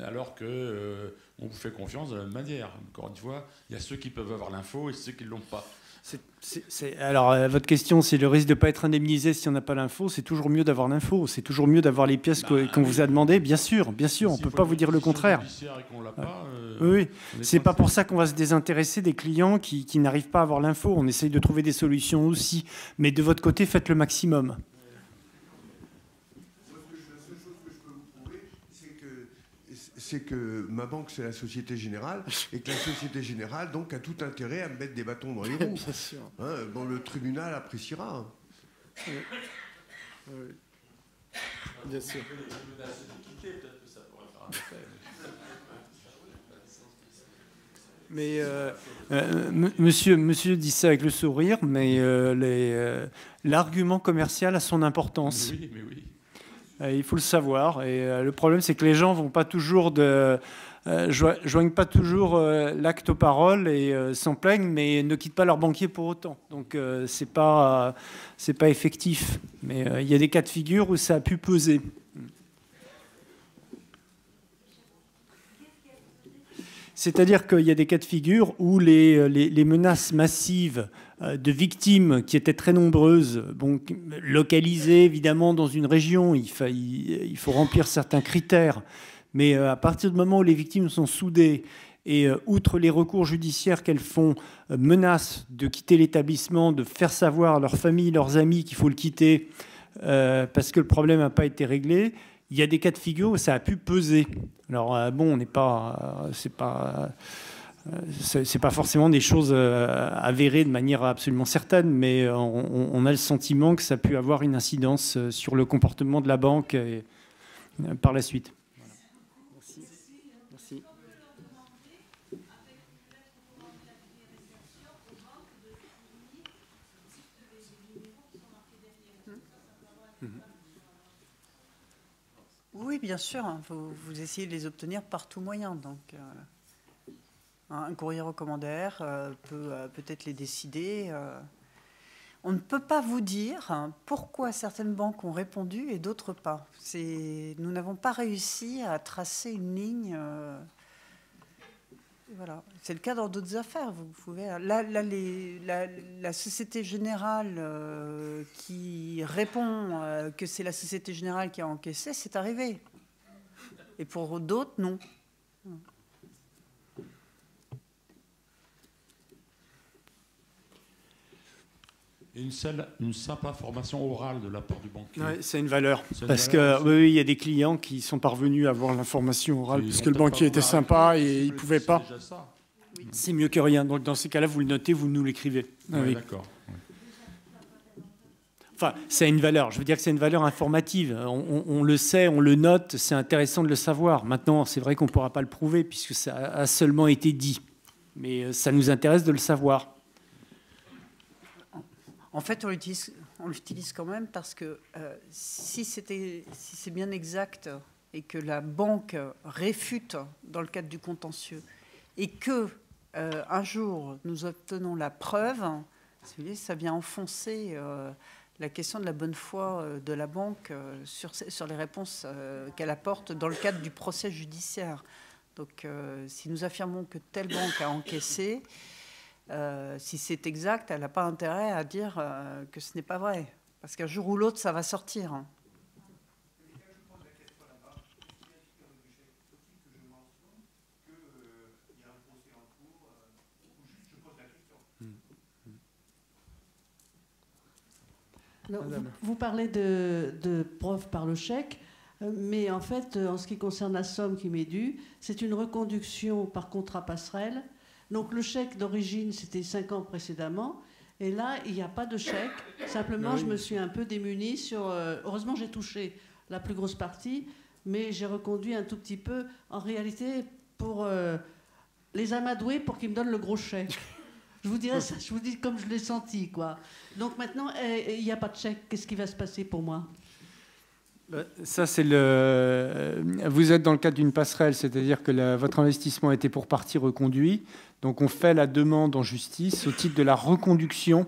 alors que on vous fait confiance de la même manière. Encore une fois, il y a ceux qui peuvent avoir l'info et ceux qui ne l'ont pas. Alors, votre question, c'est le risque de ne pas être indemnisé si on n'a pas l'info. C'est toujours mieux d'avoir l'info. C'est toujours mieux d'avoir les pièces qu'on vous a demandées. Bien sûr, on ne peut pas vous dire le contraire. Oui, c'est pas pour ça qu'on va se désintéresser des clients qui n'arrivent pas à avoir l'info. On essaye de trouver des solutions aussi. Mais de votre côté, faites le maximum. C'est que ma banque, c'est la Société Générale, et que la Société Générale, donc, a tout intérêt à me mettre des bâtons dans les roues. Bien sûr. Bon, le tribunal appréciera. Oui. Bien sûr. Mais monsieur dit ça avec le sourire, mais l'argument commercial a son importance. Oui, mais oui. Il faut le savoir. Et le problème, c'est que les gens vont pas toujours joignent pas toujours l'acte aux paroles et s'en plaignent, mais ne quittent pas leur banquier pour autant. Donc c'est pas effectif. Mais il y a des cas de figure où ça a pu peser. C'est-à-dire qu'il y a des cas de figure où les menaces massives de victimes qui étaient très nombreuses, bon, localisées évidemment dans une région, il faut remplir certains critères, mais à partir du moment où les victimes sont soudées et outre les recours judiciaires qu'elles font, menacent de quitter l'établissement, de faire savoir à leur famille, leurs amis qu'il faut le quitter parce que le problème n'a pas été réglé, il y a des cas de figure où ça a pu peser. Alors bon, on n'est pas, c'est pas forcément des choses avérées de manière absolument certaine, mais on a le sentiment que ça a pu avoir une incidence sur le comportement de la banque par la suite. Voilà. Merci. Merci. Oui, bien sûr. Vous essayez de les obtenir par tout moyen. Donc, un courrier recommandaire peut peut-être les décider. On ne peut pas vous dire pourquoi certaines banques ont répondu et d'autres pas. Nous n'avons pas réussi à tracer une ligne. Voilà. C'est le cas dans d'autres affaires. Vous pouvez, la Société Générale qui répond que c'est la Société Générale qui a encaissé, c'est arrivé. Et pour d'autres, non. Et une simple information orale de la part du banquier. Ouais, c'est une valeur. Parce que oui, il y a des clients qui sont parvenus à avoir l'information orale parce que le banquier était sympa et il ne pouvait pas. C'est mieux que rien. Donc dans ces cas-là, vous le notez, vous nous l'écrivez. Oui. D'accord. Enfin, c'est une valeur. Je veux dire que c'est une valeur informative. On le sait, on le note. C'est intéressant de le savoir. Maintenant, c'est vrai qu'on ne pourra pas le prouver puisque ça a seulement été dit. Mais ça nous intéresse de le savoir. En fait, on l'utilise quand même parce que si c'est bien exact et que la banque réfute dans le cadre du contentieux et que un jour nous obtenons la preuve, ça vient enfoncer la question de la bonne foi de la banque sur les réponses qu'elle apporte dans le cadre du procès judiciaire. Donc, si nous affirmons que telle banque a encaissé, si c'est exact, elle n'a pas intérêt à dire que ce n'est pas vrai. Parce qu'un jour ou l'autre, ça va sortir. Alors, vous parlez de preuve par le chèque, mais en fait, en ce qui concerne la somme qui m'est due, c'est une reconduction par contrat passerelle. Donc le chèque d'origine, c'était 5 ans précédemment, et là, il n'y a pas de chèque. Simplement, oui. Je me suis un peu démunie sur... heureusement, j'ai touché la plus grosse partie, mais j'ai reconduit un tout petit peu, en réalité, pour les amadouer pour qu'ils me donnent le gros chèque. Je vous dirais ça, je vous dis comme je l'ai senti, quoi. Donc maintenant, il n'y a pas de chèque. Qu'est-ce qui va se passer pour moi ? Ça, c'est vous êtes dans le cadre d'une passerelle, c'est-à-dire que votre investissement a été pour partie reconduit. Donc, on fait la demande en justice au titre de la reconduction,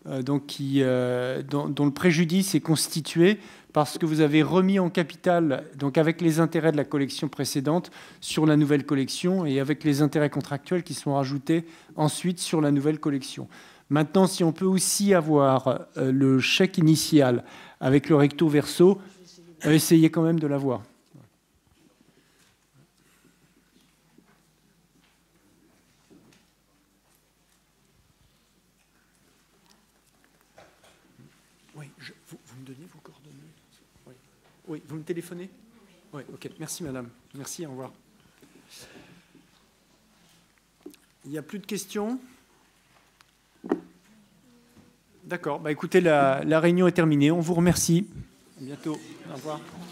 dont le préjudice est constitué parce que vous avez remis en capital, donc avec les intérêts de la collection précédente, sur la nouvelle collection et avec les intérêts contractuels qui sont rajoutés ensuite sur la nouvelle collection. Maintenant, si on peut aussi avoir le chèque initial avec le recto verso, essayez quand même de l'avoir. Oui, vous me donnez vos coordonnées ? Oui. Oui, vous me téléphonez ? Oui, ok. Merci, madame. Merci, au revoir. Il n'y a plus de questions ? D'accord. Bah, écoutez, la réunion est terminée. On vous remercie. À bientôt. Au revoir.